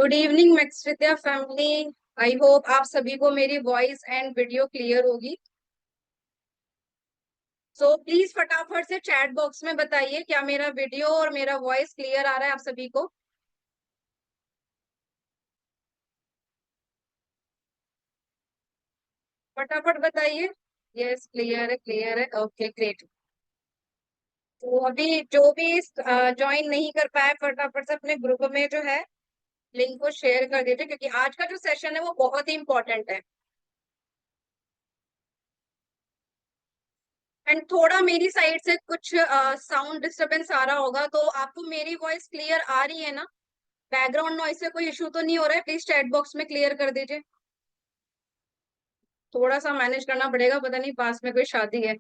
Good evening max Vidya family. I hope आप सभी को मेरी वॉइस एंड वीडियो क्लियर होगी। सो प्लीज फटाफट से चैट बॉक्स में बताइए क्या मेरा वीडियो और मेरा वॉइस क्लियर आ रहा है आप सभी को। फटाफट बताइए। यस, क्लियर है, ओके ग्रेट। तो अभी जो भी ज्वाइन नहीं कर पाए फटाफट से अपने ग्रुप में जो है लिंक को शेयर कर दीजिए, क्योंकि आज का जो सेशन है वो बहुत ही इंपॉर्टेंट है। एंड थोड़ा मेरी साइड से कुछ साउंड डिस्टरबेंस आ रहा होगा, तो आपको मेरी वॉइस क्लियर आ रही है ना? बैकग्राउंड नॉइस से कोई इशू तो नहीं हो रहा है? प्लीज चैट बॉक्स में क्लियर कर दीजिए। थोड़ा सा मैनेज करना पड़ेगा, पता नहीं पास में कोई शादी है।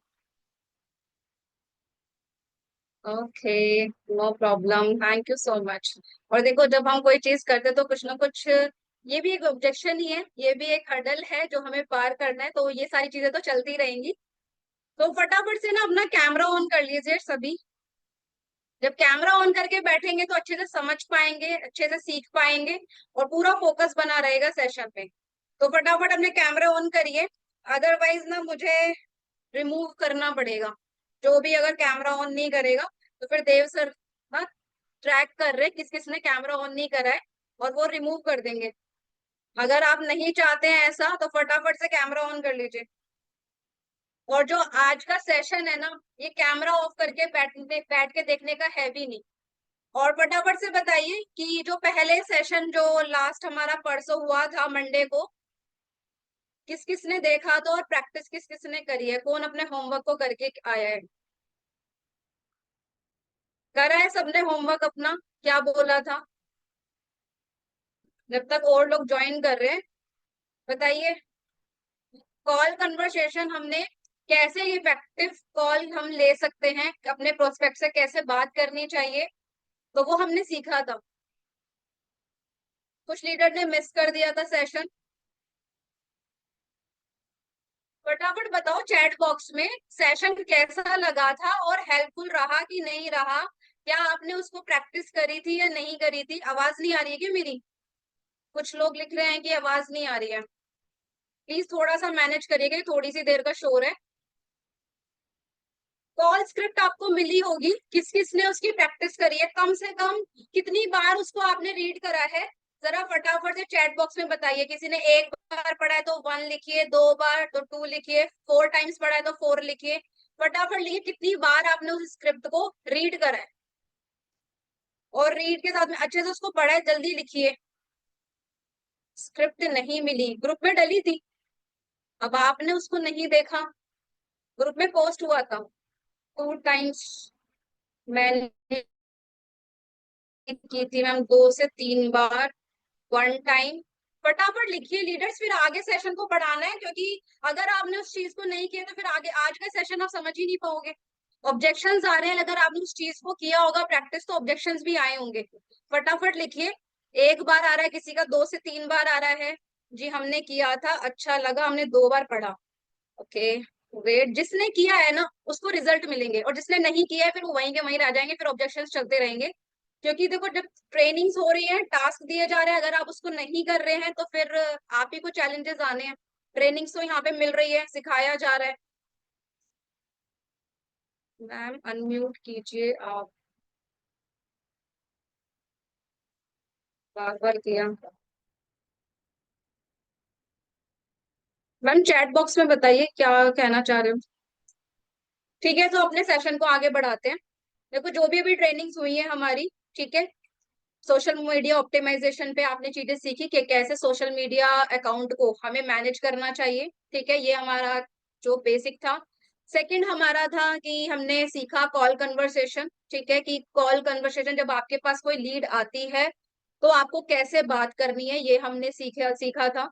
Okay, no problem, thank you so much. और देखो, जब हम कोई चीज करते तो कुछ ना कुछ ये भी एक ऑब्जेक्शन ही है, ये भी एक हर्डल है जो हमें पार करना है, तो ये सारी चीजें तो चलती रहेंगी। तो फटाफट से ना अपना कैमरा ऑन कर लीजिए सभी। जब कैमरा ऑन करके बैठेंगे तो अच्छे से समझ पाएंगे, अच्छे से सीख पाएंगे और पूरा फोकस बना रहेगा सेशन पे। तो फटाफट अपने कैमरा ऑन करिए, अदरवाइज ना मुझे रिमूव करना पड़ेगा। जो भी अगर कैमरा ऑन नहीं करेगा तो फिर देव सर ना ट्रैक कर रहे किस किस ने कैमरा ऑन नहीं करा है और वो रिमूव कर देंगे। अगर आप नहीं चाहते हैं ऐसा तो फटाफट से कैमरा ऑन कर लीजिए। और जो आज का सेशन है ना, ये कैमरा ऑफ करके बैठ के देखने का है भी नहीं। और फटाफट से बताइए कि जो पहले सेशन जो लास्ट हमारा परसों हुआ था मंडे को, किस किस ने देखा था और प्रैक्टिस किस किस ने करी है, कौन अपने होमवर्क को करके आया है? करा है सबने होमवर्क अपना? क्या बोला था? जब तक और लोग ज्वाइन कर रहे हैं बताइए। कॉल कन्वर्सेशन हमने कैसे इफेक्टिव कॉल हम ले सकते हैं, अपने प्रोस्पेक्ट से कैसे बात करनी चाहिए, तो वो हमने सीखा था। कुछ लीडर ने मिस कर दिया था सेशन। फटाफट बताओ चैट बॉक्स में सेशन कैसा लगा था और हेल्पफुल रहा कि नहीं रहा। क्या आपने उसको प्रैक्टिस करी थी या नहीं करी थी? आवाज नहीं आ रही है क्या मेरी? कुछ लोग लिख रहे हैं कि आवाज नहीं आ रही है। प्लीज थोड़ा सा मैनेज करिएगा, थोड़ी सी देर का शोर है। कॉल स्क्रिप्ट आपको मिली होगी, किस किस ने उसकी प्रैक्टिस करी है? कम से कम कितनी बार उसको आपने रीड करा है? जरा फटाफट से चैट बॉक्स में बताइए। किसी ने एक बार पढ़ा है तो वन लिखिए, दो बार तो टू लिखिए, फोर टाइम्स पढ़ा है तो फोर लिखिए। फटाफट लिखिए कितनी बार आपने उस स्क्रिप्ट को रीड करा है, और रीड के साथ में अच्छे से उसको पढ़ा है, जल्दी लिखिए। स्क्रिप्ट नहीं मिली, ग्रुप में डली थी, अब आपने उसको नहीं देखा। ग्रुप में पोस्ट हुआ था टू टाइम्स, मैंने की थी मैम, दो से तीन बार, वन टाइम। फटाफट लिखिए लीडर्स, फिर आगे सेशन को बढ़ाना है, क्योंकि अगर आपने उस चीज को नहीं किया तो फिर आगे आज का सेशन आप समझ ही नहीं पाओगे। ऑब्जेक्शंस आ रहे हैं, अगर आपने उस चीज को किया होगा प्रैक्टिस तो ऑब्जेक्शंस भी आए होंगे। फटाफट लिखिए। एक बार आ रहा है किसी का, दो से तीन बार आ रहा है। जी हमने किया था, अच्छा लगा, हमने दो बार पढ़ा। ओके, वेट, जिसने किया है ना उसको रिजल्ट मिलेंगे, और जिसने नहीं किया है फिर वो वहीं के वहीं रह जाएंगे, फिर ऑब्जेक्शंस चलते रहेंगे। क्योंकि देखो, जब ट्रेनिंग्स हो रही है, टास्क दिए जा रहे हैं, अगर आप उसको नहीं कर रहे हैं तो फिर आप ही को चैलेंजेस आने हैं। ट्रेनिंग्स तो यहाँ पे मिल रही है, सिखाया जा रहा है। मैम अनम्यूट कीजिए आप, बार बार किया। मैम चैट बॉक्स में बताइए क्या कहना चाह रहे हो। ठीक है, तो अपने सेशन को आगे बढ़ाते हैं। देखो, जो भी अभी ट्रेनिंग्स हुई है हमारी, ठीक है, सोशल मीडिया ऑप्टिमाइजेशन पे आपने चीजें सीखी कि कैसे सोशल मीडिया अकाउंट को हमें मैनेज करना चाहिए। ठीक है, ये हमारा जो बेसिक था। सेकंड हमारा था कि हमने सीखा कॉल कन्वर्सेशन। ठीक है, कि कॉल कन्वर्सेशन जब आपके पास कोई लीड आती है तो आपको कैसे बात करनी है, ये हमने सीखा सीखा था।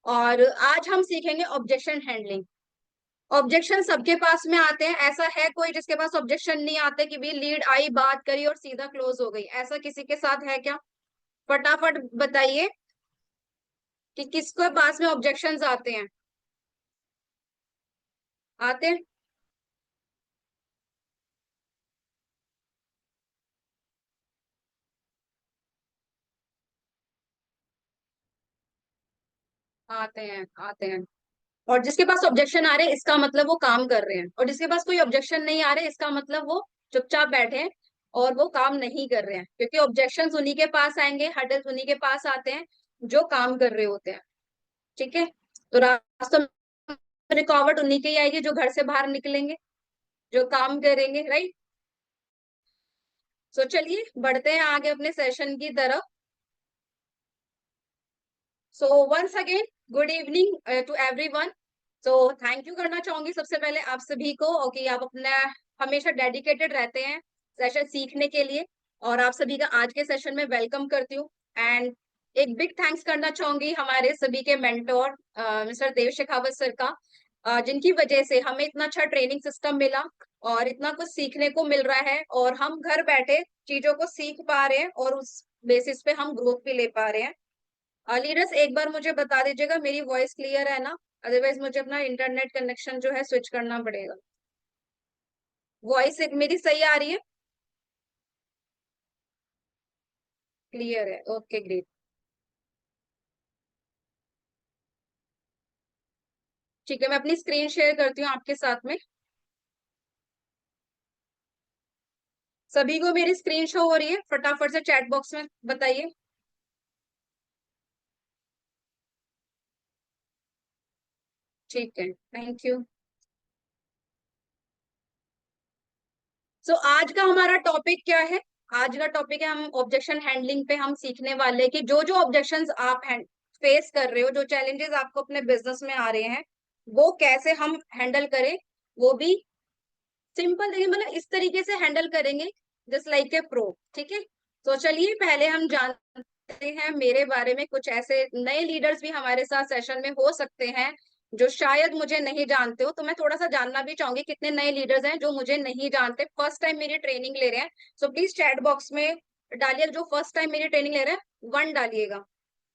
और आज हम सीखेंगे ऑब्जेक्शन हैंडलिंग। ऑब्जेक्शन सबके पास में आते हैं, ऐसा है कोई जिसके पास ऑब्जेक्शन नहीं आते कि भी लीड आई, बात करी और सीधा क्लोज हो गई? ऐसा किसी के साथ है क्या? फटाफट बताइए कि किसके पास में ऑब्जेक्शंस आते हैं। आते हैं? आते हैं, आते हैं। और जिसके पास ऑब्जेक्शन आ रहे हैं इसका मतलब वो काम कर रहे हैं, और जिसके पास कोई ऑब्जेक्शन नहीं आ रहे इसका मतलब वो चुपचाप बैठे हैं और वो काम नहीं कर रहे हैं, क्योंकि ऑब्जेक्शंस उन्हीं के पास आएंगे, हर्डल्स उन्हीं के पास आते हैं जो काम कर रहे होते हैं। ठीक है, तो रास्तों में रुकावट उन्हीं की ही आएगी जो घर से बाहर निकलेंगे, जो काम करेंगे, राइट। सो चलिए बढ़ते हैं आगे अपने सेशन की तरफ। So once again good evening to everyone. So thank you करना चाहूंगी सबसे पहले आप सभी को, कि आप अपना हमेशा डेडिकेटेड रहते हैं सेशन सीखने के लिए, और आप सभी का आज के सेशन में वेलकम करती हूँ। एंड एक बिग थैंक्स करना चाहूंगी हमारे सभी के मेंटोर मिस्टर देव शेखावत सर का, जिनकी वजह से हमें इतना अच्छा ट्रेनिंग सिस्टम मिला और इतना कुछ सीखने को मिल रहा है, और हम घर बैठे चीजों को सीख पा रहे हैं और उस बेसिस पे हम ग्रोथ भी ले पा रहे हैं। लीडर्स एक बार मुझे बता दीजिएगा मेरी वॉइस क्लियर है ना, अदरवाइज मुझे अपना इंटरनेट कनेक्शन जो है स्विच करना पड़ेगा। वॉइस मेरी सही आ रही है? क्लियर है, ओके ग्रेट। ठीक है, मैं अपनी स्क्रीन शेयर करती हूँ आपके साथ में। सभी को मेरी स्क्रीन शो हो रही है? फटाफट से चैट बॉक्स में बताइए। ठीक है, थैंक यू। सो आज का हमारा टॉपिक क्या है? आज का टॉपिक है, हम ऑब्जेक्शन हैंडलिंग पे हम सीखने वाले हैं कि जो जो ऑब्जेक्शंस आप फेस कर रहे हो, जो चैलेंजेस आपको अपने बिजनेस में आ रहे हैं, वो कैसे हम हैंडल करें, वो भी सिंपल देखिए, मतलब इस तरीके से हैंडल करेंगे जस्ट लाइक ए प्रो। ठीक है, तो चलिए पहले हम जानते हैं मेरे बारे में, कुछ ऐसे नए लीडर्स भी हमारे साथ सेशन में हो सकते हैं जो शायद मुझे नहीं जानते हो, तो मैं थोड़ा सा जानना भी चाहूंगी कितने नए लीडर्स हैं जो मुझे नहीं जानते, फर्स्ट टाइम मेरी ट्रेनिंग ले रहे हैं। सो प्लीज चैट बॉक्स में डालिए, जो फर्स्ट टाइम मेरी ट्रेनिंग ले रहे हैं वन डालिएगा।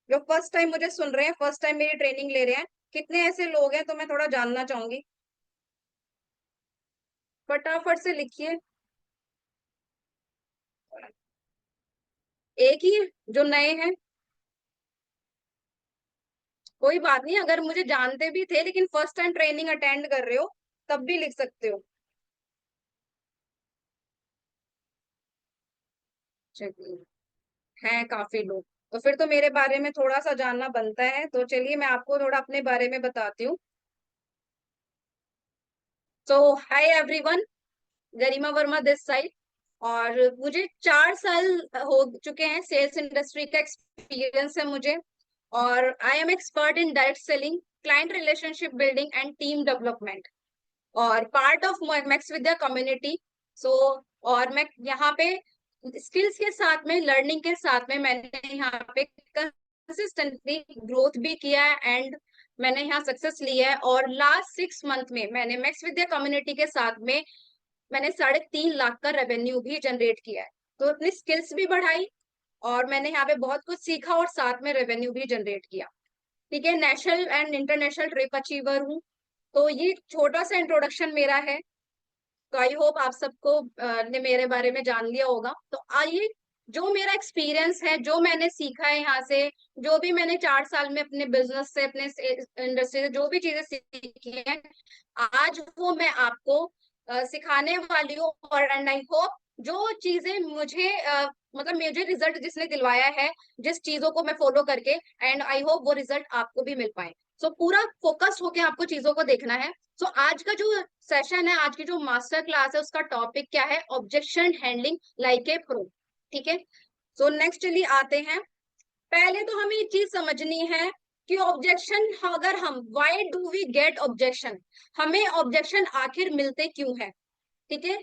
जो फर्स्ट टाइम मुझे सुन रहे हैं, फर्स्ट टाइम मेरी ट्रेनिंग ले रहे हैं, कितने ऐसे लोग हैं तो मैं थोड़ा जानना चाहूंगी, फटाफट से लिखिए। एक ही है जो नए हैं? कोई बात नहीं, अगर मुझे जानते भी थे लेकिन फर्स्ट टाइम ट्रेनिंग अटेंड कर रहे हो तब भी लिख सकते हो। चलिए, हैं काफी लोग, तो फिर तो मेरे बारे में थोड़ा सा जानना बनता है, तो चलिए मैं आपको थोड़ा अपने बारे में बताती हूँ। So hi everyone, Garima Varma this side, और मुझे 4 साल हो चुके हैं, सेल्स इंडस्ट्री का एक्सपीरियंस है मुझे, और I am expert in direct selling, client relationship building and team development, और part of Max Vidya community. So और मैं यहाँ पे स्किल्स के साथ में, लर्निंग के साथ में मैंने यहाँ पे कंसिस्टेंटली ग्रोथ भी किया है, एंड मैंने यहाँ सक्सेस लिया है, और लास्ट 6 मंथ में मैंने मैक्स विद्या कम्युनिटी के साथ में मैंने 3.5 लाख का रेवेन्यू भी जनरेट किया है। तो अपनी स्किल्स भी बढ़ाई, और मैंने यहाँ पे बहुत कुछ सीखा और साथ में रेवेन्यू भी जनरेट किया। ठीक है, national and international trip achiever हूँ। तो ये छोटा सा इंट्रोडक्शन मेरा है, तो आई होप आप सबको ने मेरे बारे में जान लिया होगा। तो आइए, जो मेरा एक्सपीरियंस है, जो मैंने सीखा है यहाँ से, जो भी मैंने 4 साल में अपने बिजनेस से, अपने इंडस्ट्री से जो भी चीजें सीखी हैं, आज वो मैं आपको सिखाने वाली हूँ, और एंड आई होप जो चीजें मुझे मतलब मुझे रिजल्ट जिसने दिलवाया है, जिस चीजों को मैं फॉलो करके, एंड आई होप वो रिजल्ट आपको भी मिल पाए। सो पूरा फोकस होके आपको चीजों को देखना है। सो आज का जो सेशन है, आज की जो मास्टर क्लास है, उसका टॉपिक क्या है? Objection handling like a pro. ठीक है, सो नेक्स्ट चलिए आते हैं। पहले तो हमें ये चीज समझनी है कि ऑब्जेक्शन, अगर हम why do we get objection, हमें ऑब्जेक्शन आखिर मिलते क्यों है? ठीक है,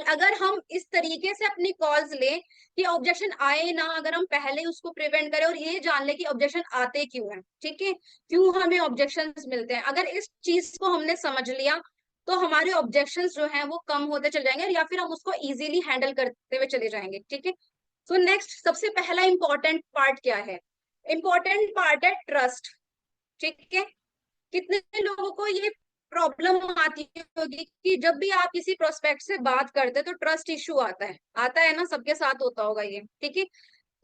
अगर हम इस तरीके से अपनी कॉल्स लें कि ऑब्जेक्शन आए ना, अगर हम पहले उसको प्रिवेंट करें और ये जान ले कि ऑब्जेक्शन आते क्यों हैं, ठीक है, क्यों हमें ऑब्जेक्शन मिलते हैं, अगर इस चीज को हमने समझ लिया तो हमारे ऑब्जेक्शन जो हैं वो कम होते चले जाएंगे, या फिर हम उसको इजीली हैंडल करते हुए चले जाएंगे। ठीक है, सो नेक्स्ट सबसे पहला इंपॉर्टेंट पार्ट क्या है? इंपॉर्टेंट पार्ट है ट्रस्ट। ठीक है, कितने लोगों को ये प्रॉब्लम आती होगी कि जब भी आप किसी प्रोस्पेक्ट से बात करते हैं तो ट्रस्ट इशू आता है ना, सबके साथ होता होगा ये। ठीक है,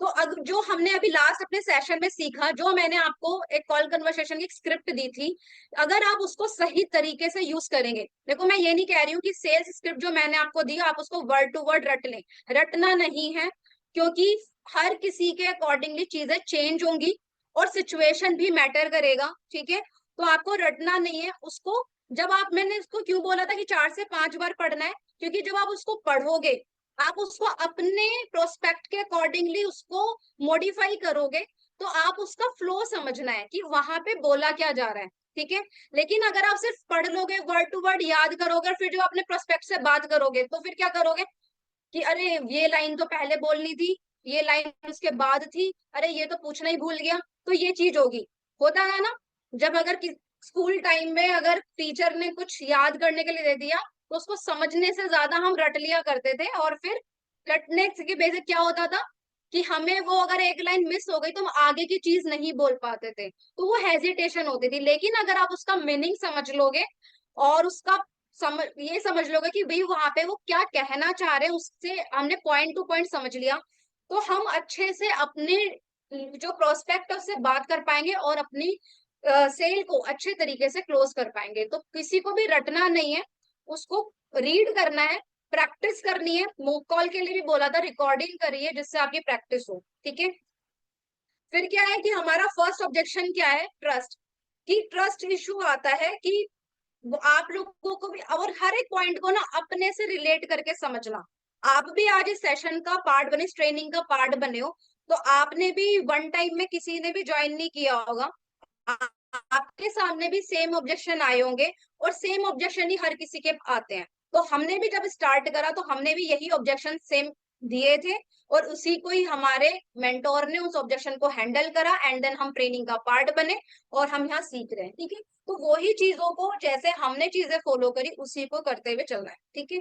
तो अगर जो हमने अभी लास्ट अपने सेशन में सीखा, जो मैंने आपको एक कॉल कन्वर्सेशन की स्क्रिप्ट दी थी, अगर आप उसको सही तरीके से यूज करेंगे, देखो मैं ये नहीं कह रही हूँ कि सेल्स स्क्रिप्ट जो मैंने आपको दी आप उसको वर्ड टू वर्ड रट लें, रटना नहीं है, क्योंकि हर किसी के अकॉर्डिंगली चीजें चेंज होंगी और सिचुएशन भी मैटर करेगा, ठीक है। तो आपको रटना नहीं है उसको। जब आप, मैंने उसको क्यों बोला था कि 4 से 5 बार पढ़ना है, क्योंकि जब आप उसको पढ़ोगे, आप उसको अपने प्रोस्पेक्ट के अकॉर्डिंगली उसको मॉडिफाई करोगे, तो आप उसका फ्लो समझना है कि वहां पे बोला क्या जा रहा है, ठीक है। लेकिन अगर आप सिर्फ पढ़ लोगे, वर्ड टू वर्ड याद करोगे, फिर जो अपने प्रोस्पेक्ट से बात करोगे, तो फिर क्या करोगे कि अरे ये लाइन तो पहले बोलनी थी, ये लाइन उसके बाद थी, अरे ये तो पूछना ही भूल गया। तो ये चीज होगी, होता है ना। जब अगर स्कूल टाइम में अगर टीचर ने कुछ याद करने के लिए दे दिया, तो उसको समझने से ज्यादा हम रट लिया करते थे, और फिर रटने की बेसिस क्या होता था कि हमें वो अगर एक लाइन मिस हो गई तो हम आगे की चीज नहीं बोल पाते थे, तो वो हेजिटेशन होती थी। लेकिन अगर आप उसका मीनिंग समझ लोगे और उसका ये समझ लोगे कि भाई वहां पे वो क्या कहना चाह रहे हैं, उससे हमने पॉइंट टू पॉइंट समझ लिया, तो हम अच्छे से अपने जो प्रोस्पेक्ट उससे बात कर पाएंगे और अपनी सेल को अच्छे तरीके से क्लोज कर पाएंगे। तो किसी को भी रटना नहीं है, उसको रीड करना है, प्रैक्टिस करनी है। मूक कॉल के लिए भी बोला था रिकॉर्डिंग करिए जिससे आपकी प्रैक्टिस हो, ठीक है। फिर क्या है कि हमारा फर्स्ट ऑब्जेक्शन क्या है, ट्रस्ट, कि ट्रस्ट इशू आता है कि वो आप लोगों को भी, और हर एक पॉइंट को ना अपने से रिलेट करके समझना। आप भी आज इस सेशन का पार्ट बने, इस ट्रेनिंग का पार्ट बने हो, तो आपने भी वन टाइम में किसी ने भी ज्वाइन नहीं किया होगा, आपके सामने भी सेम ऑब्जेक्शन आए होंगे, और सेम ऑब्जेक्शन ही हर किसी के आते हैं। तो हमने भी जब स्टार्ट करा तो हमने भी यही ऑब्जेक्शन सेम दिए थे, और उसी को ही हमारे मेंटोर ने उस ऑब्जेक्शन को हैंडल करा, एंड देन हम ट्रेनिंग का पार्ट बने और हम यहाँ सीख रहे हैं, ठीक है। तो वही चीजों को जैसे हमने चीजें फॉलो करी उसी को करते हुए चलना है, ठीक है।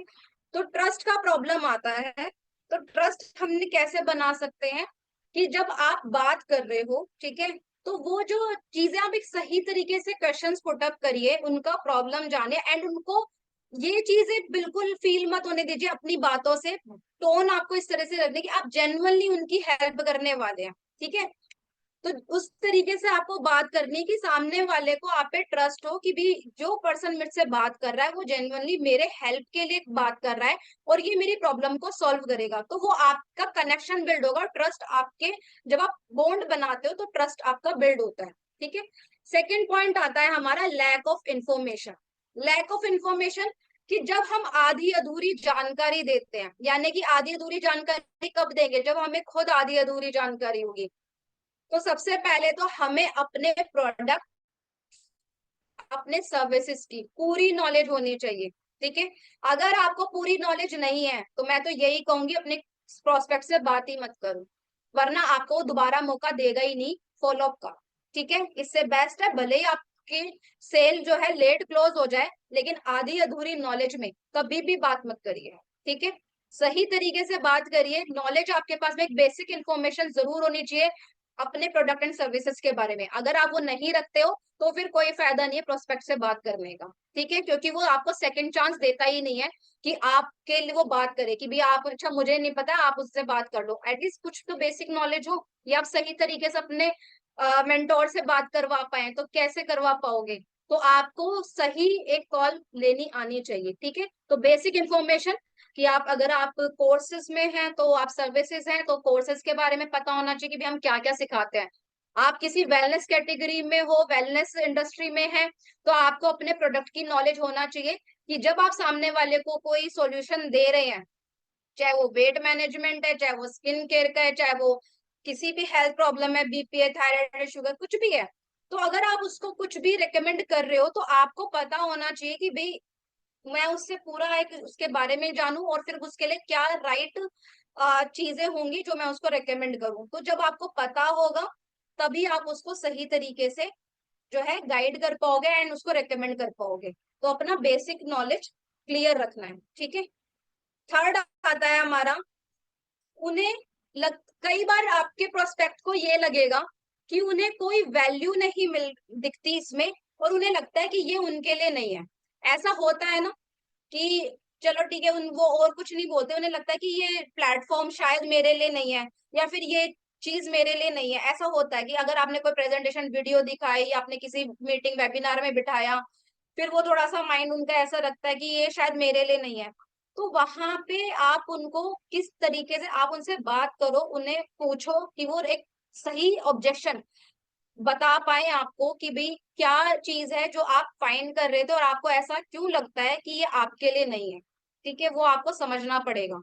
तो ट्रस्ट का प्रॉब्लम आता है, तो ट्रस्ट हमने कैसे बना सकते हैं कि जब आप बात कर रहे हो, ठीक है, तो वो जो चीजें आप एक सही तरीके से क्वेश्चंस पुट अप करिए, उनका प्रॉब्लम जाने, एंड उनको ये चीजें बिल्कुल फील मत होने दीजिए अपनी बातों से, टोन आपको इस तरह से रखने की आप जेन्युइनली उनकी हेल्प करने वाले हैं, ठीक है। तो उस तरीके से आपको बात करनी है कि सामने वाले को आप पे ट्रस्ट हो कि भी जो पर्सन मेरे से बात कर रहा है वो जेन्युइनली मेरे हेल्प के लिए बात कर रहा है, और ये मेरी प्रॉब्लम को सॉल्व करेगा, तो वो आपका कनेक्शन बिल्ड होगा। ट्रस्ट आपके, जब आप बॉन्ड बनाते हो तो ट्रस्ट आपका बिल्ड होता है, ठीक है। सेकेंड पॉइंट आता है हमारा lack of information. Lack of information, कि जब हम आधी अधूरी जानकारी देते हैं, यानी कि आधी अधूरी जानकारी कब देंगे, जब हमें खुद आधी अधूरी जानकारी होगी। तो सबसे पहले तो हमें अपने प्रोडक्ट, अपने सर्विसेज की पूरी नॉलेज होनी चाहिए, ठीक है। अगर आपको पूरी नॉलेज नहीं है तो मैं तो यही कहूंगी अपने प्रोस्पेक्ट से बात ही मत करो, वरना आपको दोबारा मौका देगा ही नहीं फॉलो अप का, ठीक है। इससे बेस्ट है भले ही आपकी सेल जो है लेट क्लोज हो जाए, लेकिन आधी अधूरी नॉलेज में कभी भी बात मत करिए, ठीक है। सही तरीके से बात करिए, नॉलेज आपके पास में एक बेसिक इंफॉर्मेशन जरूर होनी चाहिए अपने प्रोडक्ट एंड सर्विसेज के बारे में। अगर आप वो नहीं रखते हो तो फिर कोई फायदा नहीं है प्रोस्पेक्ट से बात करने का, ठीक है, क्योंकि वो आपको सेकंड चांस देता ही नहीं है कि आपके लिए वो बात करे कि भी आप, अच्छा मुझे नहीं पता, आप उससे बात कर लो, एटलीस्ट कुछ तो बेसिक नॉलेज हो, या आप सही तरीके से अपने मेंटोर से बात करवा पाए। तो कैसे करवा पाओगे, तो आपको सही एक कॉल लेनी आनी चाहिए, ठीक है। तो बेसिक इंफॉर्मेशन कि आप, अगर आप कोर्सेज में हैं तो आप सर्विसेज हैं तो कोर्सेज के बारे में पता होना चाहिए कि भी हम क्या क्या सिखाते हैं। आप किसी वेलनेस कैटेगरी में हो, वेलनेस इंडस्ट्री में है, तो आपको अपने प्रोडक्ट की नॉलेज होना चाहिए कि जब आप सामने वाले को कोई सॉल्यूशन दे रहे हैं, चाहे वो वेट मैनेजमेंट है, चाहे वो स्किन केयर का है, चाहे वो किसी भी हेल्थ प्रॉब्लम है, बीपी है, थायराइड है, शुगर कुछ भी है, तो अगर आप उसको कुछ भी रिकमेंड कर रहे हो तो आपको पता होना चाहिए कि भाई मैं उससे पूरा एक उसके बारे में जानूं, और फिर उसके लिए क्या राइट चीजें होंगी जो मैं उसको रेकमेंड करूं। तो जब आपको पता होगा तभी आप उसको सही तरीके से जो है गाइड कर पाओगे एंड उसको रेकमेंड कर पाओगे। तो अपना बेसिक नॉलेज क्लियर रखना है, ठीक है। थर्ड आता है हमारा, उन्हें कई बार आपके प्रोस्पेक्ट को ये लगेगा कि उन्हें कोई वैल्यू नहीं मिल दिखती इसमें, और उन्हें लगता है कि ये उनके लिए नहीं है। ऐसा होता है ना कि चलो ठीक है, उन वो और कुछ नहीं बोलते, उन्हें लगता है कि ये प्लेटफॉर्म शायद मेरे लिए नहीं है, या फिर ये चीज मेरे लिए नहीं है। ऐसा होता है कि अगर आपने कोई प्रेजेंटेशन वीडियो दिखाई, आपने किसी मीटिंग वेबिनार में बिठाया, फिर वो थोड़ा सा माइंड उनका ऐसा रखता है कि ये शायद मेरे लिए नहीं है, तो वहां पे आप उनको किस तरीके से आप उनसे बात करो, उन्हें पूछो कि वो एक सही ऑब्जेक्शन बता पाए आपको कि भाई क्या चीज है जो आप फाइंड कर रहे थे और आपको ऐसा क्यों लगता है कि ये आपके लिए नहीं है। ठीक है, वो आपको समझना पड़ेगा।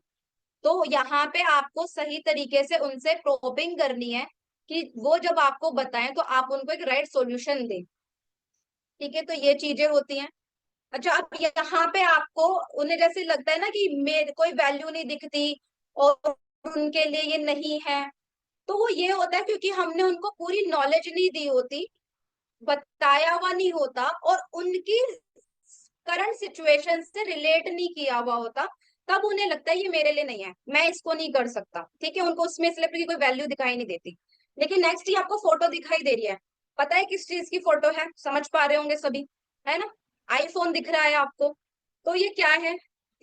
तो यहाँ पे आपको सही तरीके से उनसे प्रोबिंग करनी है कि वो जब आपको बताएं तो आप उनको एक राइट सॉल्यूशन दें। ठीक है, तो ये चीजें होती हैं। अच्छा, अब यहाँ पे आपको उन्हें जैसे लगता है ना कि मेरे कोई वैल्यू नहीं दिखती और उनके लिए ये नहीं है, तो वो ये होता है क्योंकि हमने उनको पूरी नॉलेज नहीं दी होती, बताया हुआ नहीं होता और उनकी करंट सिचुएशन से रिलेट नहीं किया हुआ होता, तब उन्हें लगता है ये मेरे लिए नहीं है, मैं इसको नहीं कर सकता। ठीक है, उनको उसमें सेलिब्रिटी की कोई वैल्यू दिखाई नहीं देती। लेकिन नेक्स्ट ही आपको फोटो दिखाई दे रही है, पता है किस चीज की फोटो है, समझ पा रहे होंगे सभी, है ना? आईफोन दिख रहा है आपको, तो ये क्या है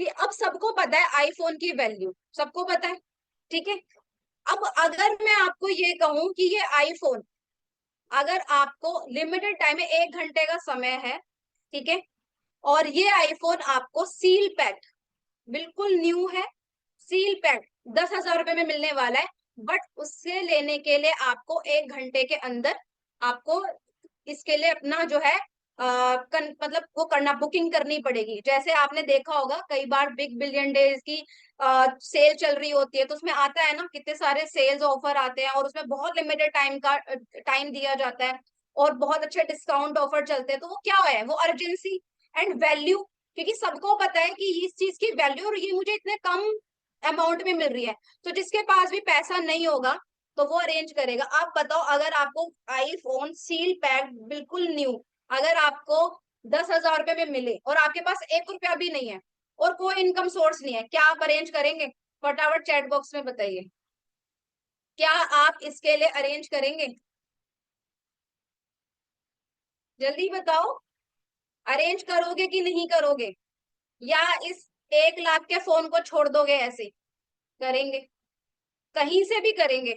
कि अब सबको पता है आईफोन की वैल्यू, सबको पता है। ठीक है, अब अगर मैं आपको ये कहूं कि ये आईफोन, अगर आपको लिमिटेड टाइम में 1 घंटे का समय है, ठीक है, और ये आईफोन आपको सील पैक, बिल्कुल न्यू है, सील पैक 10,000 रुपए में मिलने वाला है, बट उससे लेने के लिए आपको 1 घंटे के अंदर आपको इसके लिए अपना जो है मतलब वो करना, बुकिंग करनी पड़ेगी। जैसे आपने देखा होगा कई बार बिग बिलियन डेज की सेल चल रही होती है, तो उसमें आता है ना कितने सारे सेल्स ऑफर आते हैं और उसमें बहुत लिमिटेड टाइम का टाइम दिया जाता है और बहुत अच्छे डिस्काउंट ऑफर चलते हैं। तो वो क्या है, वो अर्जेंसी एंड वैल्यू, क्योंकि सबको पता है कि इस चीज की वैल्यू और ये मुझे इतने कम अमाउंट में मिल रही है, तो जिसके पास भी पैसा नहीं होगा तो वो अरेंज करेगा। आप बताओ, अगर आपको आईफोन सील पैक बिल्कुल न्यू अगर आपको 10,000 रुपए में मिले और आपके पास 1 रुपया भी नहीं है और कोई इनकम सोर्स नहीं है, क्या आप अरेंज करेंगे? फटाफट चैट बॉक्स में बताइए, क्या आप इसके लिए अरेंज करेंगे? जल्दी बताओ, अरेंज करोगे कि नहीं करोगे, या इस 1 लाख के फोन को छोड़ दोगे ऐसे? करेंगे, कहीं से भी करेंगे,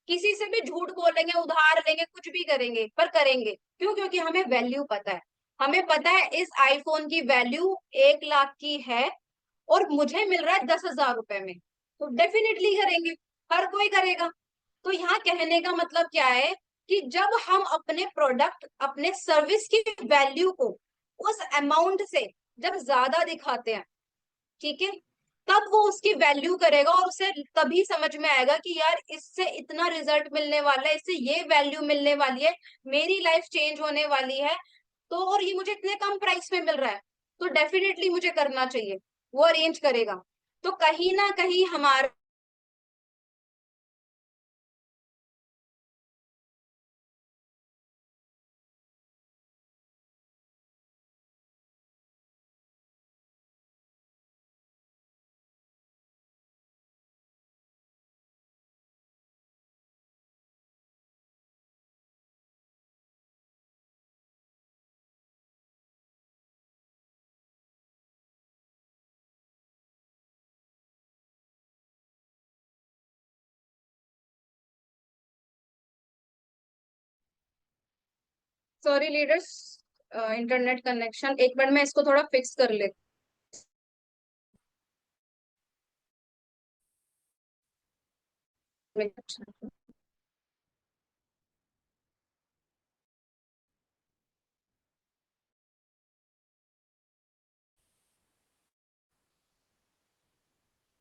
किसी से भी झूठ बोलेंगे, उधार लेंगे, कुछ भी करेंगे, पर करेंगे। क्यों? क्योंकि हमें वैल्यू पता है, हमें पता है इस आईफोन की वैल्यू 1 लाख की है और मुझे मिल रहा है 10,000 रुपए में, तो डेफिनेटली करेंगे, हर कोई करेगा। तो यहाँ कहने का मतलब क्या है कि जब हम अपने प्रोडक्ट, अपने सर्विस की वैल्यू को उस अमाउंट से जब ज्यादा दिखाते हैं, ठीक है, तब वो उसकी वैल्यू करेगा और उसे तभी समझ में आएगा कि यार इससे इतना रिजल्ट मिलने वाला है, इससे ये वैल्यू मिलने वाली है, मेरी लाइफ चेंज होने वाली है, तो और ये मुझे इतने कम प्राइस में मिल रहा है, तो डेफिनेटली मुझे करना चाहिए, वो अरेंज करेगा। तो कहीं ना कहीं हमारा सॉरी लीडर्स, इंटरनेट कनेक्शन, एक मिनट में इसको थोड़ा फिक्स कर लेती हूँ।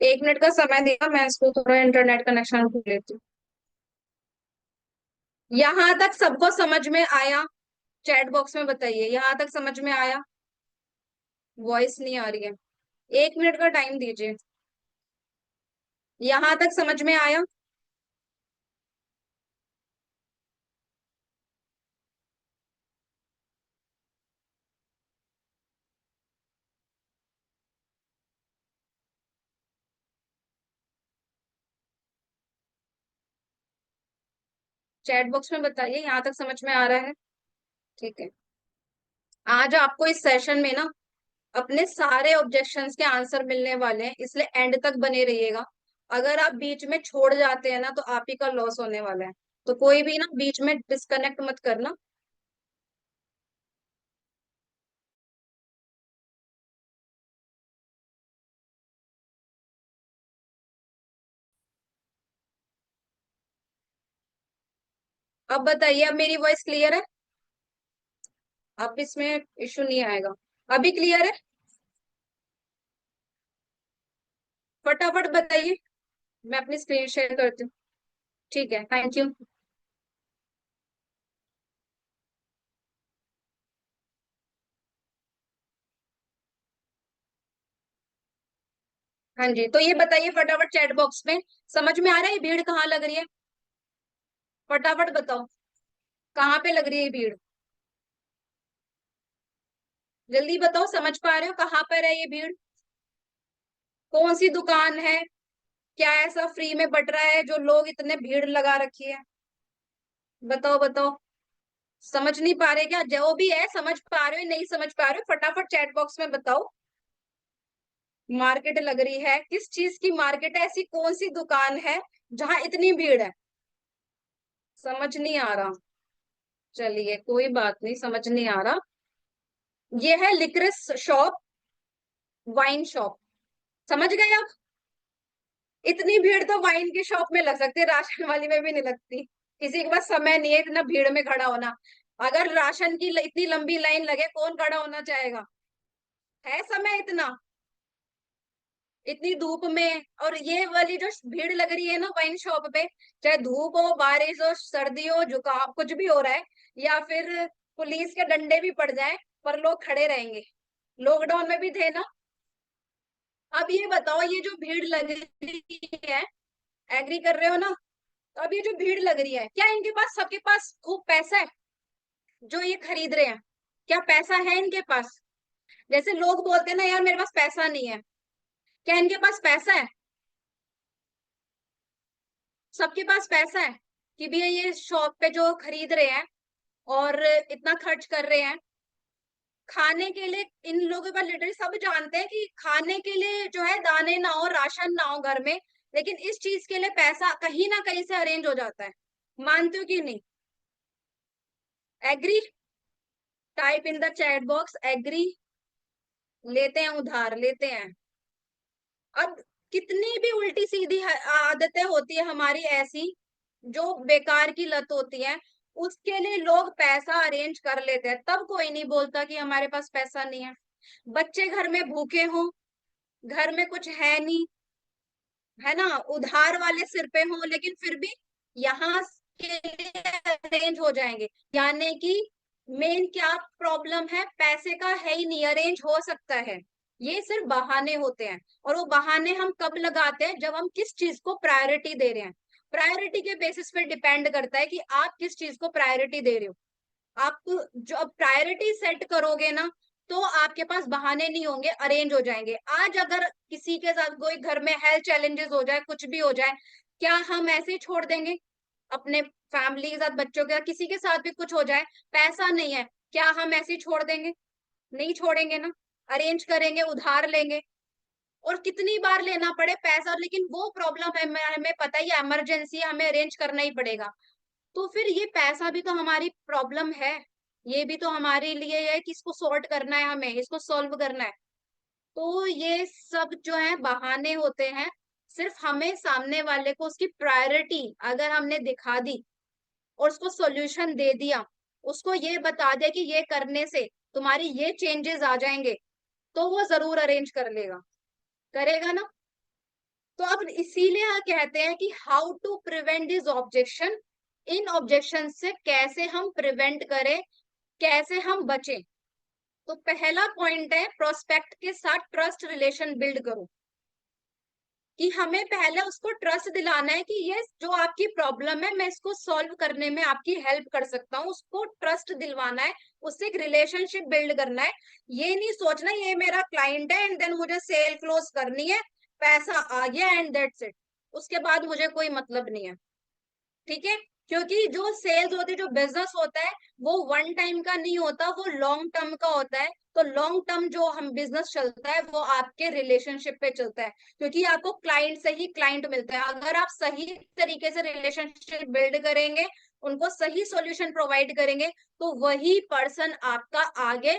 1 मिनट का समय दिया, मैं इसको थोड़ा इंटरनेट कनेक्शन खोल लेती हूँ। यहाँ तक सबको समझ में आया? चैट बॉक्स में बताइए, यहाँ तक समझ में आया? वॉइस नहीं आ रही है, 1 मिनट का टाइम दीजिए। यहाँ तक समझ में आया? चैट बॉक्स में बताइए, यहाँ तक समझ में आ रहा है? ठीक है, आज आपको इस सेशन में ना अपने सारे ऑब्जेक्शंस के आंसर मिलने वाले हैं, इसलिए एंड तक बने रहिएगा। अगर आप बीच में छोड़ जाते हैं ना तो आप ही का लॉस होने वाला है। तो कोई भी ना बीच में डिस्कनेक्ट मत करना। अब बताइए, अब मेरी वॉइस क्लियर है? अब इसमें इशू नहीं आएगा? अभी क्लियर है? फटाफट बताइए, मैं अपनी स्क्रीन शेयर करती हूँ। ठीक है, थैंक यू। हाँ जी, तो ये बताइए फटाफट चैट बॉक्स में, समझ में आ रहा है ये भीड़ कहाँ लग रही है? फटाफट बताओ, कहाँ पे लग रही है ये भीड़? जल्दी बताओ, समझ पा रहे हो कहाँ पर है ये भीड़? कौन सी दुकान है? क्या ऐसा फ्री में बट रहा है जो लोग इतने भीड़ लगा रखी है? बताओ बताओ। समझ नहीं पा रहे क्या? जो भी है, समझ पा रहे हो नहीं समझ पा रहे हो, फटाफट चैट बॉक्स में बताओ। मार्केट लग रही है? किस चीज की मार्केट है? ऐसी कौन सी दुकान है जहां इतनी भीड़ है? समझ नहीं आ रहा। चलिए कोई बात नहीं, समझ नहीं आ रहा। ये है लिक्रिस शॉप, वाइन शॉप। समझ गए आप? इतनी भीड़ तो वाइन की शॉप में लग सकती है, राशन वाली में भी नहीं लगती। किसी के पास समय नहीं है इतना भीड़ में खड़ा होना। अगर राशन की इतनी लंबी लाइन लगे, कौन खड़ा होना चाहेगा? है समय इतना? इतनी धूप में, और ये वाली जो भीड़ लग रही है ना वाइन शॉप पे, चाहे धूप हो, बारिश हो, सर्दी हो, जुकाम कुछ भी हो रहा है, या फिर पुलिस के डंडे भी पड़ जाए, पर लोग खड़े रहेंगे। लॉकडाउन में भी थे ना। अब ये बताओ, ये जो भीड़ लग रही है, एग्री कर रहे हो ना? तो अब ये जो भीड़ लग रही है, क्या इनके पास, सबके पास खूब पैसा है जो ये खरीद रहे हैं? क्या पैसा है इनके पास? जैसे लोग बोलते हैं ना, यार मेरे पास पैसा नहीं है, क्या इनके पास पैसा है? सबके पास पैसा है कि भी ये शॉप पे जो खरीद रहे हैं और इतना खर्च कर रहे हैं खाने के लिए? इन लोगों के पास लिटरली सब जानते हैं कि खाने के लिए जो है दाने ना हो, राशन ना हो घर में, लेकिन इस चीज के लिए पैसा कहीं ना कहीं से अरेंज हो जाता है। मानते हो कि नहीं? Agree? Type in the chat box agree. लेते हैं उधार, लेते हैं। अब कितनी भी उल्टी सीधी आदतें होती है हमारी ऐसी, जो बेकार की लत होती है, उसके लिए लोग पैसा अरेंज कर लेते हैं, तब कोई नहीं बोलता कि हमारे पास पैसा नहीं है। बच्चे घर में भूखे हों, घर में कुछ है नहीं, है ना, उधार वाले सिर पे हों, लेकिन फिर भी यहाँ के लिए अरेंज हो जाएंगे। यानी कि मेन क्या प्रॉब्लम है? पैसे का है ही नहीं, अरेंज हो सकता है। ये सिर्फ बहाने होते हैं, और वो बहाने हम कब लगाते हैं? जब हम किस चीज को प्रायोरिटी दे रहे हैं। प्रायोरिटी के बेसिस पे डिपेंड करता है कि आप किस चीज को प्रायोरिटी दे रहे हो। आप जो प्रायोरिटी सेट करोगे ना, तो आपके पास बहाने नहीं होंगे, अरेंज हो जाएंगे। आज अगर किसी के साथ कोई घर में हेल्थ चैलेंजेस हो जाए, कुछ भी हो जाए, क्या हम ऐसे ही छोड़ देंगे? अपने फैमिली के साथ, बच्चों के साथ, किसी के साथ भी कुछ हो जाए, पैसा नहीं है, क्या हम ऐसे ही छोड़ देंगे? नहीं छोड़ेंगे ना, अरेंज करेंगे, उधार लेंगे। और कितनी बार लेना पड़े पैसा, लेकिन वो प्रॉब्लम है, हमें पता ही है, इमरजेंसी है, हमें अरेंज करना ही पड़ेगा। तो फिर ये पैसा भी तो हमारी प्रॉब्लम है। ये भी तो हमारे लिए है कि इसको सॉर्ट करना है, हमें इसको सॉल्व करना है। तो ये सब जो है बहाने होते हैं। सिर्फ हमें सामने वाले को उसकी प्रायोरिटी अगर हमने दिखा दी और उसको सॉल्यूशन दे दिया, उसको ये बता दिया कि ये करने से तुम्हारी ये चेंजेस आ जाएंगे, तो वो जरूर अरेंज कर लेगा, करेगा ना। तो अब इसीलिए कहते हैं कि how to prevent this objection. इन ऑब्जेक्शन से कैसे हम प्रिवेंट करें, कैसे हम बचें। तो पहला पॉइंट है, प्रोस्पेक्ट के साथ ट्रस्ट रिलेशन बिल्ड करो। कि हमें पहले उसको ट्रस्ट दिलाना है कि ये जो आपकी प्रॉब्लम है, मैं इसको सॉल्व करने में आपकी हेल्प कर सकता हूँ, उसको ट्रस्ट दिलवाना है, उससे एक रिलेशनशिप बिल्ड करना है। ये नहीं सोचना ये मेरा क्लाइंट है एंड देन मुझे सेल क्लोज करनी है, पैसा आ गया एंड दैट्स इट, उसके बाद मुझे कोई मतलब नहीं है। ठीक है? क्योंकि जो सेल्स होती है, जो बिजनेस होता है, वो वन टाइम का नहीं होता, वो लॉन्ग टर्म का होता है। तो लॉन्ग टर्म जो हम बिजनेस चलता है वो आपके रिलेशनशिप पे चलता है, क्योंकि आपको क्लाइंट से ही क्लाइंट मिलता है। अगर आप सही तरीके से रिलेशनशिप बिल्ड करेंगे, उनको सही सॉल्यूशन प्रोवाइड करेंगे, तो वही पर्सन आपका आगे,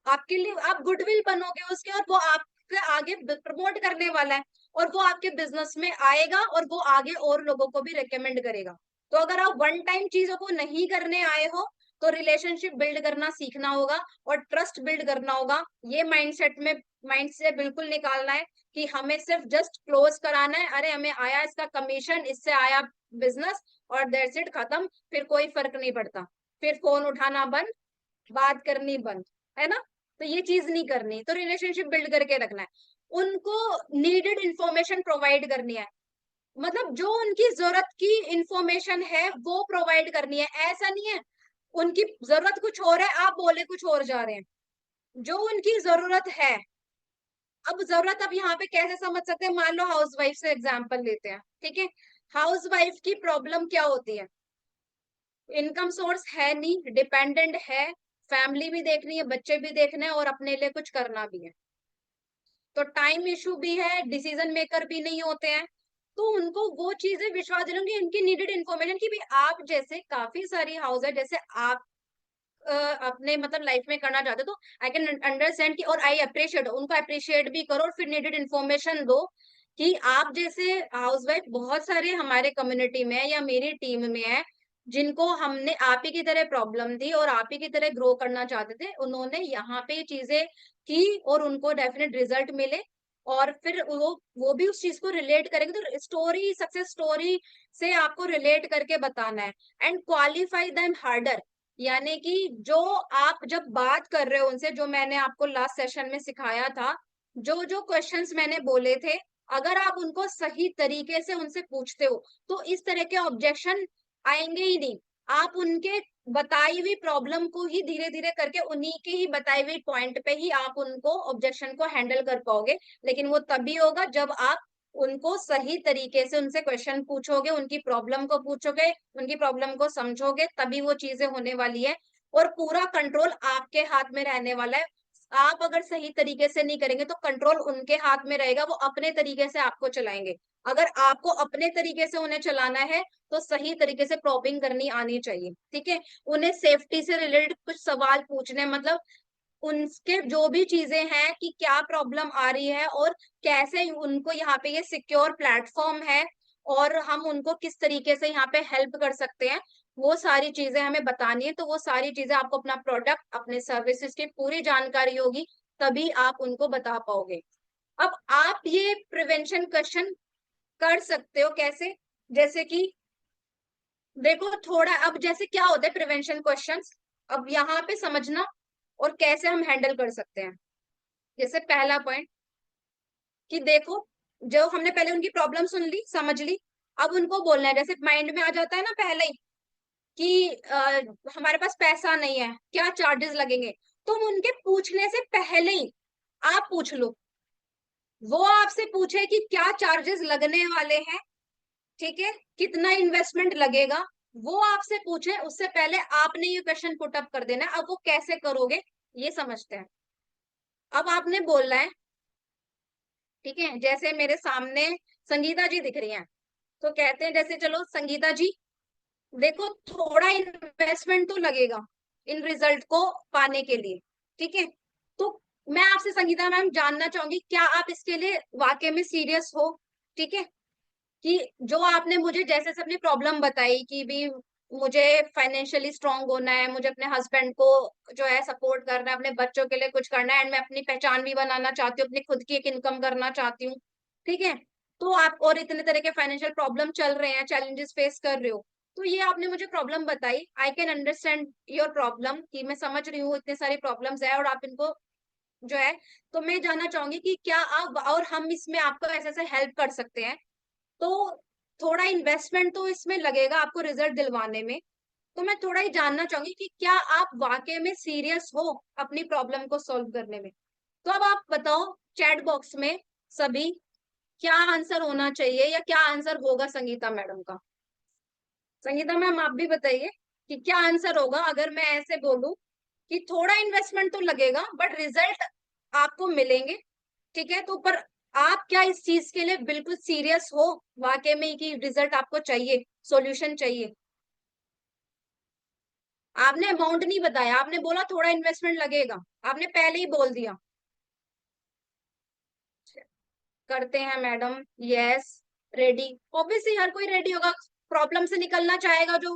आपके लिए आप गुडविल बनोगे उसके, और वो आपके आगे प्रमोट करने वाला है, और वो आपके बिजनेस में आएगा, और वो आगे और लोगों को भी रेकमेंड करेगा। तो अगर आप वन टाइम चीजों को नहीं करने आए हो, तो रिलेशनशिप बिल्ड करना सीखना होगा और ट्रस्ट बिल्ड करना होगा। ये माइंडसेट में, माइंड से बिल्कुल निकालना है कि हमें सिर्फ जस्ट क्लोज कराना है, अरे हमें आया इसका कमीशन, इससे आया बिजनेस, और दैट्स इट, खत्म। फिर कोई फर्क नहीं पड़ता, फिर फोन उठाना बंद, बात करनी बंद, है ना। तो ये चीज नहीं करनी, तो रिलेशनशिप बिल्ड करके रखना है। उनको नीडेड इंफॉर्मेशन प्रोवाइड करनी है, मतलब जो उनकी जरूरत की इंफॉर्मेशन है वो प्रोवाइड करनी है। ऐसा नहीं है उनकी जरूरत कुछ और है, आप बोले कुछ और जा रहे हैं। जो उनकी जरूरत है, अब जरूरत अब यहाँ पे कैसे समझ सकते हैं, मान लो हाउस वाइफ से एग्जाम्पल लेते हैं, ठीक है। हाउस वाइफ की प्रॉब्लम क्या होती है, इनकम सोर्स है नहीं, डिपेंडेंट है, फैमिली भी देखनी है, बच्चे भी देखने हैं, और अपने लिए कुछ करना भी है। तो टाइम इशू भी है, डिसीजन मेकर भी नहीं होते हैं। तो उनको वो चीजें विश्वास दिलाऊंगी, इनकी नीडेड इन्फॉर्मेशन की भी, आप जैसे काफी सारी हाउस है, जैसे आप अपने मतलब लाइफ में करना चाहते हो, तो आई कैन अंडरस्टैंड की, और आई अप्रिशिएट, उनको अप्रिशिएट भी करो, और फिर नीडेड इन्फॉर्मेशन दो। कि आप जैसे हाउसवाइफ बहुत सारे हमारे कम्युनिटी में है या मेरी टीम में है, जिनको हमने आप ही की तरह प्रॉब्लम थी और आप ही की तरह ग्रो करना चाहते थे, उन्होंने यहाँ पे ये चीजें की और उनको डेफिनेट रिजल्ट मिले। और फिर वो भी उस चीज को रिलेट करेंगे, तो स्टोरी, सक्सेस स्टोरी से आपको रिलेट करके बताना है। एंड क्वालिफाई देम हार्डर, यानी कि जो आप जब बात कर रहे हो उनसे, जो मैंने आपको लास्ट सेशन में सिखाया था, जो जो क्वेश्चंस मैंने बोले थे, अगर आप उनको सही तरीके से उनसे पूछते हो, तो इस तरह के ऑब्जेक्शन आएंगे ही नहीं। आप उनके बताई हुई प्रॉब्लम को ही धीरे धीरे करके, उन्हीं के ही बताई हुई पॉइंट पे ही आप उनको ऑब्जेक्शन को हैंडल कर पाओगे। लेकिन वो तभी होगा जब आप उनको सही तरीके से उनसे क्वेश्चन पूछोगे, उनकी प्रॉब्लम को पूछोगे, उनकी प्रॉब्लम को समझोगे, तभी वो चीजें होने वाली है। और पूरा कंट्रोल आपके हाथ में रहने वाला है। आप अगर सही तरीके से नहीं करेंगे, तो कंट्रोल उनके हाथ में रहेगा, वो अपने तरीके से आपको चलाएंगे। अगर आपको अपने तरीके से उन्हें चलाना है, तो सही तरीके से प्रॉबिंग करनी आनी चाहिए, ठीक है। उन्हें सेफ्टी से रिलेटेड कुछ सवाल पूछने, मतलब उनके जो भी चीजें हैं कि क्या प्रॉब्लम आ रही है, और कैसे उनको यहाँ पे ये सिक्योर प्लेटफॉर्म है, और हम उनको किस तरीके से यहाँ पे हेल्प कर सकते हैं, वो सारी चीजें हमें बतानी है। तो वो सारी चीजें आपको अपना प्रोडक्ट, अपने सर्विसेज की पूरी जानकारी होगी, तभी आप उनको बता पाओगे। अब आप ये प्रिवेंशन क्वेश्चन कर सकते हो कैसे, जैसे कि देखो थोड़ा, अब जैसे क्या होता है प्रिवेंशन क्वेश्चंस, अब यहाँ पे समझना और कैसे हम हैंडल कर सकते हैं। जैसे पहला पॉइंट, कि देखो, जो हमने पहले उनकी प्रॉब्लम सुन ली, समझ ली, अब उनको बोलना है। जैसे माइंड में आ जाता है ना पहले ही कि हमारे पास पैसा नहीं है, क्या चार्जेस लगेंगे, तुम उनके पूछने से पहले ही आप पूछ लो, वो आपसे पूछे कि क्या चार्जेस लगने वाले हैं, ठीक है, कितना इन्वेस्टमेंट लगेगा, वो आपसे पूछे, उससे पहले आपने ये क्वेश्चन पुट अप कर देना है। अब वो कैसे करोगे, ये समझते हैं। अब आपने बोलना है, ठीक है, जैसे मेरे सामने संगीता जी दिख रही हैं, तो कहते हैं जैसे, चलो संगीता जी, देखो थोड़ा इन्वेस्टमेंट तो लगेगा इन रिजल्ट को पाने के लिए, ठीक है। तो मैं आपसे संगीता मैम जानना चाहूंगी, क्या आप इसके लिए वाकई में सीरियस हो, ठीक है। कि जो आपने मुझे जैसे से अपनी प्रॉब्लम बताई कि भी मुझे फाइनेंशियली स्ट्रांग होना है, मुझे अपने हस्बैंड को जो है सपोर्ट करना है, अपने बच्चों के लिए कुछ करना है, एंड मैं अपनी पहचान भी बनाना चाहती हूँ, अपनी खुद की एक इनकम करना चाहती हूँ, ठीक है। तो आप और इतने तरह के फाइनेंशियल प्रॉब्लम चल रहे हैं, चैलेंजेस फेस कर रहे हो, तो ये आपने मुझे प्रॉब्लम बताई, I can understand your problem, कि मैं समझ रही हूँ इतने सारी प्रॉब्लम्स है और आप इनको जो है, तो मैं जानना चाहूंगी कि क्या आप, और हम इसमें आपको ऐसे ऐसे हेल्प कर सकते हैं। तो थोड़ा इन्वेस्टमेंट तो इसमें लगेगा आपको रिजल्ट दिलवाने में। तो मैं थोड़ा ही जानना चाहूंगी कि क्या आप वाकई में सीरियस हो अपनी प्रॉब्लम को सॉल्व करने में। तो अब आप बताओ चैट बॉक्स में सभी, क्या आंसर होना चाहिए या क्या आंसर होगा संगीता मैडम का। संगीता मैम आप भी बताइए कि क्या आंसर होगा अगर मैं ऐसे बोलूं कि थोड़ा इन्वेस्टमेंट तो लगेगा बट रिजल्ट आपको मिलेंगे। ठीक है, तो पर आप क्या इस चीज के लिए बिल्कुल सीरियस हो वाकई में कि रिजल्ट आपको चाहिए, सॉल्यूशन चाहिए? आपने अमाउंट नहीं बताया, आपने बोला थोड़ा इन्वेस्टमेंट लगेगा, आपने पहले ही बोल दिया। करते हैं मैडम, यस, रेडी। ऑब्वियसली हर कोई रेडी होगा, प्रॉब्लम से निकलना चाहेगा जो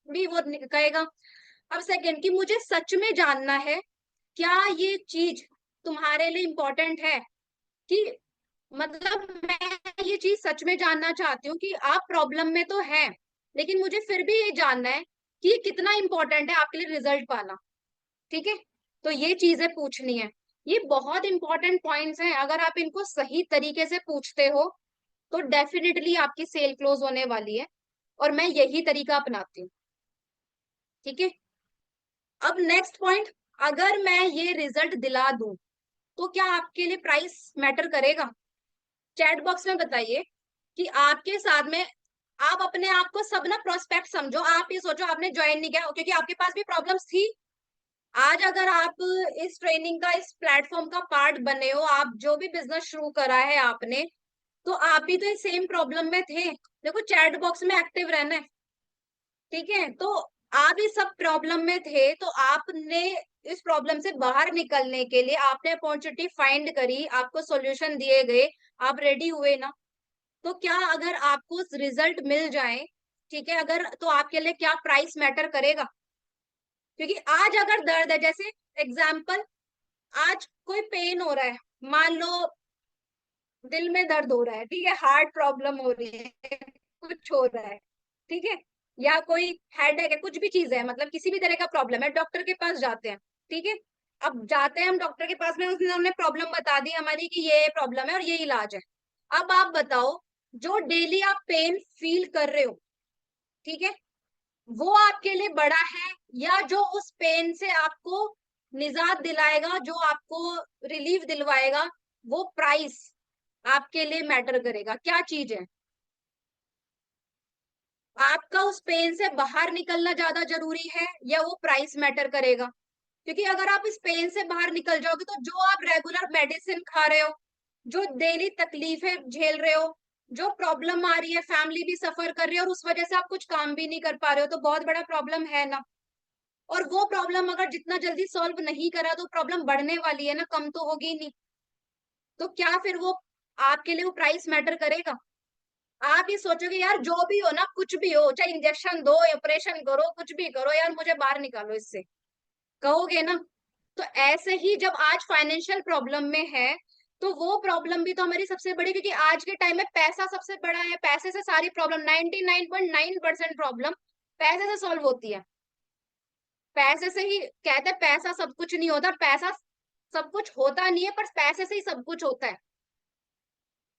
भी वो कहेगा। अब सेकंड कि मुझे सच में जानना है क्या ये चीज तुम्हारे लिए इम्पोर्टेंट है, कि मतलब मैं ये चीज सच में जानना चाहती हूँ कि आप प्रॉब्लम में तो हैं, लेकिन मुझे फिर भी ये जानना है कि ये कितना इंपॉर्टेंट है आपके लिए रिजल्ट पाना। ठीक है, तो ये चीजें पूछनी है। ये बहुत इंपॉर्टेंट पॉइंट्स हैं, अगर आप इनको सही तरीके से पूछते हो तो डेफिनेटली आपकी सेल क्लोज होने वाली है, और मैं यही तरीका अपनाती हूँ। ठीक है, अब नेक्स्ट पॉइंट, अगर मैं ये रिजल्ट दिला दूं तो क्या आपके लिए प्राइस मैटर करेगा? चैट बॉक्स में बताइए कि आपके साथ में आप अपने आप को सब ना प्रोस्पेक्ट समझो। आप ये सोचो आपने ज्वाइन नहीं किया क्योंकि आपके पास भी प्रॉब्लम्स थी। आज अगर आप इस ट्रेनिंग का, इस प्लेटफॉर्म का पार्ट बने हो, आप जो भी बिजनेस शुरू करा है आपने, तो आप भी तो सेम प्रॉब्लम में थे। देखो चैट बॉक्स में एक्टिव रहना है। ठीक है, तो आप इस सब प्रॉब्लम में थे तो आपने इस प्रॉब्लम से बाहर निकलने के लिए आपने अपॉर्चुनिटी फाइंड करी, आपको सॉल्यूशन दिए गए, आप रेडी हुए ना? तो क्या अगर आपको रिजल्ट मिल जाए, ठीक है, अगर तो आपके लिए क्या प्राइस मैटर करेगा? क्योंकि आज अगर दर्द है, जैसे एग्जाम्पल, आज कोई पेन हो रहा है, मान लो दिल में दर्द हो रहा है, ठीक है, हार्ट प्रॉब्लम हो रही है, कुछ हो रहा है, ठीक है, या कोई हेडेक है, कुछ भी चीज है, मतलब किसी भी तरह का प्रॉब्लम है, डॉक्टर के पास जाते हैं। ठीक है, अब जाते हैं हम डॉक्टर के पास में, उसने हमने प्रॉब्लम बता दी हमारी कि ये प्रॉब्लम है और ये इलाज है। अब आप बताओ, जो डेली आप पेन फील कर रहे हो, ठीक है, वो आपके लिए बड़ा है, या जो उस पेन से आपको निजात दिलाएगा, जो आपको रिलीफ दिलवाएगा, वो प्राइस आपके लिए मैटर करेगा? क्या चीज है? आपका उस पेन से बाहर निकलना ज्यादा जरूरी है या वो प्राइस मैटर करेगा? क्योंकि अगर आप इस पेन से बाहर निकल जाओगे तो जो आप रेगुलर मेडिसिन खा रहे हो, जो डेली तकलीफें झेल रहे हो, जो प्रॉब्लम आ रही है, फैमिली भी सफर कर रही है और उस वजह से आप कुछ काम भी नहीं कर पा रहे हो, तो बहुत बड़ा प्रॉब्लम है ना? और वो प्रॉब्लम अगर जितना जल्दी सॉल्व नहीं करा तो प्रॉब्लम बढ़ने वाली है ना, कम तो होगी नहीं। तो क्या फिर वो आपके लिए वो प्राइस मैटर करेगा? आप ये सोचोगे यार जो भी हो ना, कुछ भी हो, चाहे इंजेक्शन दो, ऑपरेशन करो, कुछ भी करो, यार मुझे बाहर निकालो इससे, कहोगे ना? तो ऐसे ही जब आज फाइनेंशियल प्रॉब्लम में है, तो वो प्रॉब्लम भी तो हमारी सबसे बड़ी, क्योंकि आज के टाइम में पैसा सबसे बड़ा है, पैसे से सारी प्रॉब्लम, 99.9% प्रॉब्लम पैसे से सॉल्व होती है। पैसे से ही कहते हैं पैसा सब कुछ नहीं होता, पैसा सब कुछ होता नहीं है, पर पैसे से ही सब कुछ होता है।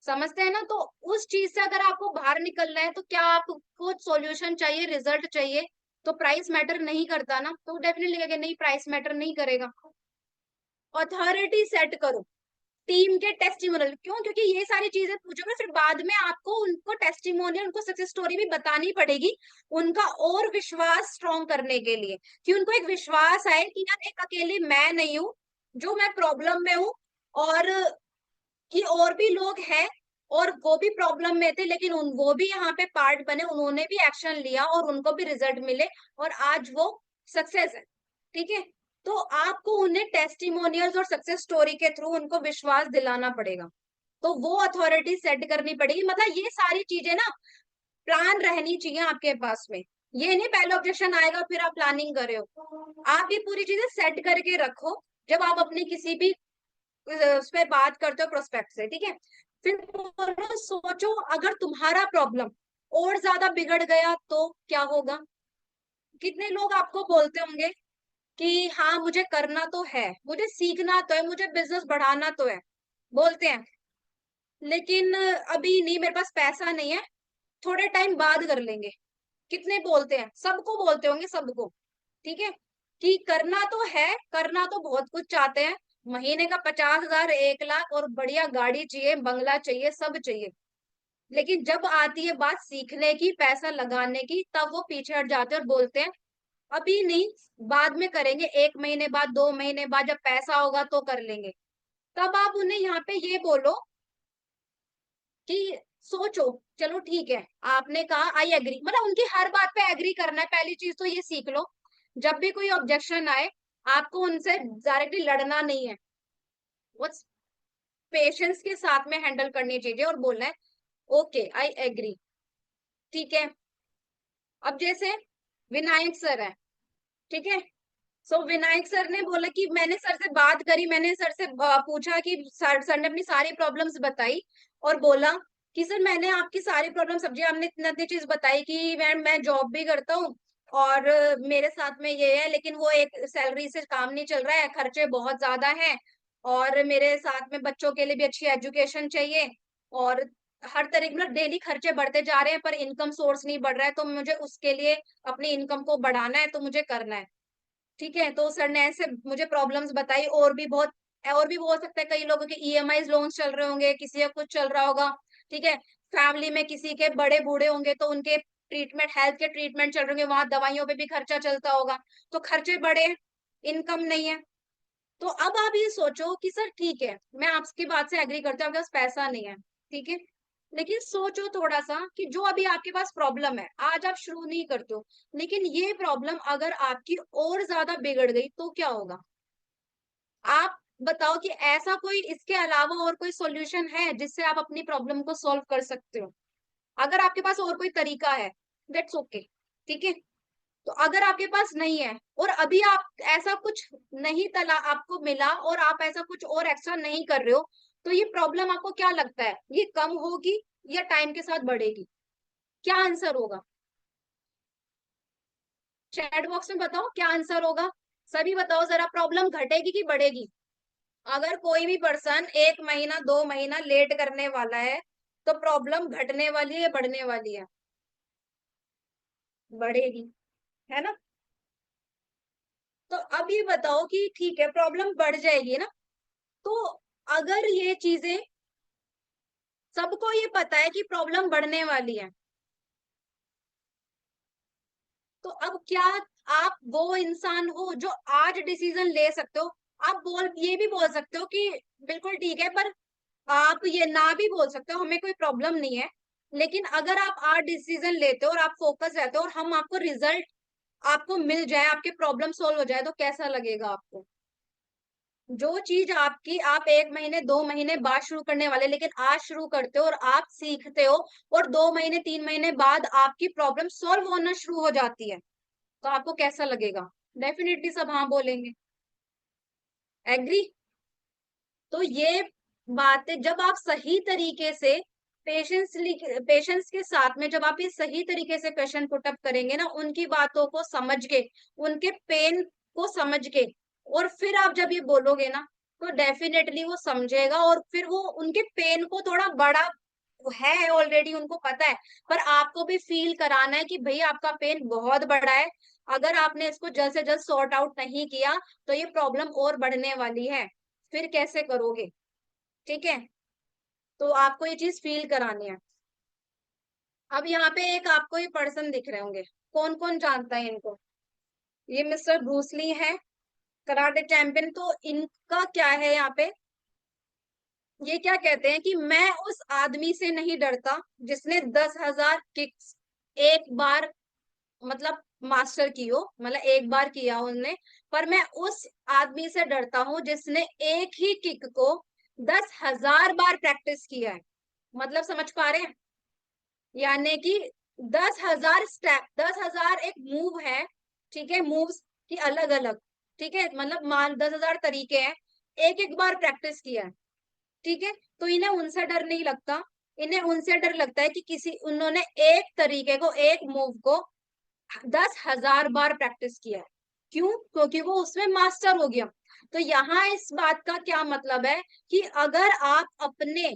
समझते हैं ना? तो उस चीज से अगर आपको बाहर निकलना है तो क्या आपको सॉल्यूशन चाहिए, रिजल्ट चाहिए, तो प्राइस मैटर नहीं करता ना? तो डेफिनेटली लगेगा नहीं, प्राइस मैटर नहीं करेगा। अथॉरिटी सेट करो, टीम के टेस्टिमोनियल, क्यों? क्योंकि ये सारी चीजें पूछोगे फिर बाद में आपको उनको टेस्टिमोनियल, उनको सक्सेस स्टोरी भी बतानी पड़ेगी, उनका और विश्वास स्ट्रॉन्ग करने के लिए, कि उनको एक विश्वास आए कि यार एक अकेली मैं नहीं हूँ जो मैं प्रॉब्लम में हूँ, और कि और भी लोग हैं और वो भी प्रॉब्लम में थे, लेकिन वो भी यहाँ पे पार्ट बने, उन्होंने भी एक्शन लिया और उनको भी रिजल्ट मिले और आज वो सक्सेस है। ठीक है, तो आपको उन्हें टेस्टिमोनियल्स और सक्सेस स्टोरी के थ्रू उनको विश्वास दिलाना पड़ेगा। तो वो अथॉरिटी सेट करनी पड़ेगी, मतलब ये सारी चीजें ना प्लान रहनी चाहिए आपके पास में। ये नहीं पहले ऑब्जेक्शन आएगा फिर आप प्लानिंग कर रहे हो, आप ये पूरी चीजें सेट करके रखो जब आप अपनी किसी भी उस पर बात करते हो प्रोस्पेक्ट से। ठीक है, फिर बोलो, सोचो अगर तुम्हारा प्रॉब्लम और ज्यादा बिगड़ गया तो क्या होगा? कितने लोग आपको बोलते होंगे कि हाँ मुझे करना तो है, मुझे सीखना तो है, मुझे बिजनेस बढ़ाना तो है, बोलते हैं, लेकिन अभी नहीं, मेरे पास पैसा नहीं है, थोड़े टाइम बाद कर लेंगे। कितने बोलते हैं? सबको बोलते होंगे, सबको। ठीक है, कि करना तो है, करना तो बहुत कुछ चाहते हैं, महीने का 50,000, 1 लाख और बढ़िया गाड़ी चाहिए, बंगला चाहिए, सब चाहिए, लेकिन जब आती है बात सीखने की, पैसा लगाने की, तब वो पीछे हट जाते हैं और बोलते हैं अभी नहीं, बाद में करेंगे, 1 महीने बाद, 2 महीने बाद, जब पैसा होगा तो कर लेंगे। तब आप उन्हें यहाँ पे ये बोलो कि सोचो, चलो ठीक है, आपने कहा आई एग्री, मतलब उनकी हर बात पे एग्री करना है। पहली चीज तो ये सीख लो, जब भी कोई ऑब्जेक्शन आए, आपको उनसे डायरेक्टली लड़ना नहीं है, वो पेशेंस के साथ में हैंडल करनी चाहिए और बोलना है ओके आई एग्री। ठीक है। अब जैसे विनायक सर है, ठीक है, सो विनायक सर ने बोला कि मैंने सर से बात करी, मैंने सर से पूछा कि सर ने अपनी सारी प्रॉब्लम्स बताई और बोला कि सर मैंने आपकी सारी प्रॉब्लम समझी, हमने इतनी इतनी चीज बताई कि मैं जॉब भी करता हूँ और मेरे साथ में ये है, लेकिन वो एक सैलरी से काम नहीं चल रहा है, खर्चे बहुत ज्यादा हैं और मेरे साथ में बच्चों के लिए भी अच्छी एजुकेशन चाहिए और हर तरह के मतलब डेली खर्चे बढ़ते जा रहे हैं पर इनकम सोर्स नहीं बढ़ रहा है, तो मुझे उसके लिए अपनी इनकम को बढ़ाना है, तो मुझे करना है। ठीक है, तो सर ने ऐसे मुझे प्रॉब्लम्स बताई, और भी हो सकता है, कई लोगों के ईएमआई लोन्स चल रहे होंगे, किसी का कुछ चल रहा होगा। ठीक है, फैमिली में किसी के बड़े बूढ़े होंगे तो उनके ट्रीटमेंट, हेल्थ के ट्रीटमेंट चल रहे होंगे, वहां दवाइयों पे भी खर्चा चलता होगा, तो खर्चे बढ़े, इनकम नहीं है। तो अब आप ये सोचो कि सर ठीक है, मैं आपकी बात से एग्री करती हूँ, आपके पास पैसा नहीं है, ठीक है, लेकिन सोचो थोड़ा सा कि जो अभी आपके पास प्रॉब्लम है, आज आप शुरू नहीं करते हो, लेकिन ये प्रॉब्लम अगर आपकी और ज्यादा बिगड़ गई तो क्या होगा? आप बताओ कि ऐसा कोई इसके अलावा और कोई सॉल्यूशन है जिससे आप अपनी प्रॉब्लम को सॉल्व कर सकते हो? अगर आपके पास और कोई तरीका है, दैट्स ओके, ठीक है। तो अगर आपके पास नहीं है और अभी आप ऐसा कुछ नहीं तला आपको मिला और आप ऐसा कुछ और एक्स्ट्रा नहीं कर रहे हो, तो ये प्रॉब्लम आपको क्या लगता है, ये कम होगी या टाइम के साथ बढ़ेगी? क्या आंसर होगा? चैट बॉक्स में बताओ क्या आंसर होगा। सभी बताओ जरा, प्रॉब्लम घटेगी कि बढ़ेगी? अगर कोई भी पर्सन 1 महीना 2 महीना लेट करने वाला है, तो प्रॉब्लम घटने वाली है या बढ़ने वाली है? बढ़ेगी, है ना? तो अब ये बताओ कि ठीक है, प्रॉब्लम बढ़ जाएगी ना, तो अगर ये चीजें सबको ये पता है कि प्रॉब्लम बढ़ने वाली है, तो अब क्या आप वो इंसान हो जो आज डिसीजन ले सकते हो? आप ये भी बोल सकते हो कि बिल्कुल ठीक है, पर आप ये ना भी बोल सकते हो हमें कोई प्रॉब्लम नहीं है, लेकिन अगर आप आज डिसीजन लेते हो और आप फोकस रहते हो और हम आपको रिजल्ट आपको मिल जाए, आपके प्रॉब्लम सोल्व हो जाए, तो कैसा लगेगा आपको? जो चीज आपकी आप 1 महीने 2 महीने बाद शुरू करने वाले, लेकिन आज शुरू करते हो और आप सीखते हो और 2 महीने 3 महीने बाद आपकी प्रॉब्लम सॉल्व होना शुरू हो जाती है, तो आपको कैसा लगेगा? डेफिनेटली सब हाँ बोलेंगे। एग्री? तो ये बातें जब आप सही तरीके से पेशेंस के साथ में जब आप ये सही तरीके से क्वेश्चन पुट अप करेंगे ना, उनकी बातों को समझ के, उनके पेन को समझ के, और फिर आप जब ये बोलोगे ना, तो डेफिनेटली वो समझेगा और फिर वो उनके पेन को थोड़ा बड़ा है, ऑलरेडी उनको पता है, पर आपको भी फील कराना है कि भाई आपका पेन बहुत बड़ा है, अगर आपने इसको जल्द से जल्द सॉर्ट आउट नहीं किया तो ये प्रॉब्लम और बढ़ने वाली है, फिर कैसे करोगे? ठीक है, तो आपको ये चीज फील करानी है। अब यहाँ पे एक आपको ये पर्सन दिख रहे होंगे, कौन कौन जानता है इनको? ये मिस्टर ब्रूसली है, कराटे चैंपियन। तो इनका क्या है यहाँ पे, ये क्या कहते हैं कि मैं उस आदमी से नहीं डरता जिसने 10,000 किक्स एक बार मतलब मास्टर की हो, मतलब एक बार किया उनने, पर मैं उस आदमी से डरता हूं जिसने एक ही किक को 10,000 बार प्रैक्टिस किया है। मतलब समझ पा रहे हैं? यानी कि 10,000 स्टेप, 10,000 एक मूव है, ठीक है, मूव्स की अलग अलग, ठीक है, मतलब मान 10,000 तरीके हैं, एक एक बार प्रैक्टिस किया है, ठीक है। तो इन्हें उनसे डर नहीं लगता, इन्हें उनसे डर लगता है कि किसी उन्होंने एक तरीके को, एक मूव को 10,000 बार प्रैक्टिस किया है। क्यों? क्योंकि वो उसमें मास्टर हो गया। तो यहाँ इस बात का क्या मतलब है कि अगर आप अपने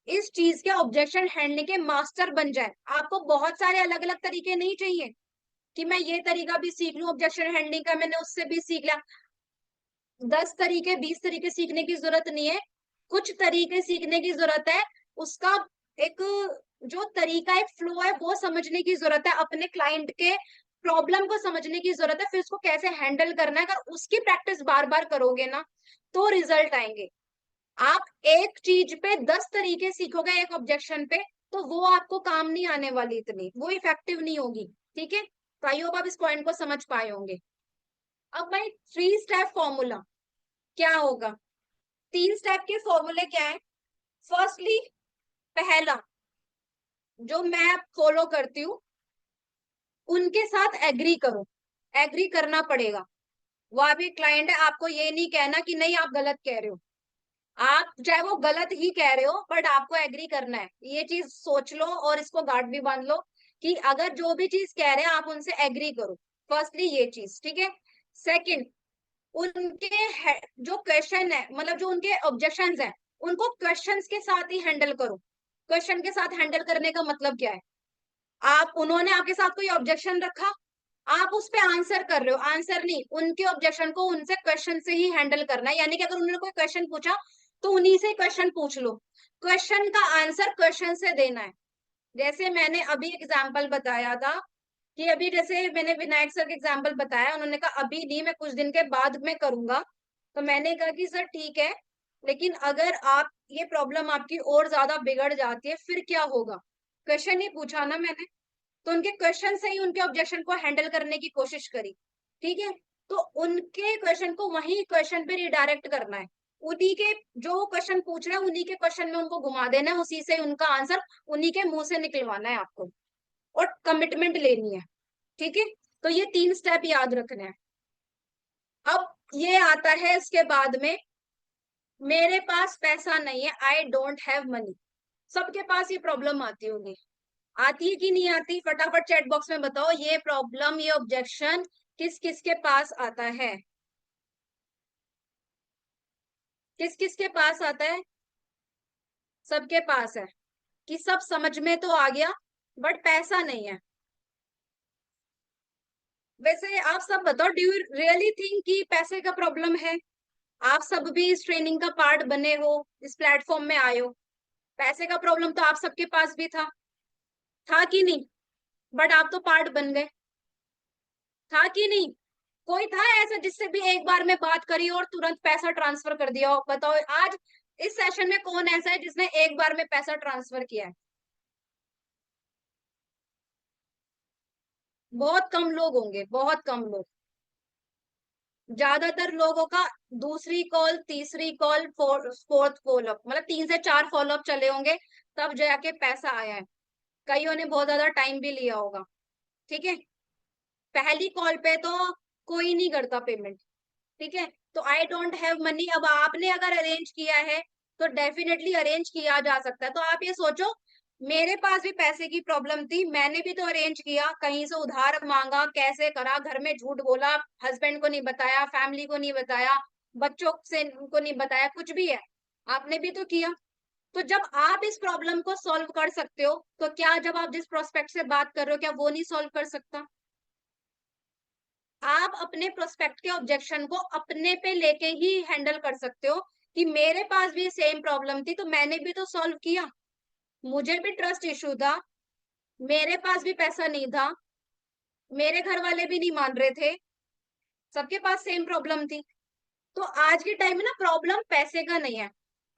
इस चीज के ऑब्जेक्शन हैंडलिंग के मास्टर बन जाए, आपको बहुत सारे अलग अलग तरीके नहीं चाहिए कि मैं ये तरीका भी सीख लूं ऑब्जेक्शन हैंडलिंग का, मैंने उससे भी सीख लिया। 10 तरीके 20 तरीके सीखने की जरूरत नहीं है, कुछ तरीके सीखने की जरूरत है। उसका एक जो तरीका, एक फ्लो है, वो समझने की जरूरत है, अपने क्लाइंट के प्रॉब्लम को समझने की जरूरत है, फिर उसको कैसे हैंडल करना है। अगर उसकी प्रैक्टिस बार बार करोगे ना तो रिजल्ट आएंगे। आप एक चीज पे 10 तरीके सीखोगे एक ऑब्जेक्शन पे, तो वो आपको काम नहीं आने वाली, इतनी वो इफेक्टिव नहीं होगी। ठीक है, तो आई होप आप इस पॉइंट को समझ पाए होंगे। अब भाई 3 स्टेप फॉर्मूला क्या होगा? 3 स्टेप के फॉर्मूले क्या है? फर्स्टली, पहला जो मैं फॉलो करती हूँ, उनके साथ एग्री करो। एग्री करना पड़ेगा। वो आपके क्लाइंट है, आपको ये नहीं कहना कि नहीं आप गलत कह रहे हो। आप चाहे वो गलत ही कह रहे हो, बट आपको एग्री करना है। ये चीज सोच लो और इसको गांठ भी बांध लो कि अगर जो भी चीज कह रहे हैं आप उनसे एग्री करो। फर्स्टली ये चीज, ठीक है। सेकंड, उनके जो क्वेश्चन है, मतलब जो उनके ऑब्जेक्शंस हैं, उनको क्वेश्चंस के साथ ही हैंडल करो। क्वेश्चन के साथ हैंडल करने का मतलब क्या है? आप, उन्होंने आपके साथ कोई ऑब्जेक्शन रखा, आप उस पे आंसर कर रहे हो, आंसर नहीं, उनके ऑब्जेक्शन को उनसे क्वेश्चन से ही हैंडल करना है। यानी कि अगर उन्होंने कोई क्वेश्चन पूछा तो उन्हीं से क्वेश्चन पूछ लो, क्वेश्चन का आंसर क्वेश्चन से देना है। जैसे मैंने अभी एग्जाम्पल बताया था कि अभी जैसे मैंने विनायक सर का एग्जाम्पल बताया, उन्होंने कहा अभी नहीं, मैं कुछ दिन के बाद में करूंगा। तो मैंने कहा कि सर ठीक है, लेकिन अगर आप, ये प्रॉब्लम आपकी और ज्यादा बिगड़ जाती है फिर क्या होगा? क्वेश्चन ही पूछा ना मैंने, तो उनके क्वेश्चन से ही उनके ऑब्जेक्शन को हैंडल करने की कोशिश करी। ठीक है, तो उनके क्वेश्चन को वही क्वेश्चन पे रिडायरेक्ट करना है। उन्हीं के जो क्वेश्चन पूछ रहे हैं उन्हीं के क्वेश्चन में उनको घुमा देना है, उसी से उनका आंसर उन्हीं के मुंह से निकलवाना है आपको, और कमिटमेंट लेनी है। ठीक है, तो ये 3 स्टेप याद रखने हैं। अब ये आता है इसके बाद में, मेरे पास पैसा नहीं है, आई डोंट हैव मनी। सबके पास ये प्रॉब्लम आती होगी। आती है कि नहीं आती? फटाफट चैट बॉक्स में बताओ, ये प्रॉब्लम, ये ऑब्जेक्शन किस किस के पास आता है? किस किस के पास आता है? सबके पास है कि सब समझ में तो आ गया, बट पैसा नहीं है। वैसे आप सब बताओ, डू यू रियली थिंक कि पैसे का प्रॉब्लम है? आप सब भी इस ट्रेनिंग का पार्ट बने हो, इस प्लेटफॉर्म में आए हो, पैसे का प्रॉब्लम तो आप सबके पास भी था कि नहीं? बट आप तो पार्ट बन गए, था कि नहीं? कोई था ऐसा जिससे भी एक बार में बात करी और तुरंत पैसा ट्रांसफर कर दिया हो? बताओ आज इस सेशन में कौन ऐसा है जिसने एक बार में पैसा ट्रांसफर किया है? बहुत कम लोग होंगे, बहुत कम लोग। ज्यादातर लोगों का दूसरी कॉल, तीसरी कॉल, फोर्थ फॉलोअप, मतलब 3 से 4 फॉलोअप चले होंगे, तब जाके पैसा आया है। कईयों ने बहुत ज्यादा टाइम भी लिया होगा। ठीक है, पहली कॉल पे तो कोई नहीं करता पेमेंट। ठीक है, तो आई डोंट हैव मनी, अब आपने अगर अरेंज किया है तो डेफिनेटली अरेंज किया जा सकता है। तो आप ये सोचो, मेरे पास भी पैसे की प्रॉब्लम थी, मैंने भी तो अरेंज किया, कहीं से उधार मांगा, कैसे करा, घर में झूठ बोला, हस्बैंड को नहीं बताया, फैमिली को नहीं बताया, बच्चों से उनको नहीं बताया, कुछ भी है, आपने भी तो किया। तो जब आप इस प्रॉब्लम को सॉल्व कर सकते हो, तो क्या जब आप जिस प्रोस्पेक्ट से बात कर रहे हो, क्या वो नहीं सॉल्व कर सकता? आप अपने प्रोस्पेक्ट के ऑब्जेक्शन को अपने पे लेके ही हैंडल कर सकते हो कि मेरे पास भी सेम प्रॉब्लम थी तो मैंने भी तो सॉल्व किया, मुझे भी ट्रस्ट इशू था, मेरे पास भी पैसा नहीं था, मेरे घर वाले भी नहीं मान रहे थे, सबके पास सेम प्रॉब्लम थी। तो आज के टाइम में ना प्रॉब्लम पैसे का नहीं है,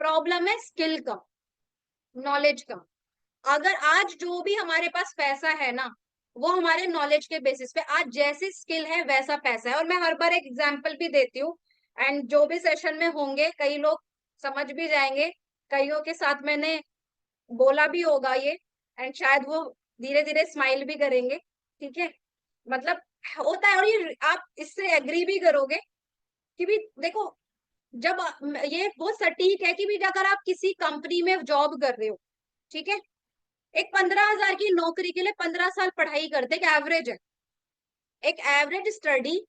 प्रॉब्लम है स्किल का, नॉलेज का। अगर आज जो भी हमारे पास पैसा है ना, वो हमारे नॉलेज के बेसिस पे, आज जैसी स्किल है वैसा पैसा है। और मैं हर बार एक एग्जांपल भी देती हूँ, एंड जो भी सेशन में होंगे कई लोग समझ भी जाएंगे, कईयों के साथ मैंने बोला भी होगा ये, एंड शायद वो धीरे धीरे स्माइल भी करेंगे। ठीक है, मतलब होता है, और ये आप इससे एग्री भी करोगे कि भी देखो, जब ये बहुत सटीक है कि भी अगर आप किसी कंपनी में जॉब कर रहे हो, ठीक है, एक 15,000 की नौकरी के लिए 15 साल पढ़ाई करते, एक एवरेज है। एक एवरेज स्टडी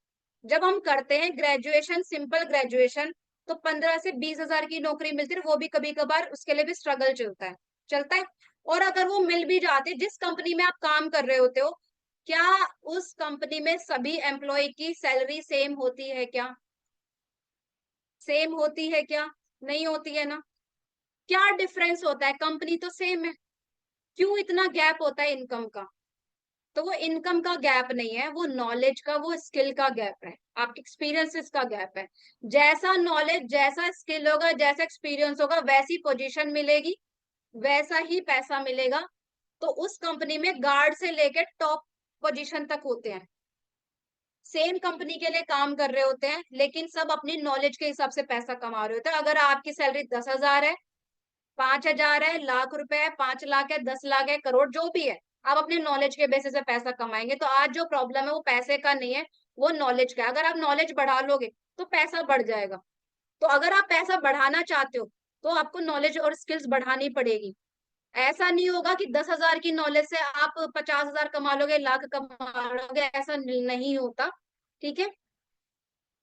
जब हम करते हैं, ग्रेजुएशन, सिंपल ग्रेजुएशन, तो 15 से 20 हजार की नौकरी मिलती है, वो भी कभी कभार उसके लिए भी स्ट्रगल चलता है। और अगर वो मिल भी जाते, जिस कंपनी में आप काम कर रहे होते हो, क्या उस कंपनी में सभी एम्प्लॉय की सैलरी सेम होती है क्या? सेम होती है क्या? नहीं होती है ना। क्या डिफरेंस होता है? कंपनी तो सेम है, क्यों इतना गैप होता है इनकम का? तो वो इनकम का गैप नहीं है, वो नॉलेज का, वो स्किल का गैप है, आपके एक्सपीरियंसेस का गैप है। जैसा नॉलेज, जैसा स्किल होगा, जैसा एक्सपीरियंस होगा, वैसी पोजीशन मिलेगी, वैसा ही पैसा मिलेगा। तो उस कंपनी में गार्ड से लेकर टॉप पोजीशन तक होते हैं, सेम कंपनी के लिए काम कर रहे होते हैं, लेकिन सब अपनी नॉलेज के हिसाब से पैसा कमा रहे होते हैं। अगर आपकी सैलरी 10,000 है, 5,000 है, लाख रुपए है, 5 लाख है, 10 लाख है, करोड़, जो भी है, आप अपने नॉलेज के बेसिस पे पैसा कमाएंगे। तो आज जो प्रॉब्लम है वो पैसे का नहीं है, वो नॉलेज का है। अगर आप नॉलेज बढ़ा लोगे तो पैसा बढ़ जाएगा। तो अगर आप पैसा बढ़ाना चाहते हो तो आपको नॉलेज और स्किल्स बढ़ानी पड़ेगी। ऐसा नहीं होगा कि 10,000 की नॉलेज से आप 50,000 कमा लोगे, लाख कमा लोगे, ऐसा नहीं होता। ठीक है,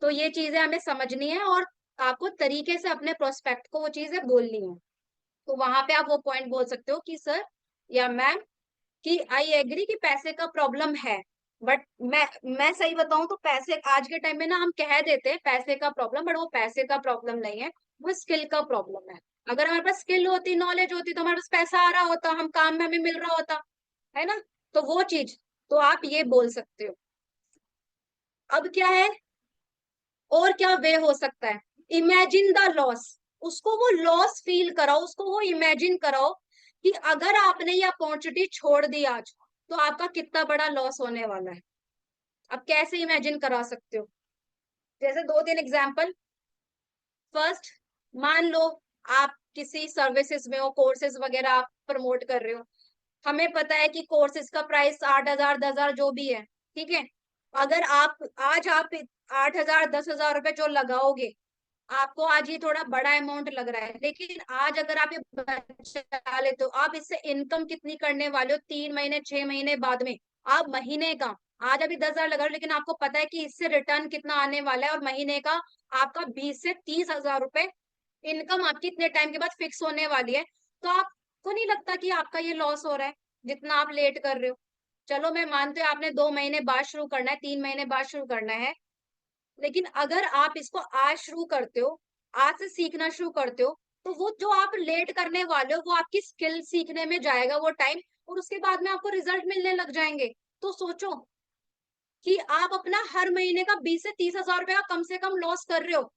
तो ये चीजें हमें समझनी है और आपको तरीके से अपने प्रोस्पेक्ट को वो चीजें बोलनी है। तो वहां पे आप वो पॉइंट बोल सकते हो कि सर या मैम, कि आई एग्री कि पैसे का प्रॉब्लम है, बट मैं सही बताऊं तो पैसे आज के टाइम में ना हम कह देते हैं पैसे का प्रॉब्लम, बट वो पैसे का प्रॉब्लम नहीं है, वो स्किल का प्रॉब्लम है। अगर हमारे पास स्किल होती, नॉलेज होती, तो हमारे पास पैसा आ रहा होता, हम काम में हमें मिल रहा होता, है ना? तो वो चीज, तो आप ये बोल सकते हो। अब क्या है, और क्या वे हो सकता है? इमेजिन द लॉस, उसको वो लॉस फील कराओ, उसको वो इमेजिन कराओ कि अगर आपने ये अपॉर्चुनिटी छोड़ दी आज, तो आपका कितना बड़ा लॉस होने वाला है। अब कैसे इमेजिन करा सकते हो? जैसे 2-3 एग्जाम्पल। फर्स्ट, मान लो आप किसी सर्विसेज में हो, कोर्सेज वगैरह आप प्रमोट कर रहे हो। हमें पता है कि कोर्सेज का प्राइस 8,000, 10,000 जो भी है, ठीक है। अगर आप आज आप 8,000, 10,000 रुपए जो लगाओगे, आपको आज ये थोड़ा बड़ा अमाउंट लग रहा है, लेकिन आज अगर आप ये बचा लेते हो, आप इससे इनकम कितनी करने वाले हो 3 महीने, 6 महीने बाद में? आप महीने का, आज अभी 10,000 लगा रहे हो, लेकिन आपको पता है कि इससे रिटर्न कितना आने वाला है, और महीने का आपका 20 से 30 हजार रुपए इनकम आपकी इतने टाइम के बाद फिक्स होने वाली है। तो आपको नहीं लगता कि आपका ये लॉस हो रहा है जितना आप लेट कर रहे हो? चलो मैं मानती हूँ आपने 2 महीने बाद शुरू करना है, 3 महीने बाद शुरू करना है, लेकिन अगर आप इसको आज शुरू करते हो, आज से सीखना शुरू करते हो, तो वो जो आप लेट करने वाले हो वो आपकी स्किल सीखने में जाएगा वो टाइम, और उसके बाद में आपको रिजल्ट मिलने लग जाएंगे। तो सोचो कि आप अपना हर महीने का 20 से 30 हजार रुपए का कम से कम लॉस कर रहे हो,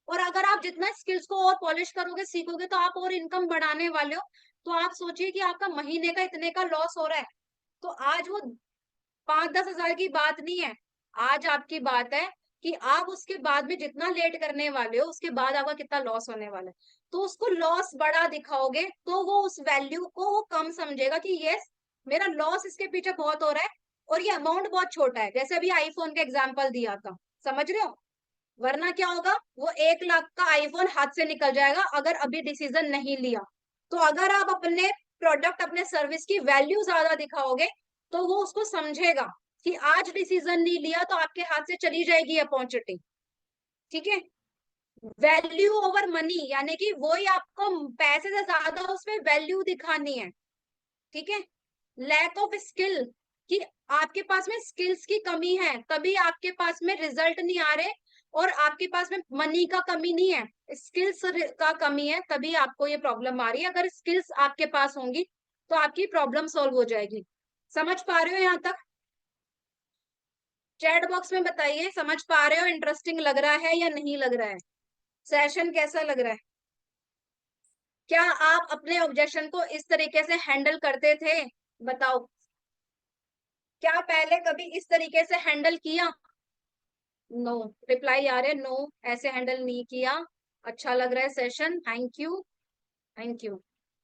और अगर आप जितना स्किल्स को और पॉलिश करोगे, सीखोगे, तो आप और इनकम बढ़ाने वाले हो। तो आप सोचिए कि आपका महीने का इतने का लॉस हो रहा है। तो आज वो 5-10 हजार की बात नहीं है, आज आपकी बात है कि आप उसके बाद में जितना लेट करने वाले हो, उसके बाद आपका कितना लॉस होने वाला है। तो उसको लॉस बड़ा दिखाओगे तो वो उस वैल्यू को वो कम समझेगा कि यस, मेरा लॉस इसके पीछे बहुत हो रहा है, और ये अमाउंट बहुत छोटा है। जैसे अभी आईफोन का एग्जाम्पल दिया था, समझ रहे हो? वरना क्या होगा, वो 1 लाख का आईफोन हाथ से निकल जाएगा अगर अभी डिसीजन नहीं लिया। तो अगर आप अपने प्रोडक्ट, अपने सर्विस की वैल्यू ज्यादा दिखाओगे, तो वो उसको समझेगा कि आज डिसीजन नहीं लिया तो आपके हाथ से चली जाएगी अपॉर्चुनिटी। ठीक है, वैल्यू ओवर मनी, यानी कि वो ही आपको पैसे से ज्यादा उसमें वैल्यू दिखानी है। ठीक है, लैक ऑफ स्किल, कि आपके पास में स्किल्स की कमी है, तभी आपके पास में रिजल्ट नहीं आ रहे, और आपके पास में मनी का कमी नहीं है, स्किल्स का कमी है, तभी आपको ये प्रॉब्लम आ रही है। अगर स्किल्स आपके पास होंगी तो आपकी प्रॉब्लम सॉल्व हो जाएगी। समझ पा रहे हो यहाँ तक? चैट बॉक्स में बताइए, समझ पा रहे हो? इंटरेस्टिंग लग रहा है या नहीं लग रहा है? सेशन कैसा लग रहा है? क्या आप अपने ऑब्जेक्शन को इस तरीके से हैंडल करते थे? बताओ, क्या पहले कभी इस तरीके से हैंडल किया? नो, रिप्लाई आ रहे हैं नो, ऐसे हैंडल नहीं किया। अच्छा लग रहा है session, thank you, thank you.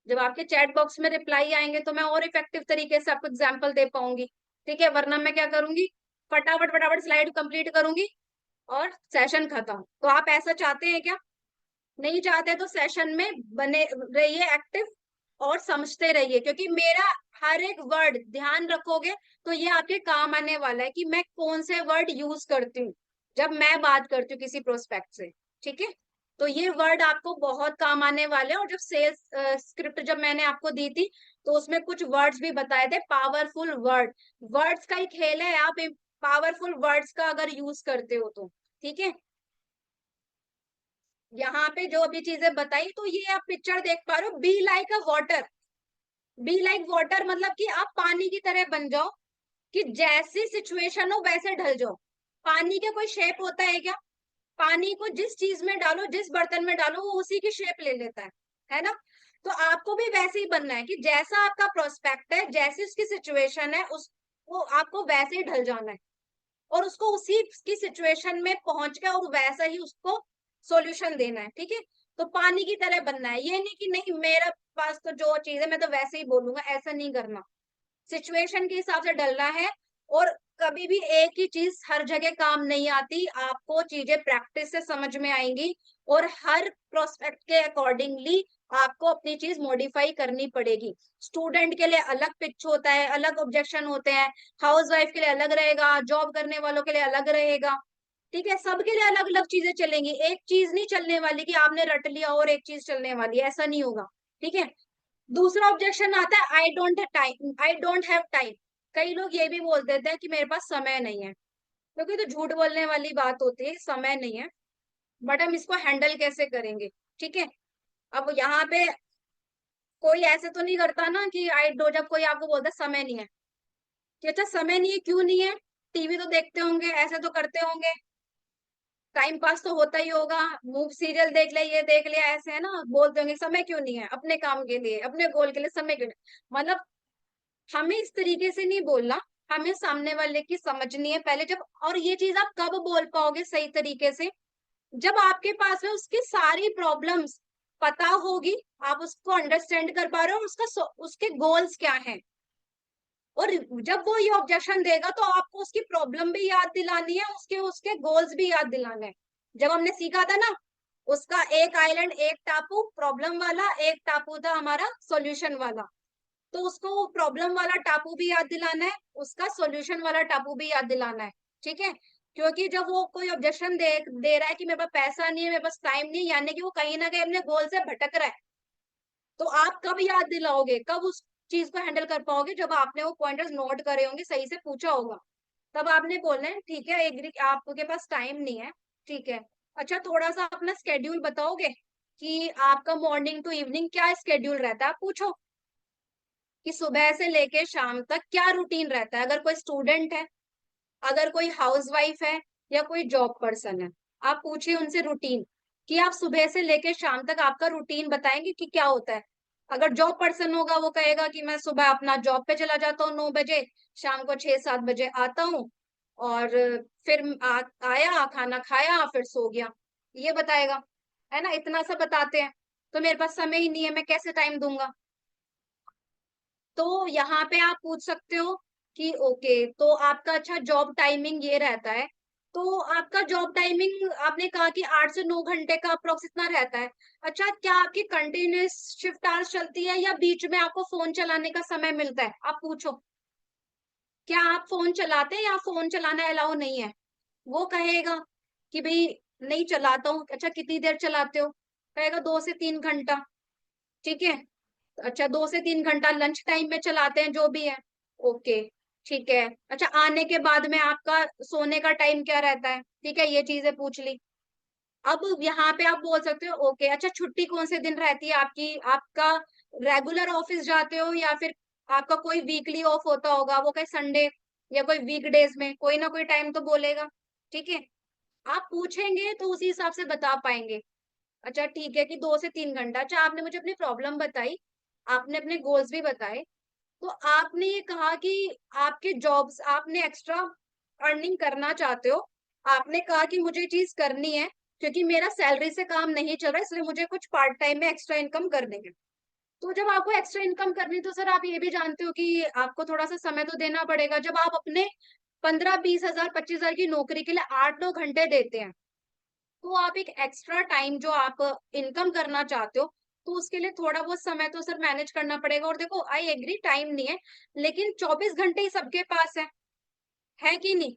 जब आपके चैट बॉक्स में रिप्लाई आएंगे तो मैं और इफेक्टिव तरीके से आपको एग्जांपल दे पाऊंगी। ठीक है, वरना मैं क्या करूंगी, फटाफट फटाफट स्लाइड कंप्लीट करूंगी और सेशन खत्म। तो आप ऐसा चाहते हैं क्या? नहीं चाहते तो सेशन में बने रहिए एक्टिव, और समझते रहिए, क्योंकि मेरा हर एक वर्ड ध्यान रखोगे तो ये आपके काम आने वाला है कि मैं कौन से वर्ड यूज करती हूँ जब मैं बात करती हूँ किसी प्रोस्पेक्ट से। ठीक है, तो ये वर्ड आपको बहुत काम आने वाले हैं। और जब सेल्स स्क्रिप्ट जब मैंने आपको दी थी, तो उसमें कुछ वर्ड्स भी बताए थे, पावरफुल वर्ड। वर्ड्स का ही खेल है, आप पावरफुल वर्ड्स का अगर यूज करते हो तो। ठीक है, यहाँ पे जो भी चीजें बताई, तो ये आप पिक्चर देख पा रहे हो, be like a water. Be like water मतलब कि आप पानी की तरह बन जाओ, कि जैसी सिचुएशन हो वैसे ढल जाओ। पानी का कोई शेप होता है क्या? पानी को जिस चीज में डालो, जिस बर्तन में डालो, वो उसी की शेप ले लेता है ना? तो आपको भी वैसे ही बनना है, कि जैसा आपका प्रोस्पेक्ट है, जैसी उसकी सिचुएशन है, उसको आपको वैसे ही ढल जाना है, और उसको उसी की सिचुएशन में पहुंच के और वैसा ही उसको सॉल्यूशन देना है। ठीक है? तो पानी की तरह बनना है, ये नहीं कि नहीं मेरा पास तो जो चीज है मैं तो वैसे ही बोलूंगा, ऐसा नहीं करना। सिचुएशन के हिसाब से डलना है। और कभी भी एक ही चीज हर जगह काम नहीं आती, आपको चीजें प्रैक्टिस से समझ में आएंगी, और हर प्रोस्पेक्ट के अकॉर्डिंगली आपको अपनी चीज मॉडिफाई करनी पड़ेगी। स्टूडेंट के लिए अलग पिच होता है, अलग ऑब्जेक्शन होते हैं, हाउस वाइफ के लिए अलग रहेगा, जॉब करने वालों के लिए अलग रहेगा। ठीक है? सबके लिए अलग अलग चीजें चलेंगी, एक चीज नहीं चलने वाली कि आपने रट लिया और एक चीज चलने वाली है, ऐसा नहीं होगा। ठीक है? दूसरा ऑब्जेक्शन आता है, I don't time, I don't have time. कई लोग ये भी बोल देते हैं कि मेरे पास समय नहीं है, क्योंकि तो झूठ बोलने वाली बात होती है, समय नहीं है। बट हम इसको हैंडल कैसे करेंगे? ठीक है? अब यहाँ पे कोई ऐसे तो नहीं करता ना कि आई डो, जब कोई आपको बोलता है समय नहीं है, कि अच्छा समय नहीं है, क्यों नहीं है? टीवी तो देखते होंगे, ऐसे तो करते होंगे, टाइम पास तो होता ही होगा, मूव सीरियल देख ले, ये देख लिया, ऐसे है ना, बोलते होंगे समय क्यों नहीं है, अपने काम के लिए, अपने गोल के लिए समय क्यों नहीं? मतलब हमें इस तरीके से नहीं बोलना, हमें सामने वाले की समझनी है पहले। जब, और ये चीज आप कब बोल पाओगे सही तरीके से? जब आपके पास में उसकी सारी प्रॉब्लम्स पता होगी, आप उसको अंडरस्टैंड कर पा रहे हो, और उसके गोल्स क्या हैं। और जब वो ये ऑब्जेक्शन देगा तो आपको उसकी प्रॉब्लम भी याद दिलानी है, उसके उसके गोल्स भी याद दिलाने हैं। जब हमने सीखा था ना, उसका एक आइलैंड, एक टापू प्रॉब्लम वाला, एक टापू था हमारा सॉल्यूशन वाला। तो उसको प्रॉब्लम वाला टापू भी याद दिलाना है, उसका सॉल्यूशन वाला टापू भी याद दिलाना है। ठीक है? क्योंकि जब वो कोई ऑब्जेक्शन दे रहा है कि मेरे पास पैसा नहीं है, मेरे पास टाइम नहीं है, यानी कि वो कहीं ना कहीं अपने गोल से भटक रहा है। तो आप कब याद दिलाओगे, कब उस चीज को हैंडल कर पाओगे? जब आपने वो पॉइंटर्स नोट करे होंगे, सही से पूछा होगा, तब आपने बोलना है ठीक है, एग्री, आपके पास टाइम नहीं है। ठीक है, अच्छा थोड़ा सा अपना स्केड्यूल बताओगे, कि आपका मॉर्निंग टू इवनिंग क्या स्केड्यूल रहता है? आप पूछो कि सुबह से लेके शाम तक क्या रूटीन रहता है। अगर कोई स्टूडेंट है, अगर कोई हाउसवाइफ है, या कोई जॉब पर्सन है, आप पूछिए उनसे रूटीन, कि आप सुबह से लेके शाम तक आपका रूटीन बताएंगे कि क्या होता है। अगर जॉब पर्सन होगा, वो कहेगा कि मैं सुबह अपना जॉब पे चला जाता हूँ 9 बजे, शाम को 6-7 बजे आता हूँ, और फिर आया, खाना खाया, फिर सो गया, ये बताएगा। है ना? इतना सा बताते हैं। तो मेरे पास समय ही नहीं है, मैं कैसे टाइम दूंगा? तो यहाँ पे आप पूछ सकते हो कि ओके, तो आपका अच्छा जॉब टाइमिंग ये रहता है, तो आपका जॉब टाइमिंग आपने कहा कि 8 से 9 घंटे का अप्रोक्स इतना रहता है। अच्छा, क्या आपकी कंटिन्यूस शिफ्ट आवर्स चलती है, या बीच में आपको फोन चलाने का समय मिलता है? आप पूछो, क्या आप फोन चलाते हैं, या फोन चलाना अलाउ नहीं है? वो कहेगा कि भाई नहीं चलाता हूँ। अच्छा, कितनी देर चलाते हो? कहेगा 2 से 3 घंटा। ठीक है, अच्छा 2 से 3 घंटा लंच टाइम में चलाते हैं, जो भी है। ओके, ठीक है। अच्छा, आने के बाद में आपका सोने का टाइम क्या रहता है? ठीक है, ये चीजें पूछ ली। अब यहाँ पे आप बोल सकते हो ओके, अच्छा छुट्टी कौन से दिन रहती है आपकी? आपका रेगुलर ऑफिस जाते हो, या फिर आपका कोई वीकली ऑफ होता होगा, वो कहीं संडे या कोई वीकडेज में, कोई ना कोई टाइम तो बोलेगा। ठीक है, आप पूछेंगे तो उसी हिसाब से बता पाएंगे। अच्छा ठीक है, कि 2 से 3 घंटा। अच्छा, आपने मुझे अपनी प्रॉब्लम बताई, आपने अपने गोल्स भी बताए, तो आपने ये कहा कि आपके जॉब्स, आपने एक्स्ट्रा अर्निंग करना चाहते हो। आपने कहा कि मुझे चीज करनी है, क्योंकि मेरा सैलरी से काम नहीं चल रहा, इसलिए मुझे कुछ पार्ट टाइम में एक्स्ट्रा इनकम करनी है। तो जब आपको एक्स्ट्रा इनकम करनी, तो सर आप ये भी जानते हो कि आपको थोड़ा सा समय तो देना पड़ेगा। जब आप अपने 15-20 हजार 25 हजार की नौकरी के लिए 8-9 घंटे देते हैं, तो आप एक एक्स्ट्रा टाइम जो आप इनकम करना चाहते हो, तो उसके लिए थोड़ा बहुत समय तो सर मैनेज करना पड़ेगा। और देखो, आई एग्री टाइम नहीं है, लेकिन 24 घंटे ही सबके पास है कि नहीं?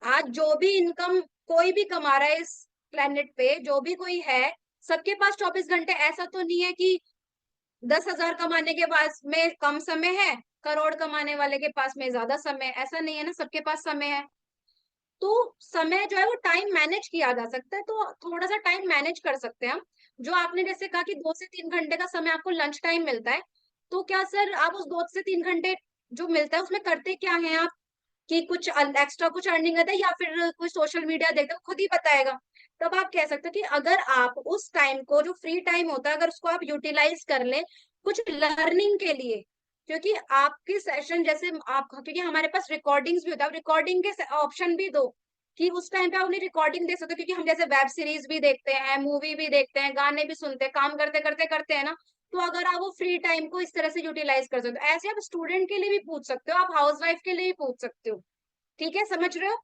आज जो भी इनकम कोई भी कमा रहा है इस प्लेनेट पे, जो भी कोई है, सबके पास 24 घंटे। ऐसा तो नहीं है कि 10 हजार कमाने के पास में कम समय है, करोड़ कमाने वाले के पास में ज्यादा समय है। ऐसा नहीं है ना, सबके पास समय है। तो समय जो है वो टाइम मैनेज किया जा सकता है, तो थोड़ा सा टाइम मैनेज कर सकते हैं हम। जो आपने जैसे कहा कि 2 से 3 घंटे का समय आपको लंच टाइम मिलता है, तो क्या सर आप उस 2 से 3 घंटे जो मिलता है उसमें करते क्या है आप, कि कुछ एक्स्ट्रा कुछ अर्निंग करते हैं या फिर कुछ सोशल मीडिया देखते हो, खुद ही बताएगा। तब आप कह सकते हो कि अगर आप उस टाइम को, जो फ्री टाइम होता है, अगर उसको आप यूटिलाइज कर ले कुछ लर्निंग के लिए, क्योंकि आपके सेशन जैसे आप, क्योंकि हमारे पास रिकॉर्डिंग्स भी होता है, रिकॉर्डिंग के ऑप्शन भी दो कि उस टाइम पे आप अपनी रिकॉर्डिंग देख सकते हो, क्योंकि हम जैसे वेब सीरीज भी देखते हैं, मूवी भी देखते हैं, गाने भी सुनते हैं, काम करते करते करते हैं ना। तो अगर आप वो फ्री टाइम को इस तरह से यूटिलाइज कर सकते हो, ऐसे आप स्टूडेंट के लिए भी पूछ सकते हो, आप हाउस वाइफ के लिए भी पूछ सकते हो। ठीक है, समझ रहे हो?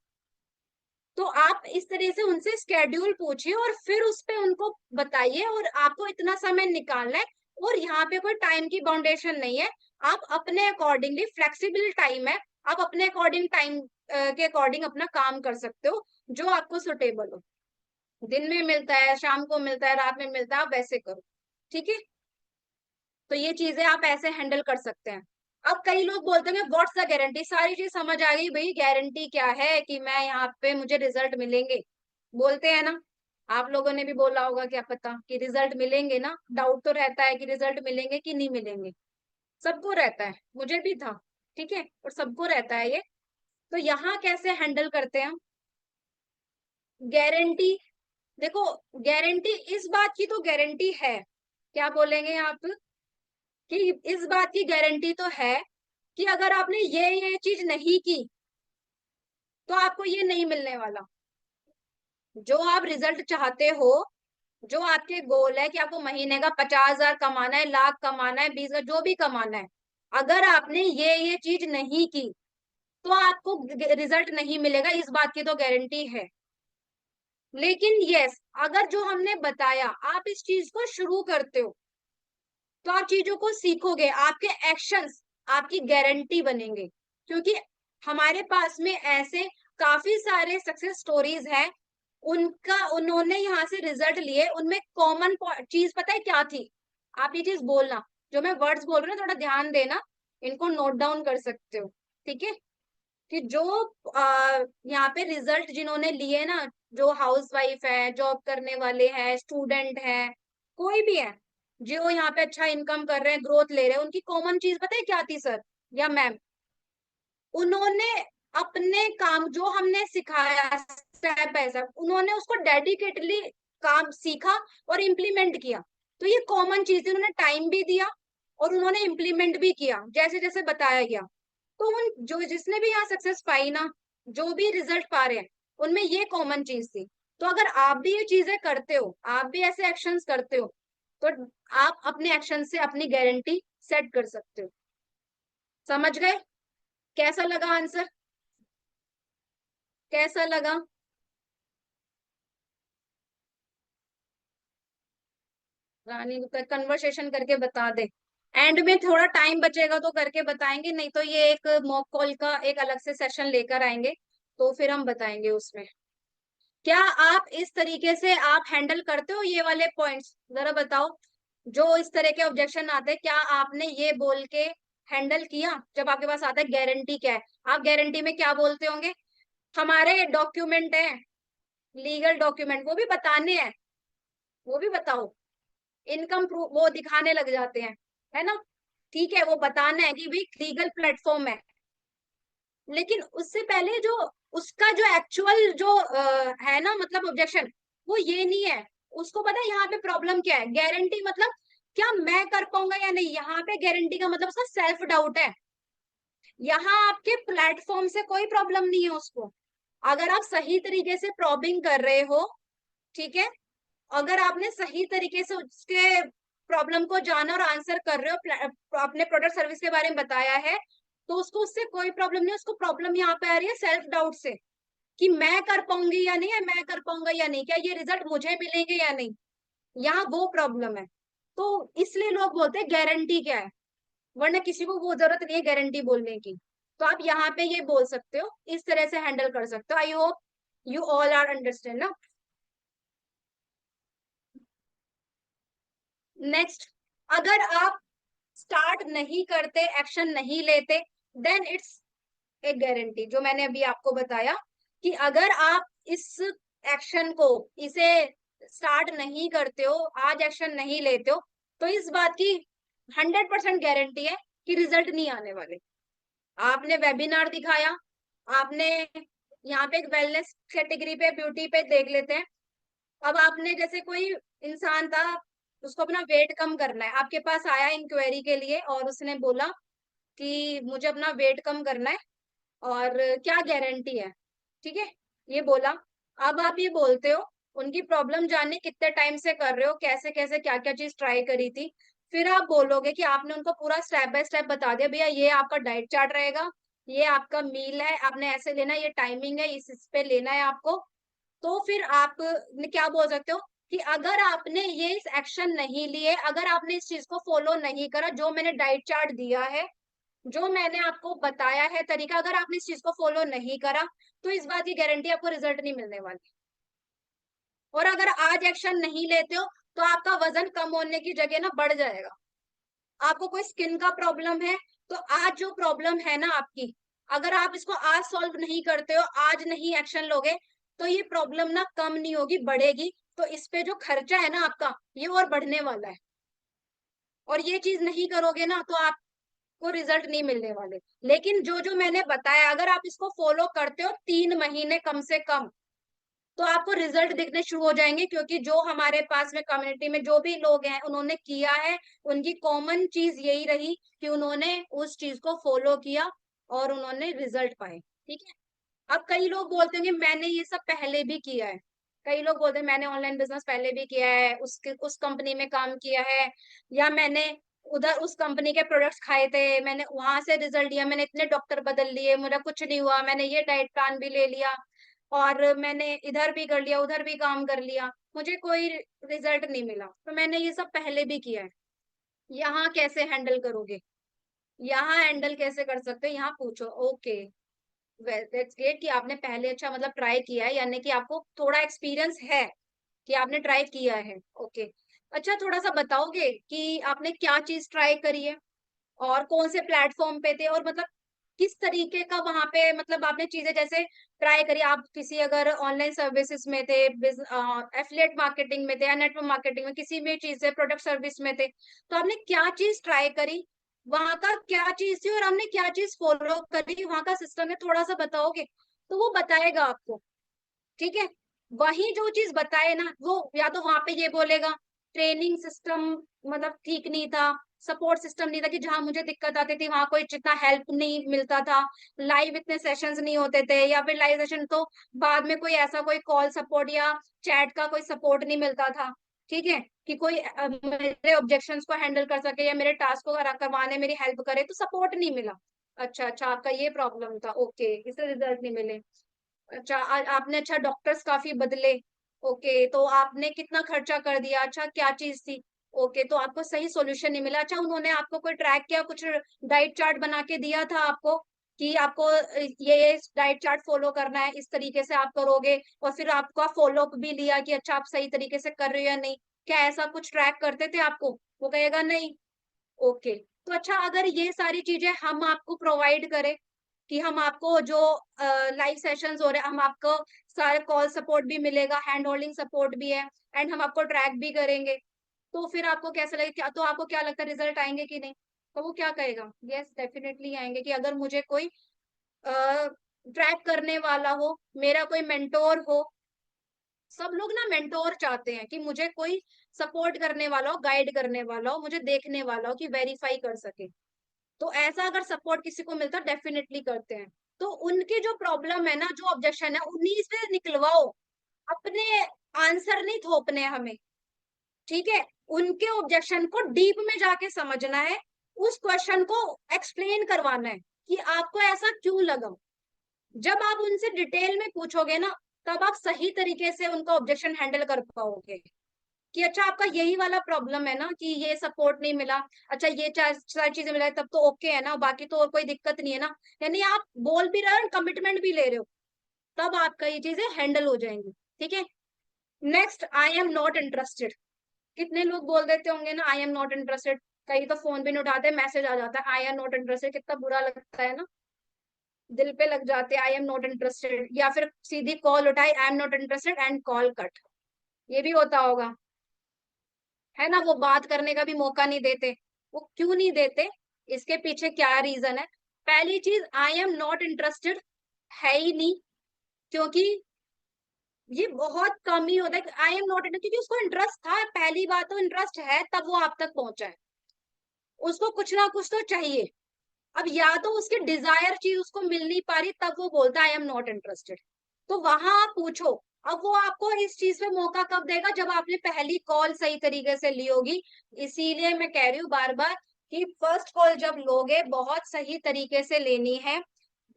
तो आप इस तरह से उनसे स्केड्यूल पूछिए और फिर उस पे उनको बताइए, और आपको इतना समय निकालना है, और यहाँ पे कोई टाइम की बाउंडेशन नहीं है। आप अपने अकॉर्डिंगली, फ्लेक्सिबल टाइम है, आप अपने अकॉर्डिंग टाइम के अकॉर्डिंग अपना काम कर सकते हो, जो आपको सुटेबल हो। दिन में मिलता है, शाम को मिलता है, रात में मिलता है, आप वैसे करो। ठीक है, तो ये चीजें आप ऐसे हैंडल कर सकते हैं। अब कई लोग बोलते हैं व्हाट्स द गारंटी, सारी चीज समझ आ गई भाई, गारंटी क्या है कि मैं यहाँ पे मुझे रिजल्ट मिलेंगे, बोलते हैं ना। आप लोगों ने भी बोला होगा, क्या पता कि रिजल्ट मिलेंगे ना, डाउट तो रहता है कि रिजल्ट मिलेंगे कि नहीं मिलेंगे, सबको रहता है, मुझे भी था। ठीक है, और सबको रहता है ये। तो यहाँ कैसे हैंडल करते हैं हम गारंटी? देखो, गारंटी इस बात की तो गारंटी है, क्या बोलेंगे आप, कि इस बात की गारंटी तो है कि अगर आपने ये चीज नहीं की तो आपको ये नहीं मिलने वाला। जो आप रिजल्ट चाहते हो, जो आपके गोल है कि आपको महीने का 50,000 कमाना है, लाख कमाना है, 20,000, जो भी कमाना है, अगर आपने ये चीज नहीं की तो आपको रिजल्ट नहीं मिलेगा, इस बात की तो गारंटी है। लेकिन यस, अगर जो हमने बताया आप इस चीज को शुरू करते हो, तो आप चीजों को सीखोगे, आपके एक्शंस आपकी गारंटी बनेंगे। क्योंकि हमारे पास में ऐसे काफी सारे सक्सेस स्टोरीज हैं, उनका उन्होंने यहाँ से रिजल्ट लिए, उनमें कॉमन चीज पता है क्या थी? आप ये चीज बोलना, जो मैं वर्ड्स बोल रही हूँ ना, थोड़ा ध्यान देना, इनको नोट डाउन कर सकते हो। ठीक है, कि जो यहाँ पे रिजल्ट जिन्होंने लिए ना, जो हाउस वाइफ है, जॉब करने वाले हैं, स्टूडेंट है, कोई भी है, जो यहाँ पे अच्छा इनकम कर रहे हैं, ग्रोथ ले रहे हैं, उनकी कॉमन चीज पता है क्या थी सर या मैम? उन्होंने अपने काम जो हमने सिखाया स्टेप बाय स्टेप, उन्होंने उसको डेडिकेटली काम सीखा और इम्प्लीमेंट किया। तो ये कॉमन चीज थी, उन्होंने टाइम भी दिया और उन्होंने इम्प्लीमेंट भी किया जैसे जैसे बताया गया। तो उन जो जिसने भी यहाँ सक्सेस पाई ना, जो भी रिजल्ट पा रहे हैं, उनमें ये कॉमन चीज थी। तो अगर आप भी ये चीजें करते हो, आप भी ऐसे एक्शंस करते हो, तो आप अपने एक्शन से अपनी गारंटी सेट कर सकते हो। समझ गए? कैसा लगा आंसर? कैसा लगा? रानी कन्वर्सेशन करके बता दे। एंड में थोड़ा टाइम बचेगा तो करके बताएंगे, नहीं तो ये एक मॉक कॉल का एक अलग से सेशन लेकर आएंगे, तो फिर हम बताएंगे उसमें। क्या आप इस तरीके से आप हैंडल करते हो ये वाले पॉइंट्स, जरा बताओ। जो इस तरह के ऑब्जेक्शन आते हैं, क्या आपने ये बोल के हैंडल किया? जब आपके पास आता है गारंटी क्या है, आप गारंटी में क्या बोलते होंगे? हमारे डॉक्यूमेंट है, लीगल डॉक्यूमेंट, वो भी बताने हैं, वो भी बताओ। इनकम प्रूफ वो दिखाने लग जाते हैं, है ना? ठीक है, वो बताना है कि भाई लीगल प्लेटफॉर्म है। लेकिन उससे पहले जो उसका जो एक्चुअल जो है ना, मतलब ऑब्जेक्शन, वो ये नहीं है। उसको पता है यहाँ पे प्रॉब्लम क्या है, गारंटी मतलब क्या मैं कर पाऊंगा या नहीं, यहाँ पे गारंटी का मतलब उसका सेल्फ डाउट है। यहाँ आपके प्लेटफॉर्म से कोई प्रॉब्लम नहीं है उसको, अगर आप सही तरीके से प्रॉबिंग कर रहे हो। ठीक है, अगर आपने सही तरीके से उसके प्रॉब्लम को जाना और आंसर कर रहे हो, अपने प्रोडक्ट सर्विस के बारे में बताया है, तो उसको उससे कोई प्रॉब्लम नहीं। उसको प्रॉब्लम यहाँ पे आ रही है सेल्फ डाउट से, कि मैं कर पाऊंगी या नहीं, है मैं कर पाऊंगा या नहीं, क्या ये रिजल्ट मुझे मिलेंगे या नहीं, यहाँ वो प्रॉब्लम है। तो इसलिए लोग बोलते हैं गारंटी क्या है, वरना किसी को वो जरूरत नहीं है गारंटी बोलने की। तो आप यहाँ पे ये बोल सकते हो, इस तरह से हैंडल कर सकते हो। I hope you all are understand ना। नेक्स्ट, अगर आप स्टार्ट नहीं करते, एक्शन नहीं लेते, देन इट्स ए गारंटी, जो मैंने अभी आपको बताया, कि अगर आप इस एक्शन को, इसे स्टार्ट नहीं करते हो, आज एक्शन नहीं लेते हो, तो इस बात की 100% गारंटी है कि रिजल्ट नहीं आने वाले। आपने वेबिनार दिखाया, आपने यहाँ पे एक वेलनेस कैटेगरी पे ब्यूटी पे देख लेते हैं। अब आपने जैसे कोई इंसान था, उसको अपना वेट कम करना है, आपके पास आया इंक्वायरी के लिए और उसने बोला कि मुझे अपना वेट कम करना है और क्या गारंटी है, ठीक है, ये बोला। अब आप ये बोलते हो, उनकी प्रॉब्लम जानने कितने टाइम से कर रहे हो, कैसे कैसे क्या क्या चीज ट्राई करी थी, फिर आप बोलोगे कि आपने उनको पूरा स्टेप बाय स्टेप बता दिया, भैया ये आपका डाइट चार्ट रहेगा, ये आपका मील है, आपने ऐसे लेना है, ये टाइमिंग है, इस पे लेना है आपको। तो फिर आप क्या बोल सकते हो कि अगर आपने ये एक्शन नहीं लिए, अगर आपने इस चीज को फॉलो नहीं करा, जो मैंने डाइट चार्ट दिया है, जो मैंने आपको बताया है तरीका, अगर आपने इस चीज को फॉलो नहीं करा, तो इस बात की गारंटी आपको रिजल्ट नहीं मिलने वाली। और अगर आज एक्शन नहीं लेते हो, तो आपका वजन कम होने की जगह ना बढ़ जाएगा। आपको कोई स्किन का प्रॉब्लम है, तो आज जो प्रॉब्लम है ना आपकी, अगर आप इसको आज सॉल्व नहीं करते हो, आज नहीं एक्शन लोगे, तो ये प्रॉब्लम ना कम नहीं होगी, बढ़ेगी। तो इस पे जो खर्चा है ना आपका, ये और बढ़ने वाला है। और ये चीज नहीं करोगे ना, तो आपको रिजल्ट नहीं मिलने वाले। लेकिन जो जो मैंने बताया, अगर आप इसको फॉलो करते हो 3 महीने कम से कम, तो आपको रिजल्ट दिखने शुरू हो जाएंगे। क्योंकि जो हमारे पास में कम्युनिटी में जो भी लोग हैं, उन्होंने किया है, उनकी कॉमन चीज यही रही कि उन्होंने उस चीज को फॉलो किया और उन्होंने रिजल्ट पाए। ठीक है। अब कई लोग बोलते हैं कि मैंने ये सब पहले भी किया है, कई लोग बोलते हैं मैंने ऑनलाइन बिजनेस पहले भी किया है, उसके उस कंपनी में काम किया है, या मैंने उधर उस कंपनी के प्रोडक्ट्स खाए थे, मैंने वहां से रिजल्ट लिया, मैंने इतने डॉक्टर बदल लिए, मुझे कुछ नहीं हुआ, मैंने ये डाइट प्लान भी ले लिया और मैंने इधर भी कर लिया, उधर भी काम कर लिया, मुझे कोई रिजल्ट नहीं मिला। तो मैंने ये सब पहले भी किया है। यहाँ कैसे हैंडल करोगे, यहाँ हैंडल कैसे कर सकते हो, यहाँ पूछो। ओके, दैट्स ग्रेट कि आपने पहले अच्छा मतलब ट्राई किया है, यानी कि आपको थोड़ा एक्सपीरियंस है कि आपने ट्राई किया है। ओके, अच्छा थोड़ा सा बताओगे कि आपने क्या चीज ट्राई करी है और कौन से प्लेटफॉर्म पे थे, और मतलब किस तरीके का वहां पे मतलब आपने चीजें जैसे ट्राई करी। आप किसी अगर ऑनलाइन सर्विसेज में थे, एफिलिएट मार्केटिंग में थे या नेटवर्क मार्केटिंग में, किसी भी चीज से प्रोडक्ट सर्विस में थे, तो आपने क्या चीज ट्राई करी, वहां का क्या चीज थी और हमने क्या चीज फॉलो करी, वहां का सिस्टम है, थोड़ा सा बताओगे तो वो बताएगा आपको। ठीक है। वही जो चीज बताए ना, वो या तो वहां पे ये बोलेगा ट्रेनिंग सिस्टम मतलब ठीक नहीं था, सपोर्ट सिस्टम नहीं था, कि जहां मुझे दिक्कत आती थी वहां कोई जितना हेल्प नहीं मिलता था, लाइव इतने सेशंस नहीं होते थे, या फिर लाइव सेशन तो बाद में कोई ऐसा कोई कॉल सपोर्ट या चैट का कोई सपोर्ट नहीं मिलता था। ठीक है, कि कोई मेरे ऑब्जेक्शंस को हैंडल कर सके या मेरे टास्क को करवाने मेरी हेल्प करे, तो सपोर्ट नहीं मिला। अच्छा अच्छा, आपका ये प्रॉब्लम था, ओके, इससे रिजल्ट नहीं मिले। अच्छा, आपने अच्छा डॉक्टर्स काफी बदले, ओके, तो आपने कितना खर्चा कर दिया, अच्छा क्या चीज थी, ओके, तो आपको सही सॉल्यूशन नहीं मिला। अच्छा, उन्होंने आपको कोई ट्रैक किया, कुछ डाइट चार्ट बना के दिया था आपको कि आपको ये डाइट चार्ट फॉलो करना है, इस तरीके से आप करोगे, और फिर आपका फॉलो अप भी लिया कि अच्छा आप सही तरीके से कर रहे हो या नहीं, क्या ऐसा कुछ ट्रैक करते थे आपको? वो कहेगा नहीं। ओके, तो अच्छा अगर ये सारी चीजें हम आपको प्रोवाइड करें, कि हम आपको जो लाइव सेशंस हो रहे हैं, हम आपको सारे कॉल सपोर्ट भी मिलेगा, हैंड होल्डिंग सपोर्ट भी है, एंड हम आपको ट्रैक भी करेंगे, तो फिर आपको कैसा लगेगा, क्या तो आपको क्या लगता है रिजल्ट आएंगे कि नहीं? तो वो क्या कहेगा, यस डेफिनेटली आएंगे, कि अगर मुझे कोई ट्रैक करने वाला हो, मेरा कोई मेंटोर हो। सब लोग ना मेंटोर चाहते हैं कि मुझे कोई सपोर्ट करने वाला हो, गाइड करने वाला हो, मुझे देखने वाला हो कि वेरीफाई कर सके। तो ऐसा अगर सपोर्ट किसी को मिलता, डेफिनेटली करते हैं। तो उनकी जो प्रॉब्लम है ना, जो ऑब्जेक्शन है, उन्हीं से निकलवाओ, अपने आंसर नहीं थोपने हैं हमें। ठीक है, उनके ऑब्जेक्शन को डीप में जाके समझना है, उस क्वेश्चन को एक्सप्लेन करवाना है कि आपको ऐसा क्यों लगा। जब आप उनसे डिटेल में पूछोगे ना, तब आप सही तरीके से उनका ऑब्जेक्शन हैंडल कर पाओगे कि अच्छा आपका यही वाला प्रॉब्लम है ना, कि ये सपोर्ट नहीं मिला, अच्छा ये चार चार चीजें मिला है, तब तो ओके है ना, बाकी तो और कोई दिक्कत नहीं है ना। यानी आप बोल भी रहे हो, कमिटमेंट भी ले रहे हो, तब आपका ये चीजें हैंडल हो जाएंगी। ठीक है। Next, I am not interested. कितने लोग बोल देते होंगे ना आई एम नॉट इंटरेस्टेड, कई तो फोन भी नहीं उठाते, मैसेज आ जाता है आई एम नॉट इंटरेस्टेड, कितना बुरा लगता है ना, दिल पे लग जाते हैं आई एम नॉट इंटरेस्टेड, या फिर सीधी कॉल उठाई I am not interested and call cut, ये भी होता होगा, है ना, वो बात करने का भी मौका नहीं देते। वो क्यों नहीं देते, इसके पीछे क्या रीजन है? पहली चीज, आई एम नॉट इंटरेस्टेड है ही नहीं, क्योंकि ये बहुत कम ही होता है आई एम नॉट इंटरेस्टेड, क्योंकि उसको इंटरेस्ट था, पहली बात तो इंटरेस्ट है तब वो आप तक पहुंचा है, उसको कुछ ना कुछ तो चाहिए। अब या तो उसकी डिजायर चीज उसको मिल नहीं पा रही, तब वो बोलता है आई एम नॉट इंटरेस्टेड। तो वहां आप पूछो, अब वो आपको इस चीज पे मौका कब देगा, जब आपने पहली कॉल सही तरीके से ली होगी। इसीलिए मैं कह रही हूँ बार बार कि फर्स्ट कॉल जब लोगे बहुत सही तरीके से लेनी है,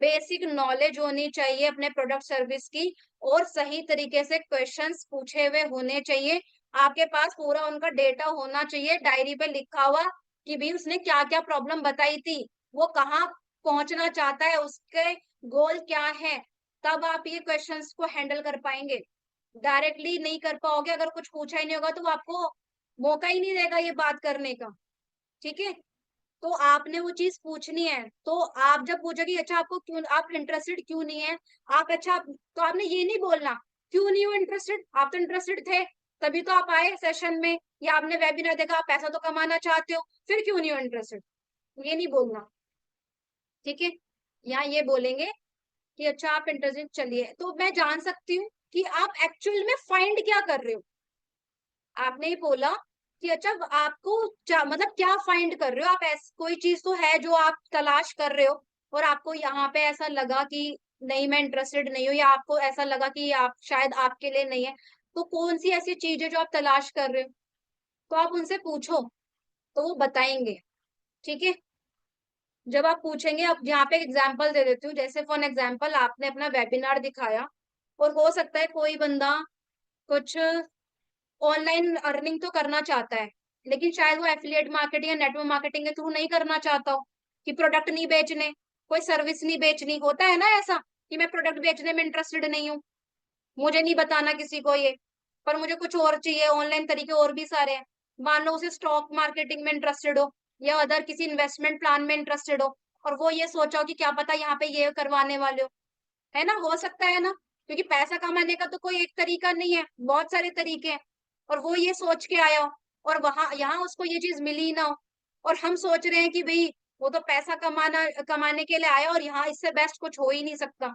बेसिक नॉलेज होनी चाहिए अपने प्रोडक्ट सर्विस की, और सही तरीके से क्वेश्चंस पूछे हुए होने चाहिए। आपके पास पूरा उनका डेटा होना चाहिए, डायरी पे लिखा हुआ कि भी उसने क्या क्या प्रॉब्लम बताई थी, वो कहाँ पहुंचना चाहता है, उसके गोल क्या है, तब आप ये क्वेश्चंस को हैंडल कर पाएंगे। डायरेक्टली नहीं कर पाओगे, अगर कुछ पूछा ही नहीं होगा तो वो आपको मौका ही नहीं देगा ये बात करने का। ठीक है, तो आपने वो चीज पूछनी है। तो आप जब पूछोगे अच्छा आपको क्यों, आप इंटरेस्टेड क्यों नहीं है, आप अच्छा, तो आपने ये नहीं बोलना क्यों नहीं हो इंटरेस्टेड, आप तो इंटरेस्टेड थे, तभी तो आप आए सेशन में, या आपने वेबिनार देखा, आप पैसा तो कमाना चाहते हो, फिर क्यों नहीं हो इंटरेस्टेड, ये नहीं बोलना। ठीक है, यहाँ ये बोलेंगे कि अच्छा आप इंटरेस्टेड, चलिए तो मैं जान सकती हूँ कि आप एक्चुअल में फाइंड क्या कर रहे हो। आपने ही बोला कि अच्छा आपको मतलब क्या फाइंड कर रहे हो आप, ऐस कोई चीज तो है जो आप तलाश कर रहे हो, और आपको यहाँ पे ऐसा लगा कि नहीं मैं इंटरेस्टेड नहीं हूँ, या आपको ऐसा लगा कि आप शायद आपके लिए नहीं है, तो कौन सी ऐसी चीज है जो आप तलाश कर रहे हो, तो आप उनसे पूछो, तो वो बताएंगे। ठीक है, जब आप पूछेंगे, अब यहाँ पे एग्जाम्पल दे देती हूँ, जैसे फॉर एग्जाम्पल आपने अपना वेबिनार दिखाया, और हो सकता है कोई बंदा कुछ ऑनलाइन अर्निंग तो करना चाहता है, लेकिन शायद वो एफिलिएट मार्केटिंग या नेटवर्क मार्केटिंग के थ्रू नहीं करना चाहता हो, कि प्रोडक्ट नहीं बेचने, कोई सर्विस नहीं बेचनी, होता है ना ऐसा कि मैं प्रोडक्ट बेचने में इंटरेस्टेड नहीं हूँ, मुझे नहीं बताना किसी को ये, पर मुझे कुछ और चाहिए, ऑनलाइन तरीके और भी सारे हैं। मान लो उसे स्टॉक मार्केटिंग में इंटरेस्टेड हो, या अदर किसी इन्वेस्टमेंट प्लान में इंटरेस्टेड हो, और वो ये सोचा हो कि क्या पता यहाँ पे ये करवाने वाले हो, है ना, हो सकता है ना, क्योंकि पैसा कमाने का तो कोई एक तरीका नहीं है, बहुत सारे तरीके हैं, और वो ये सोच के आया हो, और वहां यहाँ उसको ये चीज मिली ना हो, और हम सोच रहे हैं कि भाई वो तो पैसा कमाने के लिए आया, और यहाँ इससे बेस्ट कुछ हो ही नहीं सकता।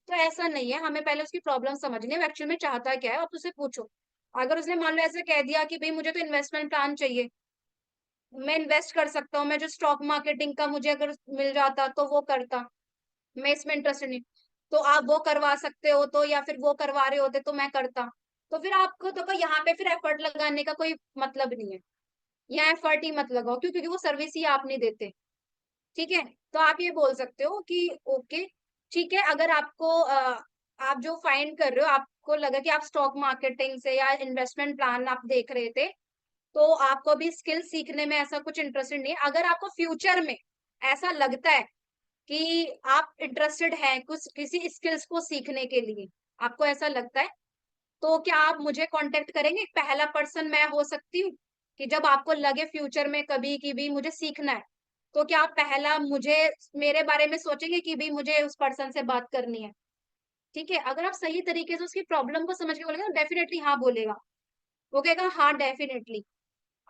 तो ऐसा नहीं है, हमें पहले उसकी प्रॉब्लम समझनी है, एक्चुअल में चाहता क्या है, आप उससे पूछो। अगर उसने मान लो ऐसे कह दिया कि भाई मुझे तो इन्वेस्टमेंट प्लान चाहिए, मैं इन्वेस्ट कर सकता हूँ, मैं जो स्टॉक मार्केटिंग का मुझे अगर मिल जाता तो वो करता, मैं इसमें इंटरेस्टेड नहीं, तो आप वो करवा सकते हो तो, या फिर वो करवा रहे होते तो मैं करता, तो फिर आपको तो यहाँ पे फिर एफर्ट लगाने का कोई मतलब नहीं है, यहाँ एफर्ट ही मत लगाओ, क्यों, क्योंकि वो सर्विस ही आप नहीं देते। ठीक है, तो आप ये बोल सकते हो कि ओके ठीक है, अगर आपको आप जो फाइंड कर रहे हो, आपको लगा कि आप स्टॉक मार्केटिंग से या इन्वेस्टमेंट प्लान आप देख रहे थे, तो आपको भी स्किल सीखने में ऐसा कुछ इंटरेस्टेड नहीं है, अगर आपको फ्यूचर में ऐसा लगता है कि आप इंटरेस्टेड हैं कुछ किसी स्किल्स को सीखने के लिए, आपको ऐसा लगता है, तो क्या आप मुझे कांटेक्ट करेंगे, पहला पर्सन मैं हो सकती हूँ, कि जब आपको लगे फ्यूचर में कभी कि भी मुझे सीखना है, तो क्या आप पहला मुझे मेरे बारे में सोचेंगे कि भी मुझे उस पर्सन से बात करनी है। ठीक है, अगर आप सही तरीके से उसकी प्रॉब्लम को समझ के बोलेंगे तो डेफिनेटली हाँ बोलेगा, वो कहेगा हाँ डेफिनेटली।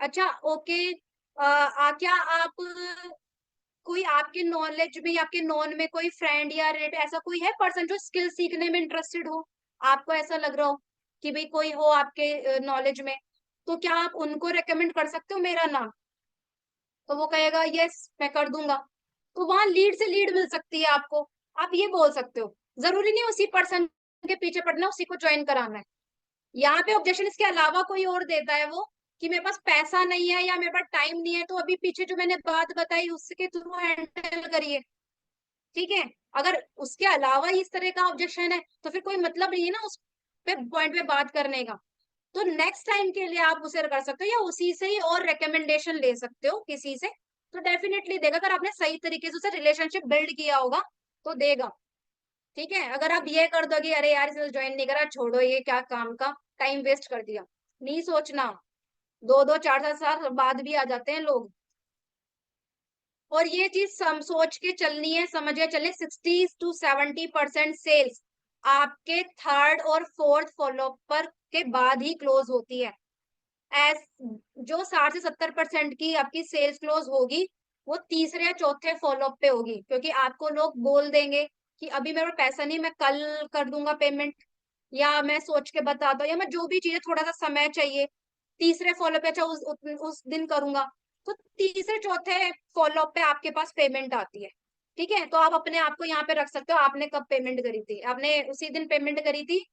अच्छा ओके, क्या आप कोई आपके नॉलेज में या आपके नॉन में कोई फ्रेंड या रिलेटिव ऐसा कोई है पर्सन जो स्किल सीखने में इंटरेस्टेड हो, आपको ऐसा लग रहा हो कि भाई कोई हो आपके नॉलेज में, तो क्या आप उनको रेकमेंड कर सकते हो मेरा नाम, तो वो कहेगा यस मैं कर दूंगा, तो वहां लीड से लीड मिल सकती है आपको। आप ये बोल सकते हो, जरूरी नहीं उसी पर्सन के पीछे पड़ना, उसी को ज्वाइन कराना है। यहाँ पे ऑब्जेक्शन इसके अलावा कोई और देता है वो, कि मेरे पास पैसा नहीं है या मेरे पास टाइम नहीं है, तो अभी पीछे जो मैंने बात बताई उसके थ्रू हैंडल करिए। ठीक है, अगर उसके अलावा इस तरह का ऑब्जेक्शन है तो फिर कोई मतलब नहीं है ना उस पे पॉइंट पे बात करने का, तो नेक्स्ट टाइम के लिए आप उसे कर सकते हो, या उसी से ही और रिकमेंडेशन ले सकते हो किसी से, तो डेफिनेटली देगा, अगर आपने सही तरीके से उसे रिलेशनशिप बिल्ड किया होगा तो देगा। ठीक है, अगर आप ये कर दोगे अरे यार इसे ज्वाइन नहीं करा, छोड़ो ये क्या काम का, टाइम वेस्ट कर दिया, नहीं सोचना, दो दो चार चार साल बाद भी आ जाते हैं लोग। और ये चीज सोच के चलनी है, समझिए चले 60 to 70% सेल्स आपके थर्ड और फोर्थ फॉलो पर के बाद ही क्लोज होती है, एस जो 60 से 70% की आपकी सेल्स क्लोज होगी, वो तीसरे या चौथे फॉलोअप पे होगी, क्योंकि आपको लोग बोल देंगे कि अभी मेरे पास पैसा नहीं, मैं कल कर दूंगा पेमेंट, या मैं सोच के बताता हूँ, या मैं जो भी चीज थोड़ा सा समय चाहिए, तीसरे फॉलोअप पे अच्छा उस दिन करूंगा, तो तीसरे चौथे फॉलोअप पे आपके पास पेमेंट आती है। ठीक है, तो आप अपने आप को यहाँ पे रख सकते हो, आपने कब पेमेंट करी थी, आपने उसी दिन पेमेंट करी थी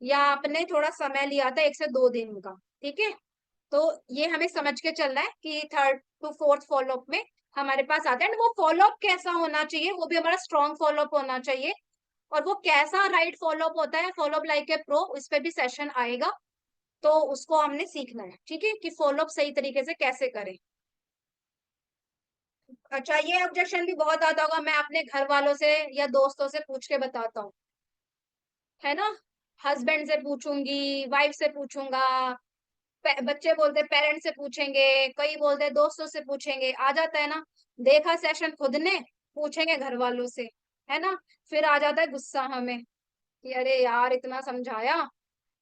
या आपने थोड़ा समय लिया था 1 से 2 दिन का। ठीक है, तो ये हमें समझ के चलना है कि थर्ड टू फोर्थ फॉलोअप में हमारे पास आता है, एंड वो फॉलोअप कैसा होना चाहिए, वो भी हमारा स्ट्रॉन्ग फॉलोअप होना चाहिए। और वो कैसा राइट फॉलोअप होता है, फॉलोअप लाइक ए प्रो, इस पे भी सेशन आएगा, तो उसको हमने सीखना है। ठीक है, कि फॉलोअप सही तरीके से कैसे करें। अच्छा, ये ऑब्जेक्शन भी बहुत आता होगा, मैं अपने घर वालों से या दोस्तों से पूछ के बताता हूँ, है ना, हस्बैंड से पूछूंगी, वाइफ से पूछूंगा, बच्चे बोलते पेरेंट्स से पूछेंगे, कई बोलते दोस्तों से पूछेंगे, आ जाता है ना। देखा सेशन खुद ने, पूछेंगे घर वालों से, है ना, फिर आ जाता है गुस्सा हमें कि अरे यार इतना समझाया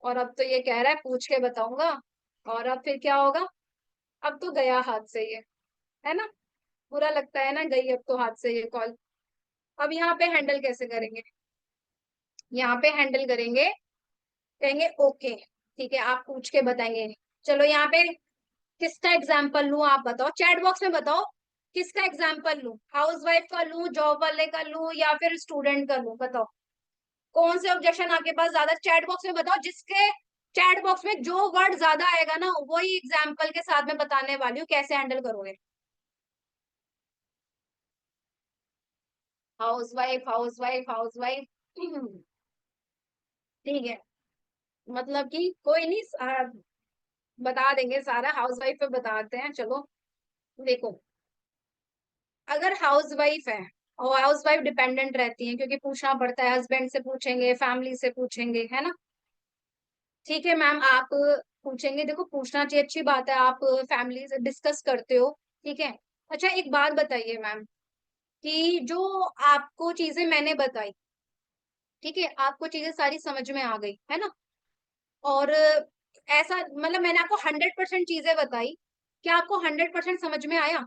और अब तो ये कह रहा है पूछ के बताऊंगा, और अब फिर क्या होगा, अब तो गया हाथ से ये, है ना, बुरा लगता है ना, गई अब तो हाथ से ये कॉल। अब यहाँ पे हैंडल कैसे करेंगे, यहाँ पे हैंडल करेंगे, कहेंगे ओके ठीक है, आप पूछ के बताएंगे। चलो यहाँ पे किसका एग्जाम्पल लूं, आप बताओ, चैट बॉक्स में बताओ, किसका एग्जाम्पल लूं, हाउस वाइफ का लूं, जॉब वाले का लूं, या फिर स्टूडेंट का लूं, बताओ कौन से ऑब्जेक्शन आपके पास ज्यादा, चैट बॉक्स में बताओ, जिसके चैट बॉक्स में जो वर्ड ज्यादा आएगा ना, वही एग्जाम्पल के साथ में बताने वाली हूँ कैसे हैंडल करोगे। House wife, house wife, house wife. ठीक है, मतलब कि कोई नहीं, बता देंगे सारा, हाउस वाइफ पे बताते हैं, चलो। देखो, अगर हाउस वाइफ है, और हाउस वाइफ डिपेंडेंट रहती है, क्योंकि पूछना पड़ता है, हस्बैंड से पूछेंगे, फैमिली से पूछेंगे, है ना। ठीक है मैम, आप पूछेंगे, देखो पूछना चाहिए, अच्छी बात है, आप फैमिली से डिस्कस करते हो। ठीक है, अच्छा एक बात बताइए मैम, कि जो आपको चीजें मैंने बताई, ठीक है, आपको चीजें सारी समझ में आ गई, है ना, और ऐसा मतलब मैंने आपको 100% चीजें बताई, क्या आपको 100% समझ में आया?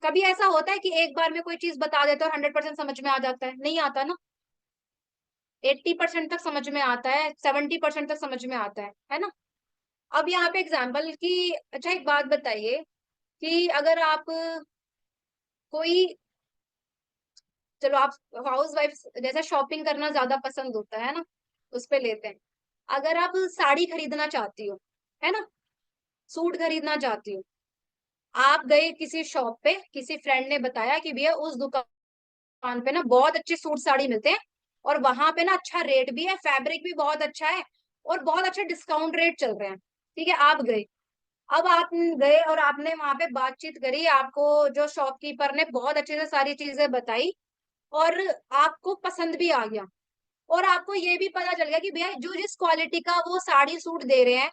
कभी ऐसा होता है कि एक बार में कोई चीज बता देते और 100% समझ में आ जाता है? नहीं आता ना, 80% तक समझ में आता है, 70% तक समझ में आता है ना। अब यहाँ पे एग्जाम्पल की, अच्छा एक बात बताइए, कि अगर आप कोई, चलो आप हाउस वाइफ जैसा शॉपिंग करना ज्यादा पसंद होता है ना, उस पे लेते हैं। अगर आप साड़ी खरीदना चाहती हो, है ना, सूट खरीदना चाहती हो, आप गए किसी शॉप पे, किसी फ्रेंड ने बताया कि भैया उस दुकान पे ना बहुत अच्छे सूट साड़ी मिलते हैं, और वहां पे ना अच्छा रेट भी है, फैब्रिक भी बहुत अच्छा है, और बहुत अच्छा डिस्काउंट रेट चल रहे हैं। ठीक है, आप गए, अब आप गए और आपने वहां पे बातचीत करी, आपको जो शॉपकीपर ने बहुत अच्छे से सारी चीजें बताई, और आपको पसंद भी आ गया, और आपको ये भी पता चल गया कि भैया जो जिस क्वालिटी का वो साड़ी सूट दे रहे हैं,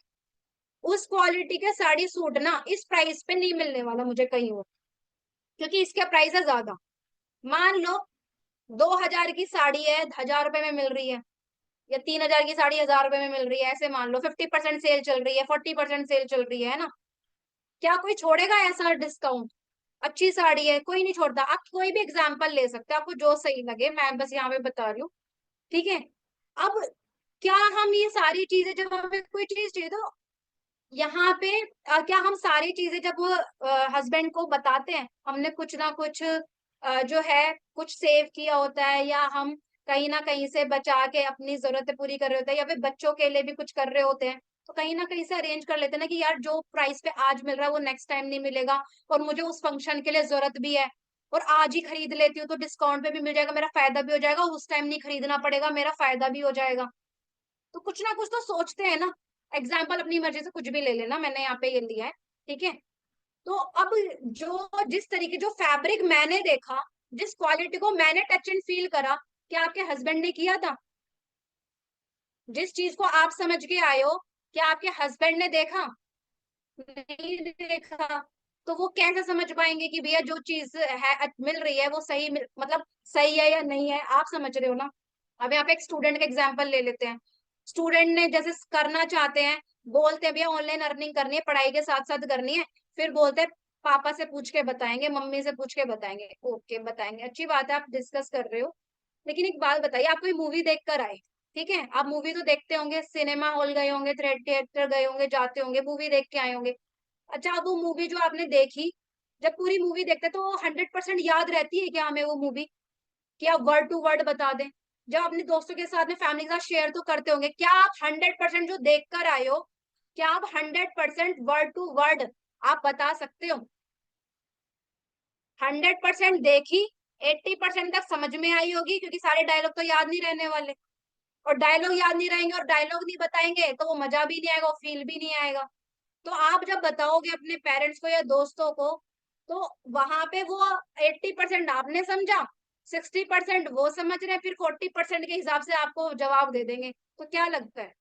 उस क्वालिटी के साड़ी सूट ना इस प्राइस पे नहीं मिलने वाला मुझे कहीं और, क्योंकि इसका प्राइस है ज्यादा। मान लो 2,000 की साड़ी है, 1,000 रुपए में मिल रही है, या 3,000 की साड़ी 1,000 रुपए में मिल रही है, ऐसे मान लो 50% सेल चल रही है, 40% सेल चल रही है ना, क्या कोई छोड़ेगा ऐसा डिस्काउंट? अच्छी साड़ी है, कोई नहीं छोड़ता। आप कोई भी एग्जाम्पल ले सकते हैं, आपको जो सही लगे, मैं बस यहाँ पे बता रही हूँ। ठीक है, अब क्या हम ये सारी चीजें, जब हमें कोई चीज चाहिए तो यहाँ पे क्या हम सारी चीजें जब हस्बैंड को बताते हैं, हमने कुछ ना कुछ जो है कुछ सेव किया होता है, या हम कहीं ना कहीं से बचा के अपनी जरूरतें पूरी कर रहे होते हैं, या फिर बच्चों के लिए भी कुछ कर रहे होते हैं, तो कहीं ना कहीं से अरेंज कर लेते हैं ना, कि यार जो प्राइस पे आज मिल रहा है वो नेक्स्ट टाइम नहीं मिलेगा, और मुझे उस फंक्शन के लिए जरूरत भी है, और आज ही खरीद लेती हूँ तो डिस्काउंट पे भी मिल जाएगा, मेरा फायदा भी हो जाएगा, उस टाइम नहीं खरीदना पड़ेगा, मेरा फायदा भी हो जाएगा। तो कुछ ना कुछ तो सोचते हैं ना। एग्जाम्पल अपनी मर्जी से कुछ भी ले लेना, मैंने यहाँ पे ये लिया है। ठीक है, तो अब जो जिस तरीके जो फैब्रिक मैंने देखा, जिस क्वालिटी को मैंने टच एंड फील करा, क्या आपके हस्बैंड ने किया था? जिस चीज को आप समझ के आए हो, क्या आपके हस्बैंड ने देखा? नहीं देखा। तो वो कैसे समझ पाएंगे कि भैया जो चीज है मिल रही है वो सही मतलब सही है या नहीं है, आप समझ रहे हो ना। अब यहाँ पे एक स्टूडेंट का एग्जाम्पल ले लेते हैं, स्टूडेंट ने जैसे करना चाहते हैं, बोलते हैं भैया ऑनलाइन अर्निंग करनी है, पढ़ाई के साथ साथ करनी है, फिर बोलते हैं पापा से पूछ के बताएंगे, मम्मी से पूछ के बताएंगे। ओके बताएंगे, अच्छी बात है, आप डिस्कस कर रहे हो। लेकिन एक बात बताइए, आप कोई मूवी देख कर आए, ठीक है, आप मूवी तो देखते होंगे, सिनेमा हॉल गए होंगे, थिएटर गए होंगे, जाते होंगे, मूवी देख के आए होंगे। अच्छा, अब वो मूवी जो आपने देखी, जब पूरी मूवी देखते हैं तो 100% याद रहती है क्या हमें वो मूवी, कि आप वर्ड टू वर्ड बता दें? जब अपने दोस्तों के साथ में, फैमिली के साथ शेयर तो करते होंगे, क्या आप 100% जो देख कर आए हो, क्या आप 100% वर्ड टू वर्ड आप बता सकते हो? 100% देखी, 80% तक समझ में आई होगी, क्योंकि सारे डायलॉग तो याद नहीं रहने वाले। और डायलॉग याद नहीं रहेंगे और डायलॉग नहीं बताएंगे तो वो मजा भी नहीं आएगा और फील भी नहीं आएगा। तो आप जब बताओगे अपने पेरेंट्स को या दोस्तों को, तो वहां पे वो 80% आपने समझा, 60% वो समझ रहे हैं, फिर 40% के हिसाब से आपको जवाब दे देंगे। तो क्या लगता है?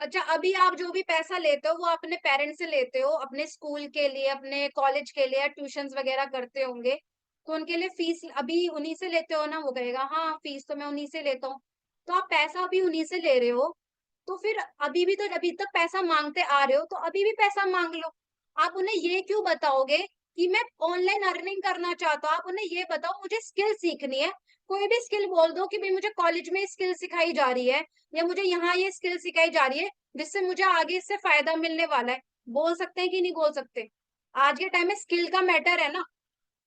अच्छा, अभी आप जो भी पैसा लेते हो वो अपने पेरेंट्स से लेते हो, अपने स्कूल के लिए, अपने कॉलेज के लिए, ट्यूशंस वगैरह करते होंगे, तो उनके लिए फीस अभी उन्हीं से लेते हो ना? वो कहेगा हाँ फीस तो मैं उन्हीं से लेता हूँ। तो आप पैसा अभी उन्हीं से ले रहे हो, तो फिर अभी भी तो, अभी तक पैसा मांगते आ रहे हो, तो अभी भी पैसा मांग लो। आप उन्हें ये क्यों बताओगे कि मैं ऑनलाइन अर्निंग करना चाहता हूँ? आप उन्हें ये बताओ मुझे स्किल सीखनी है। कोई भी स्किल बोल दो कि भाई मुझे कॉलेज में स्किल सिखाई जा रही है, या मुझे यहाँ ये स्किल सिखाई जा रही है, जिससे मुझे आगे इससे फायदा मिलने वाला है। बोल सकते हैं कि नहीं बोल सकते? आज के टाइम में स्किल का मैटर है ना,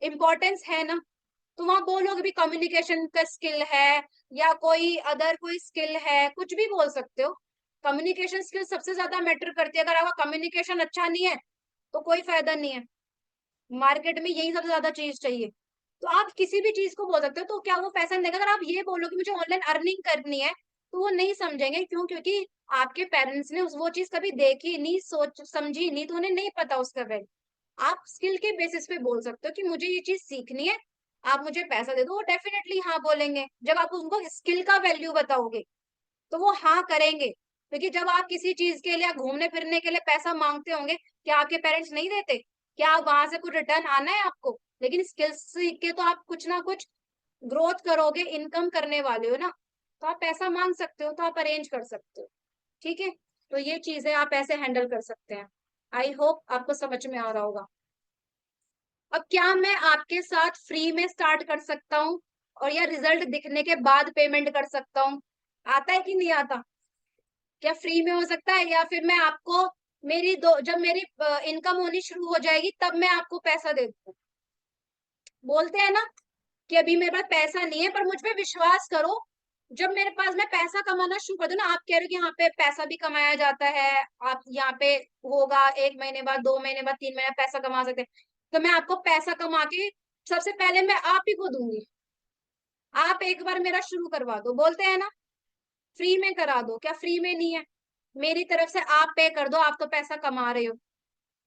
इम्पोर्टेंस है ना। तो वहां बोलोगे भी कम्युनिकेशन का स्किल है, या कोई अदर कोई स्किल है, कुछ भी बोल सकते हो। कम्युनिकेशन स्किल सबसे ज्यादा मैटर करती है। अगर आपका कम्युनिकेशन अच्छा नहीं है तो कोई फायदा नहीं है। मार्केट में यही सबसे ज्यादा चीज चाहिए। तो आप किसी भी चीज को बोल सकते हो, तो क्या वो पैसा नहीं देगा? अगर आप ये बोलो कि मुझे ऑनलाइन अर्निंग करनी है, तो वो नहीं समझेंगे। क्यों? क्योंकि आपके पेरेंट्स ने वो चीज कभी देखी नहीं, सोच समझी नहीं, तो उन्हें नहीं पता उसका वैल्यू। आप स्किल के बेसिस पे बोल सकते हो कि मुझे ये चीज सीखनी है, आप मुझे पैसा दे दो, वो डेफिनेटली हाँ बोलेंगे। जब आप उनको स्किल का वैल्यू बताओगे तो वो हाँ करेंगे। क्योंकि जब आप किसी चीज के लिए, घूमने फिरने के लिए पैसा मांगते होंगे, क्या आपके पेरेंट्स नहीं देते? क्या आप वहां से कुछ रिटर्न आना है आपको? लेकिन स्किल्स सीख के तो आप कुछ ना कुछ ग्रोथ करोगे, इनकम करने वाले हो ना, तो आप पैसा मांग सकते हो, तो आप अरेंज कर सकते हो। ठीक है, तो ये चीजें आप ऐसे हैंडल कर सकते हैं। आई होप आपको समझ में आ रहा होगा। अब क्या मैं आपके साथ फ्री में स्टार्ट कर सकता हूँ, और या रिजल्ट दिखने के बाद पेमेंट कर सकता हूँ? आता है कि नहीं आता? क्या फ्री में हो सकता है, या फिर मैं आपको मेरी दो, जब मेरी इनकम होनी शुरू हो जाएगी तब मैं आपको पैसा दे दूँ? बोलते हैं ना कि अभी मेरे पास पैसा नहीं है, पर मुझ पे विश्वास करो, जब मेरे पास मैं पैसा कमाना शुरू कर दूं ना, आप कह रहे हो कि यहाँ पे पैसा भी कमाया जाता है, आप यहाँ पे होगा 1 महीने बाद, 2 महीने बाद, 3 महीने बाद पैसा कमा सकते हैं, तो मैं आपको पैसा कमा के सबसे पहले मैं आप ही को दूंगी। आप एक बार मेरा शुरू करवा दो, बोलते हैं ना फ्री में करा दो, क्या फ्री में नहीं है? मेरी तरफ से आप पे कर दो, आप तो पैसा कमा रहे हो।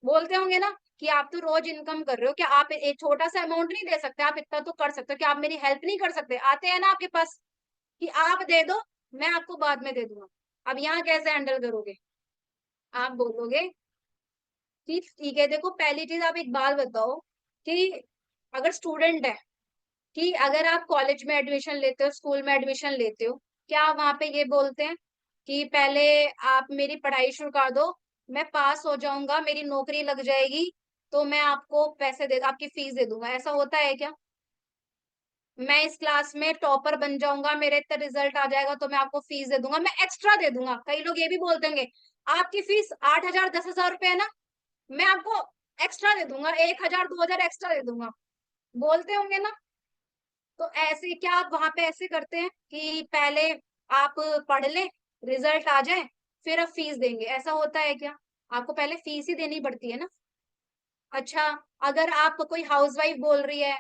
बोलते होंगे ना कि आप तो रोज इनकम कर रहे हो, क्या आप एक छोटा सा अमाउंट नहीं दे सकते? आप इतना तो कर सकते हो, क्या आप मेरी हेल्प नहीं कर सकते? आते हैं ना आपके पास कि आप दे दो, मैं आपको बाद में दे दूंगा। अब यहाँ कैसे हैंडल करोगे? आप बोलोगे कि ठीक है, देखो पहली चीज आप एक बात बताओ कि अगर स्टूडेंट है, कि अगर आप कॉलेज में एडमिशन लेते हो, स्कूल में एडमिशन लेते हो, क्या आप वहां पे ये बोलते हैं कि पहले आप मेरी पढ़ाई शुरू कर दो, मैं पास हो जाऊंगा, मेरी नौकरी लग जाएगी, तो मैं आपको पैसे दे, आपकी फीस दे दूंगा? ऐसा होता है क्या? मैं इस क्लास में टॉपर बन जाऊंगा, मेरे इतना रिजल्ट आ जाएगा, तो मैं आपको फीस दे दूंगा, मैं एक्स्ट्रा दे दूंगा। कई लोग ये भी बोलते होंगे आपकी फीस 8,000 10,000 रुपए है ना, मैं आपको एक्स्ट्रा दे दूंगा, 1,000 2,000 एक्स्ट्रा दे दूंगा। बोलते होंगे ना? तो ऐसे क्या आप वहां पे ऐसे करते हैं कि पहले आप पढ़ ले, रिजल्ट आ जाए, फिर आप फीस देंगे? ऐसा होता है क्या? आपको पहले फीस ही देनी पड़ती है ना। अच्छा, अगर आप कोई हाउसवाइफ बोल रही है,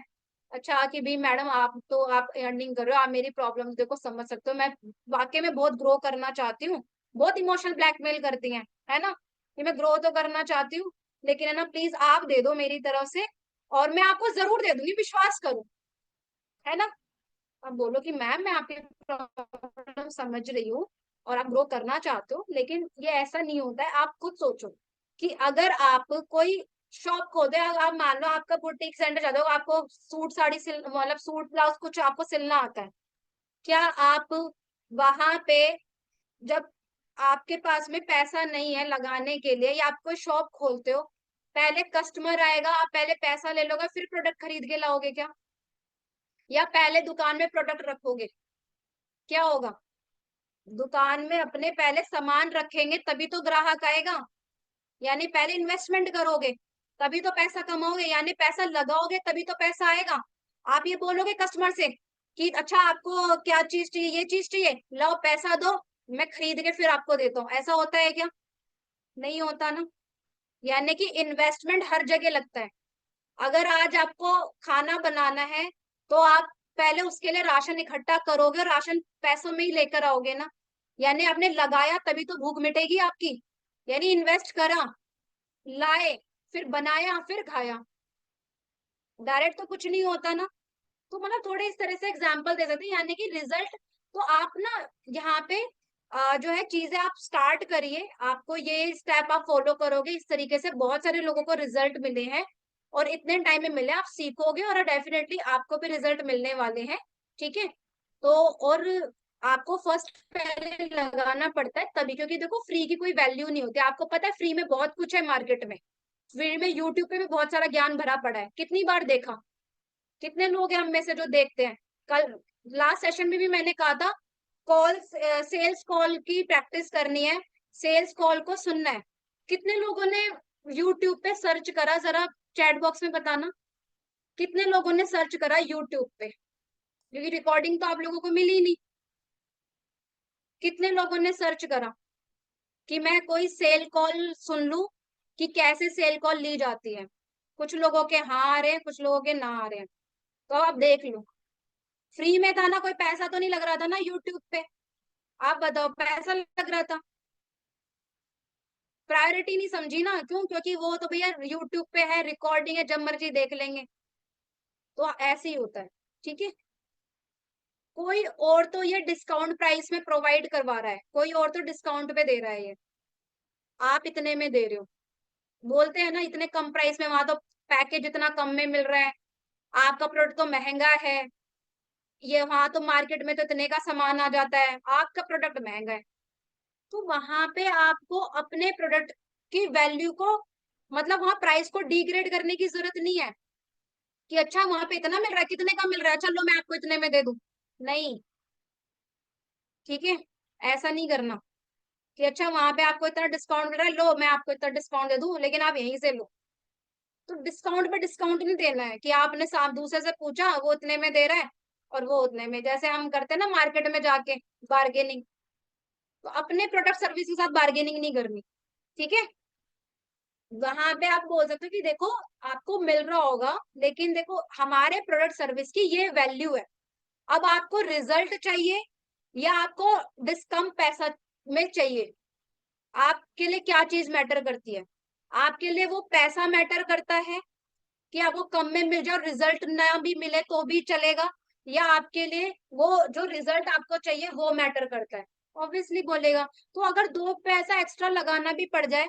अच्छा कि भाई मैडम आप तो आप अर्निंग कर रहे हो, आप मेरी प्रॉब्लम देखो समझ सकते हो, मैं वाकई में बहुत ग्रो करना चाहती हूँ, बहुत इमोशनल ब्लैकमेल करती हैं, है ना, कि मैं ग्रो तो करना चाहती हूँ, लेकिन है ना प्लीज आप दे दो मेरी तरफ से, और मैं आपको जरूर दे दूंगी, विश्वास करो, है ना। आप बोलो कि मैम मैं आपकी प्रॉब्लम समझ रही हूँ, और आप ग्रो करना चाहते हो, लेकिन ये ऐसा नहीं होता है। आप खुद सोचो कि अगर आप कोई शॉप खोदे, आप मान लो आपका बुटीक सेंटर जाते हो, आपको सूट साड़ी सिल, मतलब सूट ब्लाउज कुछ आपको सिलना आता है, क्या आप वहां पे जब आपके पास में पैसा नहीं है लगाने के लिए या आप कोई शॉप खोलते हो, पहले कस्टमर आएगा, आप पहले पैसा ले लोगे फिर प्रोडक्ट खरीद के लाओगे क्या? या पहले दुकान में प्रोडक्ट रखोगे? क्या होगा? दुकान में अपने पहले सामान रखेंगे तभी तो ग्राहक आएगा। यानी पहले इन्वेस्टमेंट करोगे तभी तो पैसा कमाओगे, यानी पैसा लगाओगे तभी तो पैसा आएगा। आप ये बोलोगे कस्टमर से कि अच्छा आपको क्या चीज चाहिए, ये चीज चाहिए, लाओ पैसा दो, मैं खरीद के फिर आपको देता हूँ, ऐसा होता है क्या? नहीं होता ना। यानी कि इन्वेस्टमेंट हर जगह लगता है। अगर आज आपको खाना बनाना है तो आप पहले उसके लिए राशन इकट्ठा करोगे और राशन पैसों में ही लेकर आओगे ना। यानी आपने लगाया तभी तो भूख मिटेगी आपकी। यानी इन्वेस्ट करा, लाए, फिर बनाया, फिर खाया। डायरेक्ट तो कुछ नहीं होता ना। तो मतलब थोड़े इस तरह से एग्जाम्पल दे सकते हैं, यानी कि रिजल्ट तो आप ना यहाँ पे जो है चीजें आप स्टार्ट करिए, आपको ये स्टेप आप फॉलो करोगे इस तरीके से बहुत सारे लोगों को रिजल्ट मिले हैं और इतने टाइम में मिले, आप सीखोगे और डेफिनेटली आपको भी रिजल्ट मिलने वाले हैं। ठीक है। तो और आपको फर्स्ट पहले लगाना पड़ता है तभी, क्योंकि देखो फ्री की कोई वैल्यू नहीं होती, आपको पता है फ्री में बहुत कुछ है मार्केट में। फ्री में यूट्यूब पे भी बहुत सारा ज्ञान भरा पड़ा है, कितनी बार देखा। कितने लोग हैं हम में से जो देखते हैं। कल लास्ट सेशन में भी मैंने कहा था, कॉल सेल्स कॉल की प्रैक्टिस करनी है, सेल्स कॉल को सुनना है। कितने लोगों ने यूट्यूब पे सर्च करा, जरा चैट बॉक्स में बताना, कितने लोगों ने सर्च करा यूट्यूब पे? क्योंकि रिकॉर्डिंग तो आप लोगों को मिली नहीं। कितने लोगों ने सर्च करा कि मैं कोई सेल कॉल सुन लूं कि कैसे सेल कॉल ली जाती है? कुछ लोगों के हाँ आ रहे हैं, कुछ लोगों के ना आ रहे हैं। तो आप देख लो, फ्री में था ना, कोई पैसा तो नहीं लग रहा था ना यूट्यूब पे। आप बताओ, पैसा लग रहा था। प्रायोरिटी नहीं समझी ना, क्यों? क्योंकि वो तो भैया यूट्यूब पे है, रिकॉर्डिंग है, जब मर्जी देख लेंगे। तो ऐसे ही होता है। ठीक है। कोई और तो ये डिस्काउंट प्राइस में प्रोवाइड करवा रहा है, कोई और तो डिस्काउंट पे दे रहा है ये, आप इतने में दे रहे हो। बोलते हैं ना इतने कम प्राइस में, वहां तो पैकेज इतना कम में मिल रहा है, आपका प्रोडक्ट तो महंगा है। ये वहां तो मार्केट में तो इतने का सामान आ जाता है, आपका प्रोडक्ट महंगा है। तो वहां पे आपको अपने प्रोडक्ट की वैल्यू को, मतलब वहां प्राइस को डिग्रेड करने की जरूरत नहीं है कि अच्छा वहां पे इतना मिल रहा है, कितने का मिल रहा है, चलो मैं आपको इतने में दे दूं। नहीं। ठीक है। ऐसा नहीं करना कि अच्छा वहां पे आपको इतना डिस्काउंट मिल रहा है, लो मैं आपको इतना डिस्काउंट दे दूं लेकिन आप यहीं से लो। तो डिस्काउंट पे डिस्काउंट नहीं देना है कि आपने साफ दूसरे से पूछा वो इतने में दे रहा है और वो उतने में, जैसे हम करते हैं ना मार्केट में जाके बार्गेनिंग। तो अपने प्रोडक्ट सर्विस के साथ बार्गेनिंग नहीं करनी। ठीक है। वहां पे आप बोल सकते हो कि देखो आपको मिल रहा होगा लेकिन देखो हमारे प्रोडक्ट सर्विस की ये वैल्यू है। अब आपको रिजल्ट चाहिए या आपको डिस्कम पैसा में चाहिए? आपके लिए क्या चीज मैटर करती है? आपके लिए वो पैसा मैटर करता है कि आपको कम में मिल जाए और रिजल्ट ना भी मिले तो भी चलेगा, या आपके लिए वो जो रिजल्ट आपको चाहिए वो मैटर करता है? ऑब्वियसली बोलेगा। तो अगर दो पैसा एक्स्ट्रा लगाना भी पड़ जाए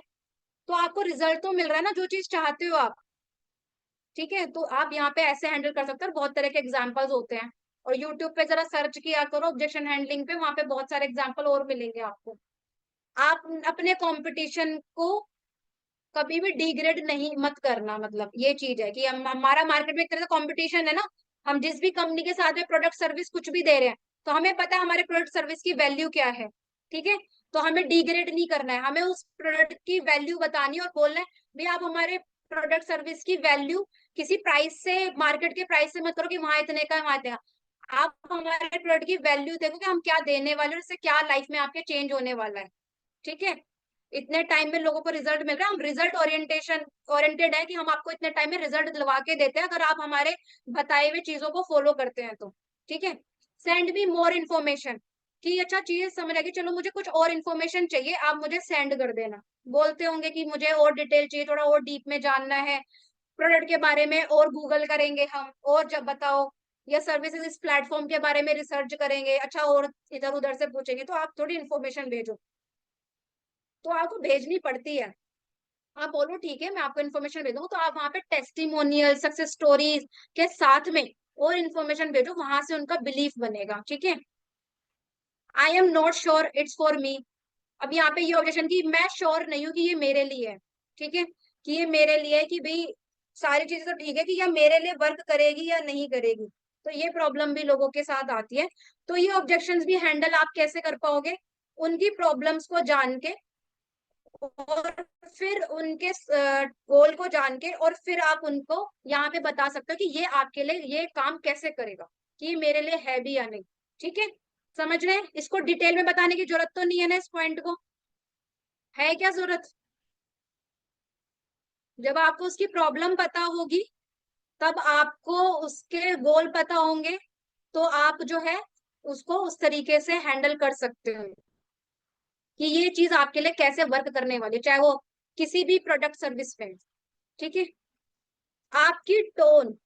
तो आपको रिजल्ट तो मिल रहा है ना, जो चीज चाहते हो आप। ठीक है। तो आप यहाँ पे ऐसे हैंडल कर सकते हो, बहुत तरह के एग्जाम्पल्स होते हैं। और यूट्यूब पे जरा सर्च किया करो ऑब्जेक्शन हैंडलिंग पे, वहां पे बहुत सारे एग्जाम्पल और मिलेंगे आपको। आप अपने कंपटीशन को कभी भी डिग्रेड नहीं मत करना, मतलब ये चीज है कि हमारा मार्केट में एक तरह से कंपटीशन है ना। हम जिस भी कंपनी के साथ में प्रोडक्ट सर्विस कुछ भी दे रहे हैं तो हमें पता है हमारे प्रोडक्ट सर्विस की वैल्यू क्या है। ठीक है। तो हमें डिग्रेड नहीं करना है, हमें उस प्रोडक्ट की वैल्यू बतानी है और बोलना है भाई आप हमारे प्रोडक्ट सर्विस की वैल्यू किसी प्राइस से, मार्केट के प्राइस से मत करो कि वहां इतने का वहां इतने का। आप हमारे प्रोडक्ट की वैल्यू देखो कि हम क्या देने वाले हैं और इससे क्या लाइफ में आपके चेंज होने वाला है। ठीक है। इतने टाइम में लोगों को रिजल्ट मिल रहा है, हम रिजल्ट ओरिएंटेशन ओरिएंटेड है कि हम आपको इतने टाइम में रिजल्ट दिलवा के देते हैं अगर आप हमारे बताए हुए चीजों को फॉलो करते हैं तो। ठीक है। सेंड मी मोर इन्फॉर्मेशन, कि अच्छा चीज समझ आ गई, चलो मुझे कुछ और इन्फॉर्मेशन चाहिए, आप मुझे सेंड कर देना। बोलते होंगे कि मुझे और डिटेल चाहिए, थोड़ा और डीप में जानना है प्रोडक्ट के बारे में, और गूगल करेंगे हम, और जब बताओ या सर्विसेज इस प्लेटफॉर्म के बारे में रिसर्च करेंगे, अच्छा और इधर उधर से पूछेंगे, तो आप थोड़ी इन्फॉर्मेशन भेजो। तो आपको भेजनी पड़ती है। आप बोलो ठीक है मैं आपको इन्फॉर्मेशन भेजूंगा, तो आप वहां पे टेस्टिमोनियल सक्सेस स्टोरीज के साथ में और इन्फॉर्मेशन भेजो, वहां से उनका बिलीफ बनेगा। ठीक है। I am not sure it's for me. अब यहाँ पे ये ऑब्जेक्शन की मैं श्योर नहीं हूँ कि ये मेरे लिए है, ठीक है, कि ये मेरे लिए है, कि भाई सारी चीजें तो ठीक है कि या मेरे लिए वर्क करेगी या नहीं करेगी। तो ये प्रॉब्लम भी लोगों के साथ आती है। तो ये ऑब्जेक्शंस भी हैंडल आप कैसे कर पाओगे? उनकी प्रॉब्लम्स को जान के, और फिर उनके गोल को जान के, और फिर आप उनको यहाँ पे बता सकते हो कि ये आपके लिए ये काम कैसे करेगा, कि ये मेरे लिए है भी या नहीं। ठीक है, समझ रहे हैं? इसको डिटेल में बताने की जरूरत तो नहीं है ना इस पॉइंट को? है क्या जरूरत? जब आपको उसकी प्रॉब्लम पता होगी, तब आपको उसके गोल पता होंगे, तो आप जो है उसको उस तरीके से हैंडल कर सकते हो कि ये चीज आपके लिए कैसे वर्क करने वाली है, चाहे वो किसी भी प्रोडक्ट सर्विस में। ठीक है, आपकी टोन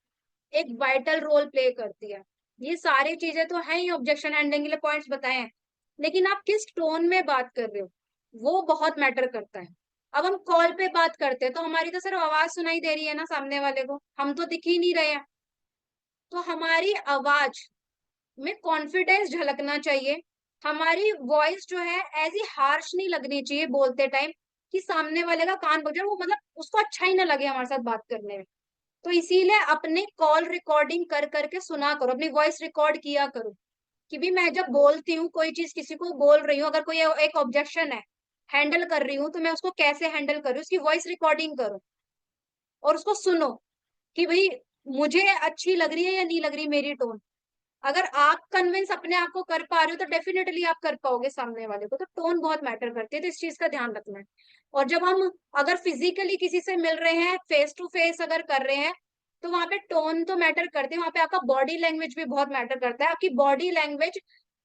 एक वाइटल रोल प्ले करती है। ये सारी चीजें तो है ही ऑब्जेक्शन हैंडलिंग के लिए पॉइंट्स बताए हैं, लेकिन आप किस टोन में बात कर रहे हो वो बहुत मैटर करता है। अब हम कॉल पे बात करते हैं तो हमारी तो सिर्फ आवाज सुनाई दे रही है ना सामने वाले को, हम तो दिख ही नहीं रहे हैं। तो हमारी आवाज में कॉन्फिडेंस झलकना चाहिए। हमारी वॉइस जो है ऐसी हार्श नहीं लगनी चाहिए बोलते टाइम कि सामने वाले का कान बजे, वो मतलब उसको अच्छा ही ना लगे हमारे साथ बात करने में। तो इसीलिए अपने कॉल रिकॉर्डिंग कर करके सुना करो, अपनी वॉइस रिकॉर्ड किया करो कि भी मैं जब बोलती हूँ कोई चीज किसी को बोल रही हूँ, अगर कोई एक ऑब्जेक्शन है हैंडल कर रही हूँ, तो मैं उसको कैसे हैंडल करूँ, उसकी वॉइस रिकॉर्डिंग करो और उसको सुनो कि भाई मुझे अच्छी लग रही है या नहीं लग रही मेरी टोन। अगर आप कन्विंस अपने आप को कर पा रहे हो तो डेफिनेटली आप कर पाओगे सामने वाले को। तो टोन बहुत मैटर करती है, तो इस चीज का ध्यान रखना है। और जब हम अगर फिजिकली किसी से मिल रहे हैं, फेस टू फेस अगर कर रहे हैं, तो वहां पे टोन तो मैटर करती है, वहां पे आपका बॉडी लैंग्वेज भी बहुत मैटर करता है। आपकी बॉडी लैंग्वेज,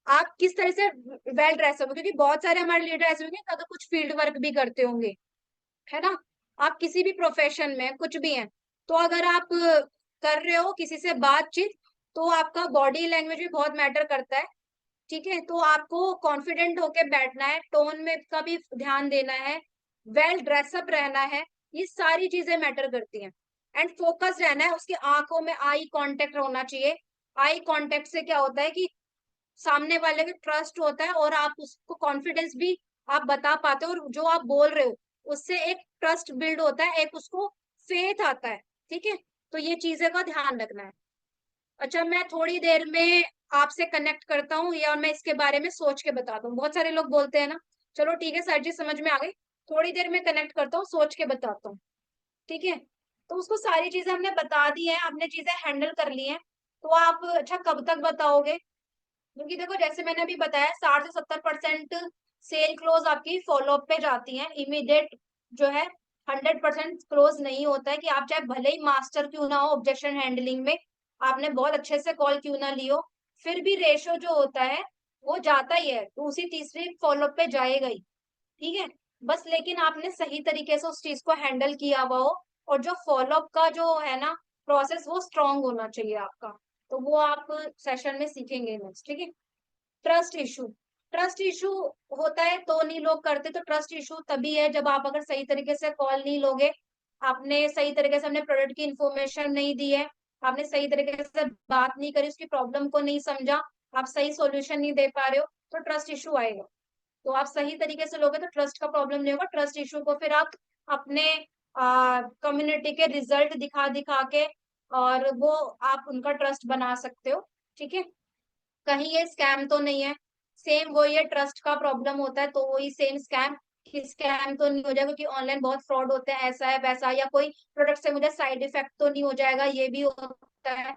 आप किस तरह से वेल ड्रेस हो, क्योंकि बहुत सारे हमारे लीडर ऐसे होंगे अगर कुछ फील्ड वर्क भी करते होंगे, है ना, आप किसी भी प्रोफेशन में कुछ भी हैं, तो अगर आप कर रहे हो किसी से बातचीत, तो आपका बॉडी लैंग्वेज भी बहुत मैटर करता है। ठीक है, तो आपको कॉन्फिडेंट होके बैठना है, टोन में का भी ध्यान देना है, वेल ड्रेसअप रहना है, ये सारी चीजें मैटर करती हैं। एंड फोकस रहना है, उसकी आंखों में आई कांटेक्ट होना चाहिए। आई कांटेक्ट से क्या होता है कि सामने वाले का ट्रस्ट होता है, और आप उसको कॉन्फिडेंस भी आप बता पाते हो, और जो आप बोल रहे हो उससे एक ट्रस्ट बिल्ड होता है, एक उसको फेथ आता है। ठीक है, तो ये चीजें का ध्यान रखना है। अच्छा, मैं थोड़ी देर में आपसे कनेक्ट करता हूँ, या मैं इसके बारे में सोच के बताता हूँ। बहुत सारे लोग बोलते हैं ना, चलो ठीक है सर जी समझ में आ गई, थोड़ी देर में कनेक्ट करता हूँ, सोच के बताता हूँ। ठीक है, तो उसको सारी चीजें हमने बता दी हैं, आपने चीजें हैंडल कर ली हैं। तो आप अच्छा कब तक बताओगे? क्योंकि देखो जैसे मैंने अभी बताया 60 से 70% सेल क्लोज आपकी फॉलोअप पे जाती है, इमीडिएट जो है 100% क्लोज नहीं होता है। कि आप चाहे भले ही मास्टर क्यों ना हो ऑब्जेक्शन हैंडलिंग में, आपने बहुत अच्छे से कॉल क्यों ना लियो, फिर भी रेशो जो होता है वो जाता ही है, दूसरी तीसरी फॉलोअप पे जाएगा ही। ठीक है, बस लेकिन आपने सही तरीके से उस चीज को हैंडल किया हुआ हो, और जो फॉलोअप का जो है ना प्रोसेस, वो स्ट्रांग होना चाहिए आपका। तो वो आप सेशन में सीखेंगे नेक्स्ट। ठीक है, ट्रस्ट इशू, ट्रस्ट इशू होता है तो नहीं लोग करते। तो ट्रस्ट इशू तभी है जब आप अगर सही तरीके से कॉल नहीं लोगे, आपने सही तरीके से अपने प्रोडक्ट की इंफॉर्मेशन नहीं दी है, आपने सही तरीके से बात नहीं करी, उसकी प्रॉब्लम को नहीं समझा, आप सही सॉल्यूशन नहीं दे पा रहे हो, तो ट्रस्ट इशू आएगा। तो आप सही तरीके से लोगे तो ट्रस्ट का प्रॉब्लम नहीं होगा। ट्रस्ट इशू को फिर आप अपने कम्युनिटी के रिजल्ट दिखा दिखा के, और वो आप उनका ट्रस्ट बना सकते हो। ठीक है, कहीं ये स्कैम तो नहीं है? सेम वही है, ट्रस्ट का प्रॉब्लम होता है तो वही सेम स्कैम, कि स्कैम तो नहीं हो जाएगा क्योंकि ऑनलाइन बहुत फ्रॉड होते हैं, ऐसा है वैसा, या कोई प्रोडक्ट से मुझे साइड इफेक्ट तो नहीं हो जाएगा, ये भी होता है।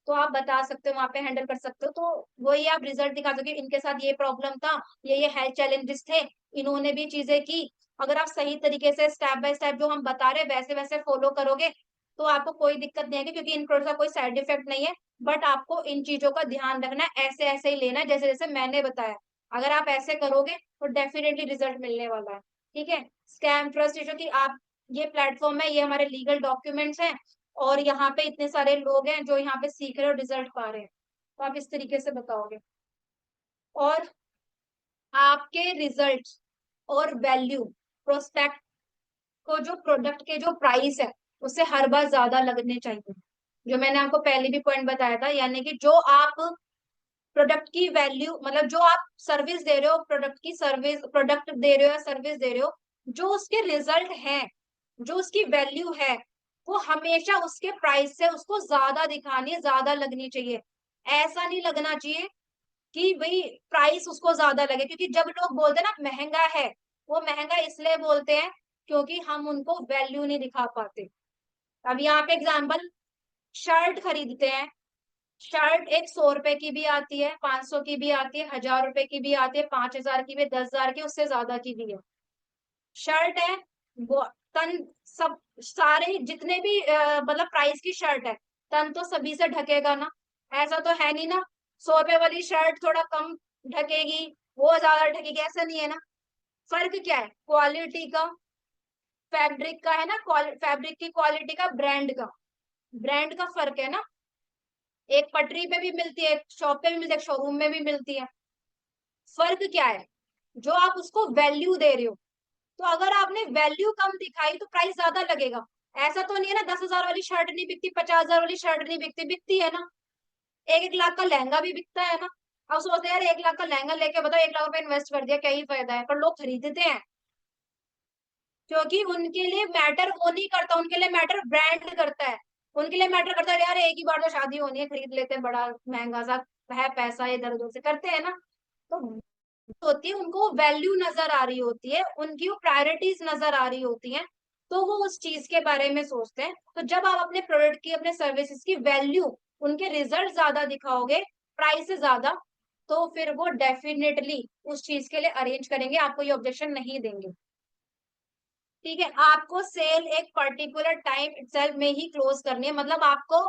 तो आप बता सकते हो, वहां पे हैंडल कर सकते हो। तो वही आप रिजल्ट दिखा सके, इनके साथ ये प्रॉब्लम था, ये हेल्थ चैलेंजेस थे, इन्होंने भी चीजें की। अगर आप सही तरीके से स्टेप बाय स्टेप जो हम बता रहे हैं वैसे वैसे फॉलो करोगे, तो आपको कोई दिक्कत नहीं आएगी, क्योंकि इन प्रोडक्ट का कोई साइड इफेक्ट नहीं है। बट आपको इन चीजों का ध्यान रखना है, ऐसे ऐसे ही लेना है जैसे जैसे मैंने बताया। अगर आप ऐसे करोगे तो डेफिनेटली रिजल्ट मिलने वाला है। ठीक है, स्कैम ट्रस्ट इशू की आप, ये प्लेटफॉर्म है, ये हमारे लीगल डॉक्यूमेंट्स हैं, और यहाँ पे इतने सारे लोग हैं जो यहाँ पे सीख रहे हैं और रिजल्ट पा रहे हैं, तो आप इस तरीके से बताओगे। और आपके रिजल्ट और वैल्यू, प्रोस्पेक्ट को, जो प्रोडक्ट के जो प्राइस है उससे हर बार ज्यादा लगने चाहिए। जो मैंने आपको पहले भी पॉइंट बताया था, यानी कि जो आप प्रोडक्ट की वैल्यू मतलब जो आप सर्विस दे रहे हो, प्रोडक्ट की सर्विस, प्रोडक्ट दे रहे हो या सर्विस दे रहे हो, जो उसके रिजल्ट है, जो उसकी वैल्यू है, वो हमेशा उसके प्राइस से उसको ज्यादा दिखानी है, ज्यादा लगनी चाहिए। ऐसा नहीं लगना चाहिए कि भाई प्राइस उसको ज्यादा लगे, क्योंकि जब लोग बोलते हैं ना महंगा है, वो महंगा इसलिए बोलते हैं क्योंकि हम उनको वैल्यू नहीं दिखा पाते। अब यहाँ पे एग्जाम्पल, शर्ट खरीदते हैं, शर्ट एक 100 रुपए की भी आती है, 500 की भी आती है, 1000 रुपए की भी आती है, 5000 की भी, 10,000 की, उससे ज्यादा की भी है। शर्ट है वो तन, सब सारे जितने भी मतलब प्राइस की शर्ट है, तन तो सभी से ढकेगा ना, ऐसा तो है नहीं ना। 100 रुपए वाली शर्ट थोड़ा कम ढकेगी, वो ज्यादा ढकेगी, ऐसा नहीं है ना। फर्क क्या है? क्वालिटी का, फैब्रिक का है ना, फैब्रिक की क्वालिटी का, ब्रांड का, ब्रांड का फर्क है ना। एक पटरी पे भी मिलती है, एक शॉप पे भी मिलती है, एक शोरूम में भी मिलती है। फर्क क्या है? जो आप उसको वैल्यू दे रहे हो, तो अगर आपने वैल्यू कम दिखाई तो प्राइस ज्यादा लगेगा। ऐसा तो नहीं है ना 10,000 वाली शर्ट नहीं बिकती, 50,000 वाली शर्ट नहीं बिकती, बिकती है ना। 1-1 लाख का लहंगा भी बिकता है ना। अब सोचते हैं यार 1 लाख का लहंगा लेके बताओ, 1 लाख रुपए इन्वेस्ट कर दिया, क्या ही फायदा है, पर लोग खरीदते हैं क्योंकि उनके लिए मैटर वो नहीं करता, उनके लिए मैटर ब्रांड करता है। उनके लिए मैटर करता है यार एक ही बार तो शादी होनी है, खरीद लेते हैं, बड़ा महंगा सा है, पैसा इधर उधर से करते हैं ना। तो होती है, उनको वैल्यू नजर आ रही होती है, उनकी वो प्रायोरिटीज नजर आ रही होती हैं, तो वो उस चीज के बारे में सोचते हैं। तो जब आप अपने प्रोडक्ट की, अपने सर्विसेज की वैल्यू, उनके रिजल्ट ज्यादा दिखाओगे प्राइस से ज्यादा, तो फिर वो डेफिनेटली उस चीज के लिए अरेंज करेंगे, आपको ये ऑब्जेक्शन नहीं देंगे। ठीक है, आपको सेल एक पर्टिकुलर टाइम इटसेल्फ में ही क्लोज करनी है, मतलब आपको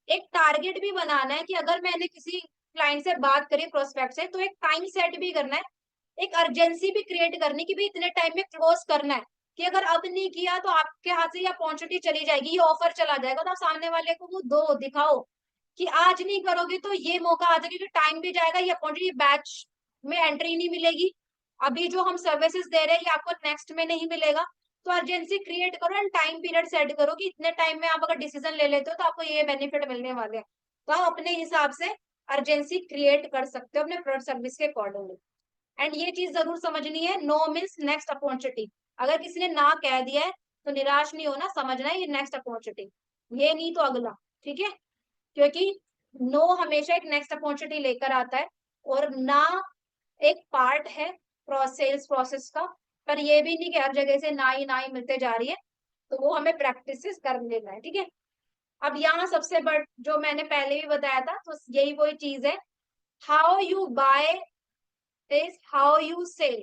एक टारगेट भी बनाना है कि अगर मैंने किसी क्लाइंट से बात करी, प्रोस्पेक्ट से, तो एक टाइम सेट भी करना है, एक अर्जेंसी भी क्रिएट करनी कि भाई इतने टाइम में क्लोज करना है, कि अगर अब नहीं किया तो आपके हाथ से ये अपॉर्चुनिटी चली जाएगी, ये ऑफर चला जाएगा, तो आप सामने वाले को वो दो दिखाओ कि आज नहीं करोगे तो ये मौका आ जाएगा, क्योंकि टाइम भी जाएगा, ये अपॉर्चुनिटी बैच में एंट्री नहीं मिलेगी, अभी जो हम सर्विसेज दे रहे हैं ये आपको नेक्स्ट में नहीं मिलेगा। तो अर्जेंसी क्रिएट करो एंड टाइम पीरियड सेट करो कि इतने टाइम में आप अगर डिसीजन ले लेते हो तो आपको ये बेनिफिट मिलने वाले हैं। तो आप अपने हिसाब से अर्जेंसी क्रिएट कर सकते हो अपने प्रोडक्ट सर्विस के अकॉर्डिंगली। एंड ये चीज जरूर समझनी है, नो मीन्स नेक्स्ट अपॉर्चुनिटी। अगर किसी ने ना कह दिया है तो निराश नहीं होना, समझना है ये नेक्स्ट अपॉर्चुनिटी, ये नहीं तो अगला। ठीक है, क्योंकि नो हमेशा एक नेक्स्ट अपॉर्चुनिटी लेकर आता है, और ना एक पार्ट है सेल्स प्रोसेस का, पर ये भी नहीं कि हर जगह से ना ही मिलते जा रही है, तो वो हमें प्रैक्टिस कर लेना है। ठीक है, अब यहाँ सबसे बड़ जो मैंने पहले भी बताया था, तो यही वही चीज है, how you buy is how you sell.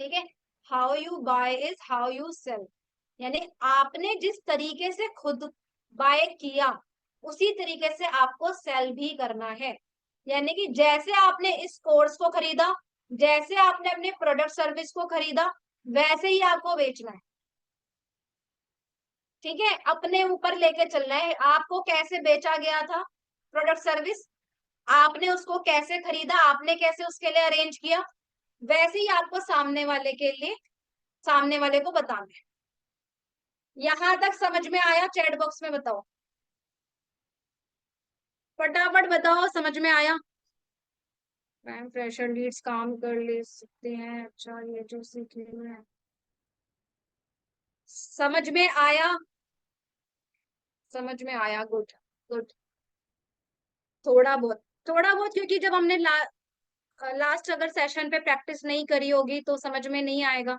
ठीक है, how you buy is how you sell, यानी आपने जिस तरीके से खुद बाय किया उसी तरीके से आपको सेल भी करना है। यानी कि जैसे आपने इस कोर्स को खरीदा, जैसे आपने अपने प्रोडक्ट सर्विस को खरीदा, वैसे ही आपको बेचना है। ठीक है, अपने ऊपर लेके चलना है, आपको कैसे बेचा गया था प्रोडक्ट सर्विस, आपने उसको कैसे खरीदा, आपने कैसे उसके लिए अरेंज किया, वैसे ही आपको सामने वाले के लिए, सामने वाले को बताना है। यहां तक समझ में आया? चैट बॉक्स में बताओ, फटाफट बताओ, समझ में आया? मैम फ्रेशर लीड्स काम कर ले सकते हैं, अच्छा ये जो सीख है, समझ में आया? समझ में आया, गुड गुड। थोड़ा बहुत, थोड़ा बहुत, क्योंकि जब हमने लास्ट अगर सेशन पे प्रैक्टिस नहीं करी होगी तो समझ में नहीं आएगा।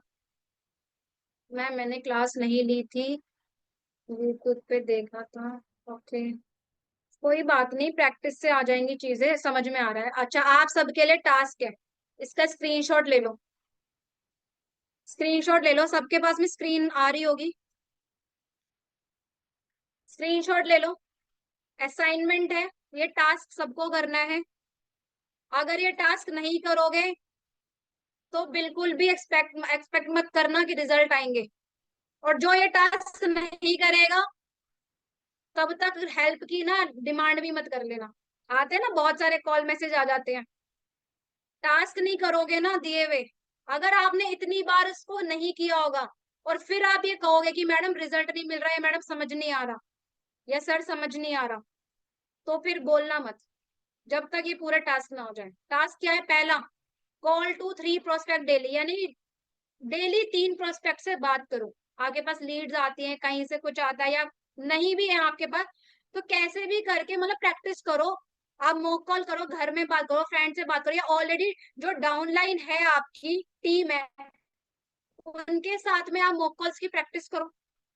मैंने क्लास नहीं ली थी, यूट्यूब पे देखा था। ओके, कोई बात नहीं, प्रैक्टिस से आ जाएंगी चीजें, समझ में आ रहा है। अच्छा, आप सबके लिए टास्क है, इसका स्क्रीनशॉट ले लो, स्क्रीनशॉट ले लो, सबके पास में स्क्रीन आ रही होगी, स्क्रीनशॉट ले लो। असाइनमेंट है, ये टास्क सबको करना है। अगर ये टास्क नहीं करोगे तो बिल्कुल भी एक्सपेक्ट एक्सपेक्ट मत करना कि रिजल्ट आएंगे। और जो ये टास्क नहीं करेगा तब तक हेल्प की ना डिमांड भी मत कर लेना। आते हैं ना बहुत सारे कॉल मैसेज आ जाते हैं, टास्क नहीं करोगे ना दिए हुए, अगर आपने इतनी बार इसको नहीं किया होगा और फिर आप ये कहोगे कि मैडम रिजल्ट नहीं मिल रहा है, मैडम समझ नहीं आ रहा, या सर समझ नहीं आ रहा, तो फिर बोलना मत। जब तक ये पूरा टास्क ना हो जाए। टास्क क्या है? पहला, कॉल टू 3 प्रोस्पेक्ट डेली, यानी डेली 3 प्रोस्पेक्ट से बात करो। आपके पास लीड्स आती हैं, कहीं से कुछ आता है या नहीं भी है आपके पास, तो कैसे भी करके मतलब प्रैक्टिस करो। आप मॉक कॉल करो, घर में बात करो, फ्रेंड से बात करो, या ऑलरेडी जो डाउनलाइन है आपकी टीम है उनके साथ में आप मॉक कॉल्स की प्रैक्टिस करो।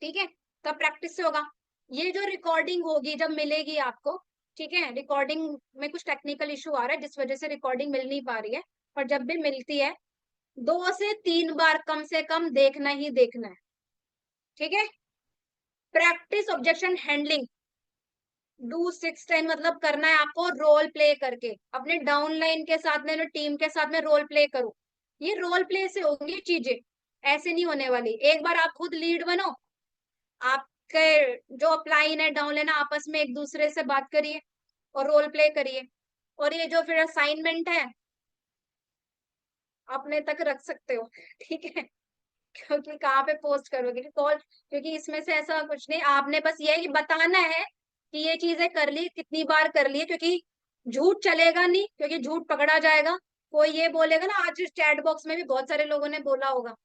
ठीक है, तब प्रैक्टिस से होगा। ये जो रिकॉर्डिंग होगी जब मिलेगी आपको, ठीक है, रिकॉर्डिंग में कुछ टेक्निकल इशू आ रहा है जिस वजह से रिकॉर्डिंग मिल नहीं पा रही है, पर जब भी मिलती है 2 से 3 बार कम से कम देखना ही देखना है। ठीक है, प्रैक्टिस ऑब्जेक्शन हैंडलिंग, डू 6 10, मतलब करना है आपको रोल प्ले करके, अपने डाउनलाइन के साथ में, टीम के साथ में रोल प्ले करो। ये रोल प्ले से होंगी चीजें, ऐसे नहीं होने वाली। एक बार आप खुद लीड बनो, आपके जो अपलाइन है डाउनलाइन है आपस में एक दूसरे से बात करिए और रोल प्ले करिए। और ये जो फिर असाइनमेंट है अपने तक रख सकते हो। ठीक है, क्योंकि कहाँ पे पोस्ट करोगे कॉल, क्योंकि इसमें से ऐसा कुछ नहीं, आपने बस ये है कि बताना है कि ये चीजें कर ली, कितनी बार कर ली है, क्योंकि झूठ चलेगा नहीं, क्योंकि झूठ पकड़ा जाएगा। कोई ये बोलेगा ना, आज चैट बॉक्स में भी बहुत सारे लोगों ने बोला होगा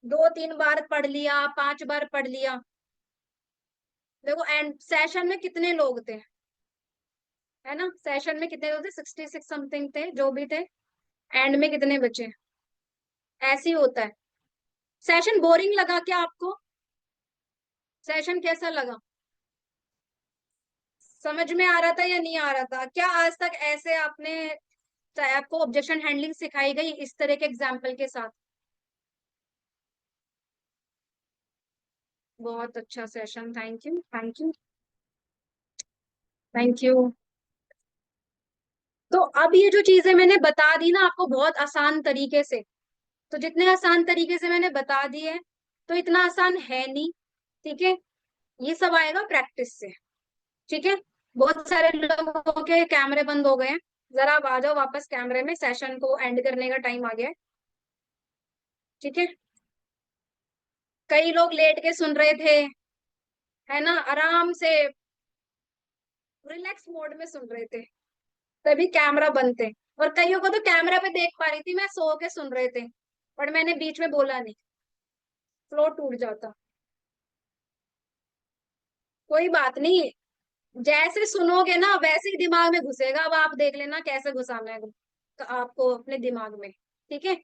2 3 बार पढ़ लिया, 5 बार पढ़ लिया। देखो एंड सेशन में कितने लोग थे, है ना, सेशन में कितने लोग थे, 66 समथिंग थे जो भी थे, एंड में कितने बचे। ऐसे ही होता है। सेशन बोरिंग लगा क्या आपको? सेशन कैसा लगा? समझ में आ रहा था या नहीं आ रहा था? क्या आज तक ऐसे आपने, चाहे आपको ऑब्जेक्शन हैंडलिंग सिखाई गई इस तरह के एग्जाम्पल के साथ? बहुत अच्छा session, thank you thank you thank you. तो अब ये जो चीजें मैंने बता दी ना आपको बहुत आसान तरीके से, तो जितने आसान तरीके से मैंने बता दी है, तो इतना आसान है नहीं। ठीक है, ये सब आएगा प्रैक्टिस से। ठीक है, बहुत सारे लोगों के कैमरे बंद हो गए हैं, जरा आप आ जाओ वापस कैमरे में, सेशन को एंड करने का टाइम आ गया है। ठीक है, कई लोग लेट के सुन रहे थे, है ना, आराम से रिलैक्स मोड में सुन रहे थे, तभी कैमरा बंद थे। और कईयों को तो कैमरा पे देख पा रही थी मैं, सो के सुन रहे थे, पर मैंने बीच में बोला नहीं, फ्लो टूट जाता। कोई बात नहीं, जैसे सुनोगे ना वैसे ही दिमाग में घुसेगा, अब आप देख लेना कैसे घुसाना है तो आपको अपने दिमाग में। ठीक है,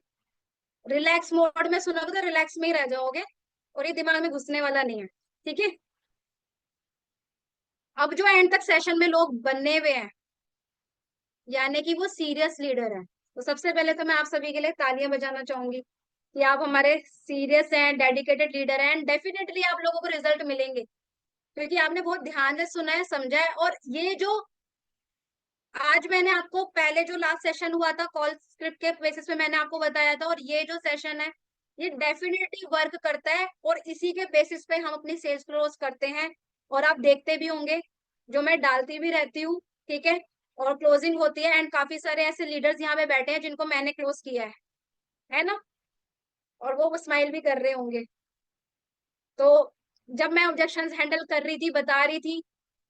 रिलैक्स मोड में सुनोगे तो रिलैक्स में ही रह जाओगे, और ये दिमाग में घुसने वाला नहीं है। ठीक है, अब जो एंड तक सेशन में लोग बनने हुए हैं, यानी कि वो सीरियस लीडर है, तो सबसे पहले तो मैं आप सभी के लिए तालियां बजाना चाहूंगी कि आप हमारे सीरियस हैं, डेडिकेटेड लीडर हैं, एंड डेफिनेटली आप लोगों को रिजल्ट मिलेंगे, क्योंकि आपने बहुत ध्यान से सुना है, समझा है। और ये जो आज मैंने आपको पहले जो लास्ट सेशन हुआ था कॉल स्क्रिप्ट के बेसिस पे मैंने आपको बताया था, और ये जो सेशन है ये डेफिनेटली वर्क करता है, और इसी के बेसिस पे हम अपनी सेल्स क्लोज करते हैं। और आप देखते भी होंगे जो मैं डालती भी रहती हूँ, ठीक है, और क्लोजिंग होती है, एंड काफी सारे ऐसे लीडर्स यहाँ पे बैठे हैं जिनको मैंने क्लोज किया है ना, और वो स्माइल भी कर रहे होंगे। तो जब मैं ऑब्जेक्शंस हैंडल कर रही थी, बता रही थी,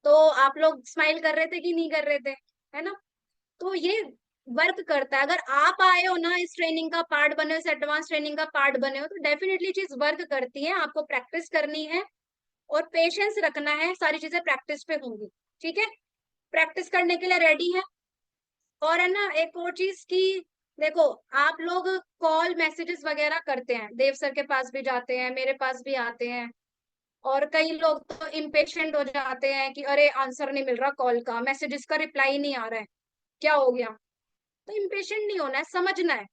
तो आप लोग स्माइल कर रहे थे कि नहीं कर रहे थे, है ना? तो ये वर्क करता है। अगर आप आए हो ना, इस ट्रेनिंग का पार्ट बने हो, इस एडवांस ट्रेनिंग का पार्ट बने हो, तो डेफिनेटली चीज वर्क करती है। आपको प्रैक्टिस करनी है और पेशेंस रखना है, सारी चीजें प्रैक्टिस पे होंगी। ठीक है, प्रैक्टिस करने के लिए रेडी है। और है ना, एक और चीज की, देखो, आप लोग कॉल मैसेजेस वगैरह करते हैं, देव सर के पास भी जाते हैं, मेरे पास भी आते हैं, और कई लोग तो इम्पेशेंट हो जाते हैं कि अरे आंसर नहीं मिल रहा कॉल का, मैसेजेस का रिप्लाई नहीं आ रहा है, क्या हो गया? तो इम्पेशेंट नहीं होना है, समझना है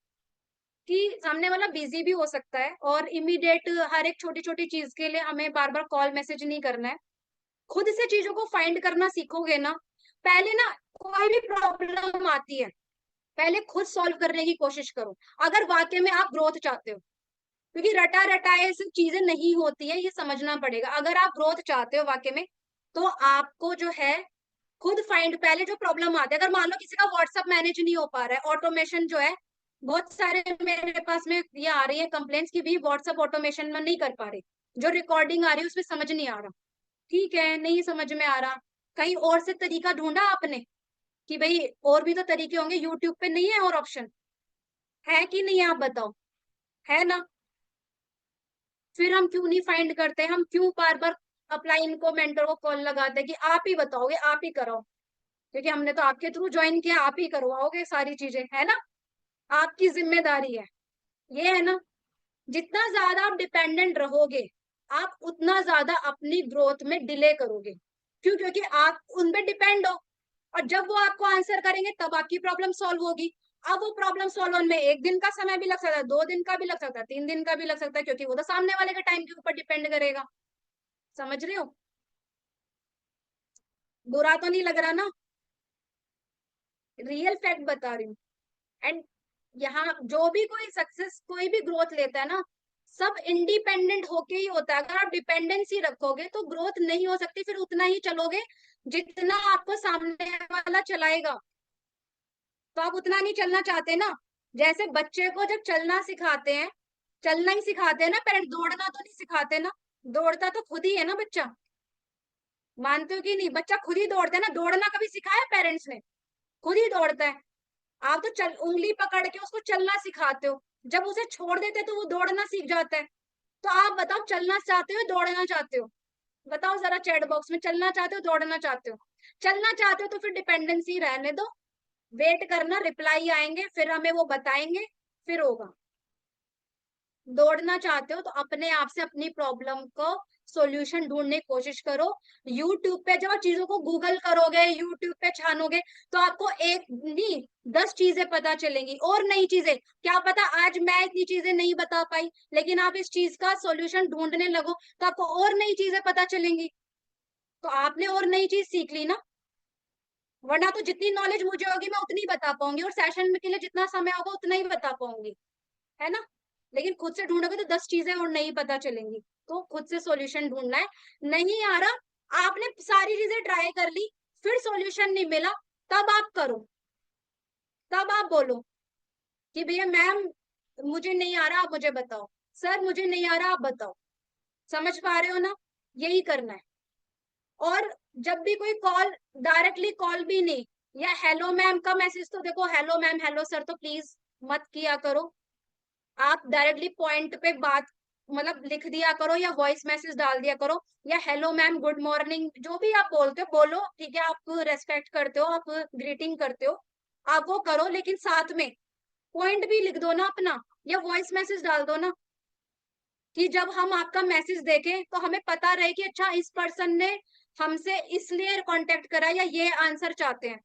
कि सामने वाला बिजी भी हो सकता है, और इमीडिएट हर एक छोटी छोटी चीज के लिए हमें बार बार कॉल मैसेज नहीं करना है। खुद से चीजों को फाइंड करना सीखोगे ना, पहले ना, कोई भी प्रॉब्लम आती है पहले खुद सॉल्व करने की कोशिश करो, अगर वाकई में आप ग्रोथ चाहते हो, क्योंकि रटा रटाए से चीजें नहीं होती है, ये समझना पड़ेगा। अगर आप ग्रोथ चाहते हो वाकई में, तो आपको जो है खुद फाइंड, पहले जो प्रॉब्लम आती है, अगर मान लो किसी का व्हाट्सअप मैनेज नहीं हो पा रहा है, ऑटोमेशन जो है, बहुत सारे मेरे पास में ये आ रही है कंप्लेंट्स की भी व्हाट्सएप ऑटोमेशन में नहीं कर पा रहे, जो रिकॉर्डिंग आ रही है उसमें समझ नहीं आ रहा। ठीक है, नहीं समझ में आ रहा, कहीं और से तरीका ढूंढा आपने? कि भाई और भी तो तरीके होंगे, यूट्यूब पे नहीं है और ऑप्शन? है कि नहीं है, आप बताओ। है ना? फिर हम क्यों नहीं फाइंड करते, हम क्यों बार बार अपलाइन को, मेंटर को कॉल लगाते हैं कि आप ही बताओगे, आप ही कराओ, क्योंकि हमने तो आपके थ्रू ज्वाइन किया, आप ही करवाओगे सारी चीजें, है ना? आपकी जिम्मेदारी है, ये है ना? जितना ज्यादा आप डिपेंडेंट रहोगे, आप उतना ज्यादा अपनी ग्रोथ में डिले करोगे। क्यों? क्योंकि आप उन पे डिपेंड हो, और जब वो आपको आंसर करेंगे तब आपकी प्रॉब्लम सॉल्व होगी। अब वो प्रॉब्लम सॉल्व होने में 1 दिन का समय भी लग सकता है, 2 दिन का भी लग सकता है, 3 दिन का भी लग सकता है, क्योंकि वो तो सामने वाले के टाइम के ऊपर डिपेंड करेगा। समझ रहे हो? बुरा तो नहीं लग रहा ना? रियल फैक्ट बता रही हूँ। एंड यहाँ जो भी कोई सक्सेस, कोई भी ग्रोथ लेता है ना, सब इंडिपेंडेंट होके ही होता है। अगर आप डिपेंडेंसी रखोगे तो ग्रोथ नहीं हो सकती, फिर उतना ही चलोगे जितना आपको सामने वाला चलाएगा। तो आप उतना नहीं चलना चाहते ना। जैसे बच्चे को जब चलना सिखाते हैं, चलना ही सिखाते हैं ना पेरेंट्स, दौड़ना तो नहीं सिखाते ना। दौड़ता तो खुद ही है ना बच्चा। मानते हो कि नहीं? बच्चा खुद ही दौड़ता है ना, दौड़ना कभी सिखाया पेरेंट्स ने? खुद ही दौड़ता है। आप तो चल उंगली पकड़ के उसको चलना सिखाते हो, जब उसे छोड़ देते तो वो दौड़ना सीख जाता है। तो आप बताओ, चलना चाहते हो दौड़ना चाहते हो? बताओ जरा चैट बॉक्स में, चलना चाहते हो दौड़ना चाहते हो? चलना चाहते हो तो फिर डिपेंडेंसी रहने दो, वेट करना, रिप्लाई आएंगे, फिर हमें वो बताएंगे, फिर होगा। दौड़ना चाहते हो तो अपने आप से अपनी प्रॉब्लम को सॉल्यूशन ढूंढने की कोशिश करो। यूट्यूब पे जब आप चीजों को गूगल करोगे, यूट्यूब पे छानोगे, तो आपको एक नहीं 10 चीजें पता चलेंगी, और नई चीजें। क्या पता आज मैं इतनी चीजें नहीं बता पाई, लेकिन आप इस चीज का सॉल्यूशन ढूंढने लगो तो आपको और नई चीजें पता चलेंगी। तो आपने और नई चीज सीख ली ना। वरना तो जितनी नॉलेज मुझे होगी मैं उतनी बता पाऊंगी, और सेशन में के लिए जितना समय होगा उतना ही बता पाऊंगी, है ना? लेकिन खुद से ढूंढोगे तो 10 चीजें और नहीं पता चलेंगी। तो खुद से सॉल्यूशन ढूंढना है। नहीं आ रहा, आपने सारी चीजें ट्राई कर ली, फिर सॉल्यूशन नहीं मिला, तब आप करो, तब आप बोलो कि भैया मैम मुझे नहीं आ रहा, आप मुझे बताओ। सर मुझे नहीं आ रहा, आप बताओ। समझ पा रहे हो ना? यही करना है। और जब भी कोई कॉल, डायरेक्टली कॉल भी नहीं, या हेलो मैम का मैसेज, तो देखो हेलो मैम हेलो सर तो प्लीज मत किया करो। आप डायरेक्टली पॉइंट पे बात, मतलब लिख दिया करो या वॉइस मैसेज डाल दिया करो, या हेलो मैम गुड मॉर्निंग, जो भी आप बोलते हो बोलो, ठीक है? आप रेस्पेक्ट करते हो, आप ग्रीटिंग करते हो, आप वो करो, लेकिन साथ में पॉइंट भी लिख दो ना अपना, या वॉइस मैसेज डाल दो ना, कि जब हम आपका मैसेज देखें तो हमें पता रहे कि अच्छा इस पर्सन ने हमसे इसलिए कांटेक्ट करा, या ये आंसर चाहते हैं।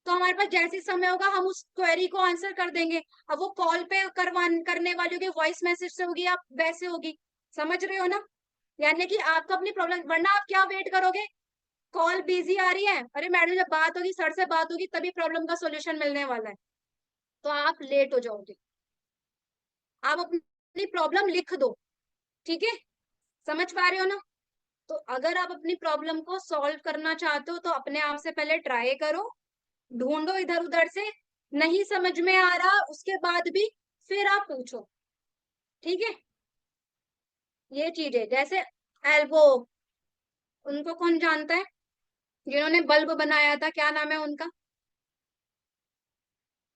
तो हमारे पास जैसे समय होगा हम उस क्वेरी को आंसर कर देंगे। अब वो कॉल पे करने वाली होगी, वॉइस मैसेज से होगी, आप वैसे होगी। समझ रहे हो ना? यानी कि आपको अपनी प्रॉब्लम, वरना आप क्या वेट करोगे? कॉल बिजी आ रही है, अरे मैडम जब बात होगी, सर से बात होगी, तभी प्रॉब्लम का सोल्यूशन मिलने वाला है, तो आप लेट हो जाओगे। आप अपनी प्रॉब्लम लिख दो, ठीक है? समझ पा रहे हो ना? तो अगर आप अपनी प्रॉब्लम को सॉल्व करना चाहते हो तो अपने आप से पहले ट्राई करो, ढूंढो इधर उधर से, नहीं समझ में आ रहा उसके बाद भी फिर आप पूछो, ठीक है? ये चीज है। जैसे एल्बो, उनको कौन जानता है? जिन्होंने बल्ब बनाया था, क्या नाम है उनका?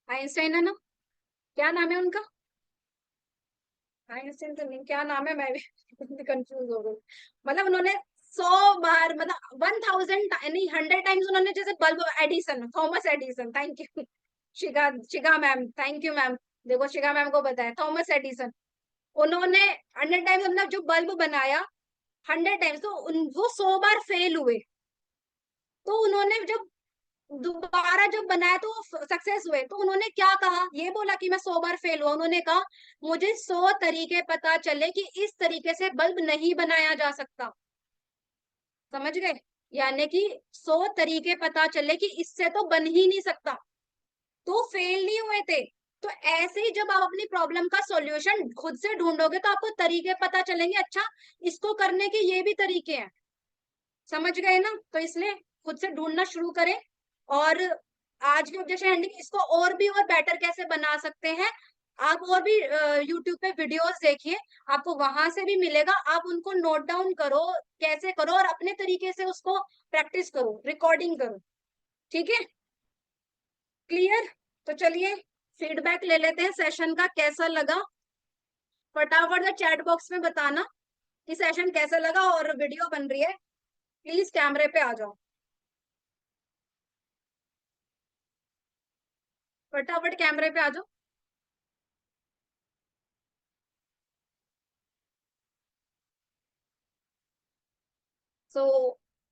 आइंस्टाइन है ना? क्या नाम है उनका? आइंस्टाइन तो नहीं, क्या नाम है, मैं भी कंफ्यूज हो गई। मतलब उन्होंने 100 बार, मतलब 1000 नहीं 100 टाइम्स उन्होंने, जैसे bulb, Edison, Thomas Edison, thank you. Shiga, Shiga ma'am, thank you ma'am. देखो शिगा मैम को बताया, थॉमस एडिसन, उन्होंने 100 टाइम्स अपना जो बल्ब बनाया, 100 टाइम्स, तो वो 100 बार फेल हुए। तो उन्होंने जब दोबारा जब बनाया तो सक्सेस हुए। तो उन्होंने क्या कहा, ये बोला कि मैं 100 बार फेल हुआ, उन्होंने कहा मुझे 100 तरीके पता चले कि इस तरीके से बल्ब नहीं बनाया जा सकता। समझ गए? यानी कि 100 तरीके पता चले कि इससे तो बन ही नहीं सकता, तो फेल नहीं हुए थे। तो ऐसे ही जब आप अपनी प्रॉब्लम का सॉल्यूशन खुद से ढूंढोगे तो आपको तरीके पता चलेंगे, अच्छा इसको करने के ये भी तरीके हैं। समझ गए ना? तो इसलिए खुद से ढूंढना शुरू करें। और आज की ऑब्जेक्शन हैंडलिंग, इसको और भी और बेटर कैसे बना सकते हैं, आप और भी यूट्यूब पे वीडियोस देखिए, आपको वहां से भी मिलेगा, आप उनको नोट डाउन करो, कैसे करो, और अपने तरीके से उसको प्रैक्टिस करो, रिकॉर्डिंग करो, ठीक है? क्लियर? तो चलिए फीडबैक ले लेते हैं सेशन का, कैसा लगा। फटाफट से चैट बॉक्स में बताना कि सेशन कैसा लगा। और वीडियो बन रही है, प्लीज कैमरे पे आ जाओ, फटाफट कैमरे पे आ जाओ। सो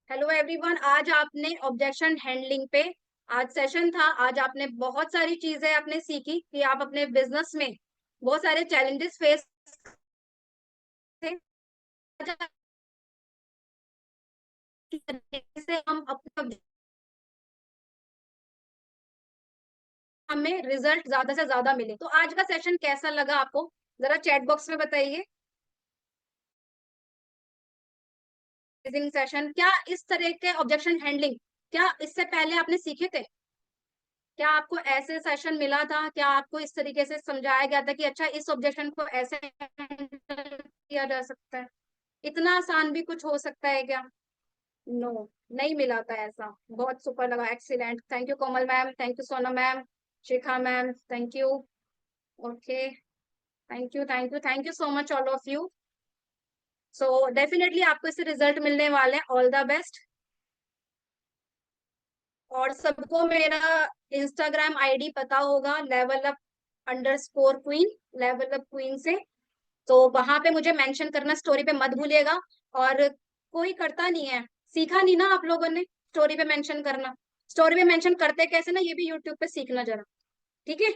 हेलो एवरीवन, आज आपने ऑब्जेक्शन हैंडलिंग पे आज सेशन था। आज आपने बहुत सारी चीजें आपने सीखी कि आप अपने बिजनेस में बहुत सारे चैलेंजेस फेस से हम अपने हमें रिजल्ट ज्यादा से ज्यादा मिले। तो आज का सेशन कैसा लगा आपको, जरा चैट बॉक्स में बताइए। सेशन क्या इस तरह के ऑब्जेक्शन हैंडलिंग क्या इससे पहले आपने सीखे थे? क्या आपको ऐसे सेशन मिला था? क्या आपको इस तरीके से समझाया गया था कि अच्छा इस ऑब्जेक्शन को ऐसे हैंडल किया जा सकता है? इतना आसान भी कुछ हो सकता है क्या? नो, नहीं मिला था ऐसा। बहुत सुपर लगा, excellent. Thank you Komal ma'am, thank you Sona ma'am, Shikha ma'am, thank you. Okay, thank you so much all of you. So definitely आपको इससे रिजल्ट मिलने वाले हैं। All the best. और सबको मेरा इंस्टाग्राम आईडी पता होगा, level up_queen, level up queen से। तो वहां पे मुझे मेंशन करना, स्टोरी पे मत भूलिएगा। और कोई करता नहीं है, सीखा नहीं ना आप लोगों ने स्टोरी पे मेंशन करना। स्टोरी पे मेंशन करते कैसे ना, ये भी यूट्यूब पे सीखना जरा, ठीक है?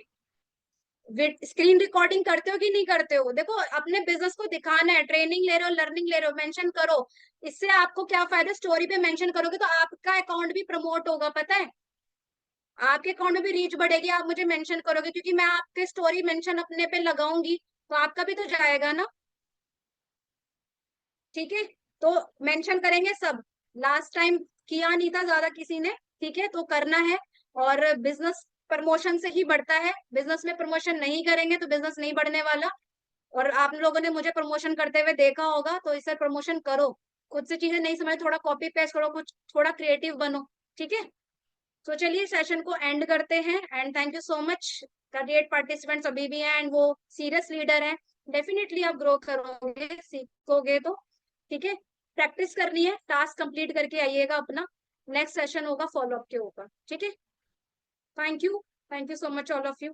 स्क्रीन रिकॉर्डिंग करते हो कि नहीं करते हो? देखो अपने बिजनेस को दिखाना है, ट्रेनिंग ले रहे हो, लर्निंग ले रहे हो, मेंशन करो। इससे आपको क्या फायदा? स्टोरी पे मेंशन करोगे तो आपका अकाउंट भी प्रमोट होगा, पता है? आपके अकाउंट में भी रीच बढ़ेगी, आप मुझे मेंशन करोगे, क्योंकि मैं आपके स्टोरी मेंशन अपने पे लगाऊंगी, तो आपका भी तो जाएगा ना। ठीक है, तो मेंशन करेंगे सब। लास्ट टाइम किया नहीं था ज्यादा किसी ने, ठीक है? तो करना है। और बिजनेस प्रमोशन से ही बढ़ता है, बिजनेस में प्रमोशन नहीं करेंगे तो बिजनेस नहीं बढ़ने वाला। और आप लोगों ने मुझे प्रमोशन करते हुए देखा होगा, तो इसे प्रमोशन करो। खुद से चीजें नहीं समझ, थोड़ा कॉपी पेस्ट करो, कुछ थोड़ा क्रिएटिव बनो, ठीक है? तो चलिए सेशन को एंड करते हैं। And thank you so much. 38 participants अभी भी हैं, एंड वो सीरियस लीडर हैं। डेफिनेटली आप ग्रो करोगे, सीखोगे तो। ठीक है, प्रैक्टिस करनी है, टास्क कंप्लीट करके आइएगा अपना। नेक्स्ट सेशन होगा फॉलो अप के ऊपर, ठीक है? Thank you so much all of you.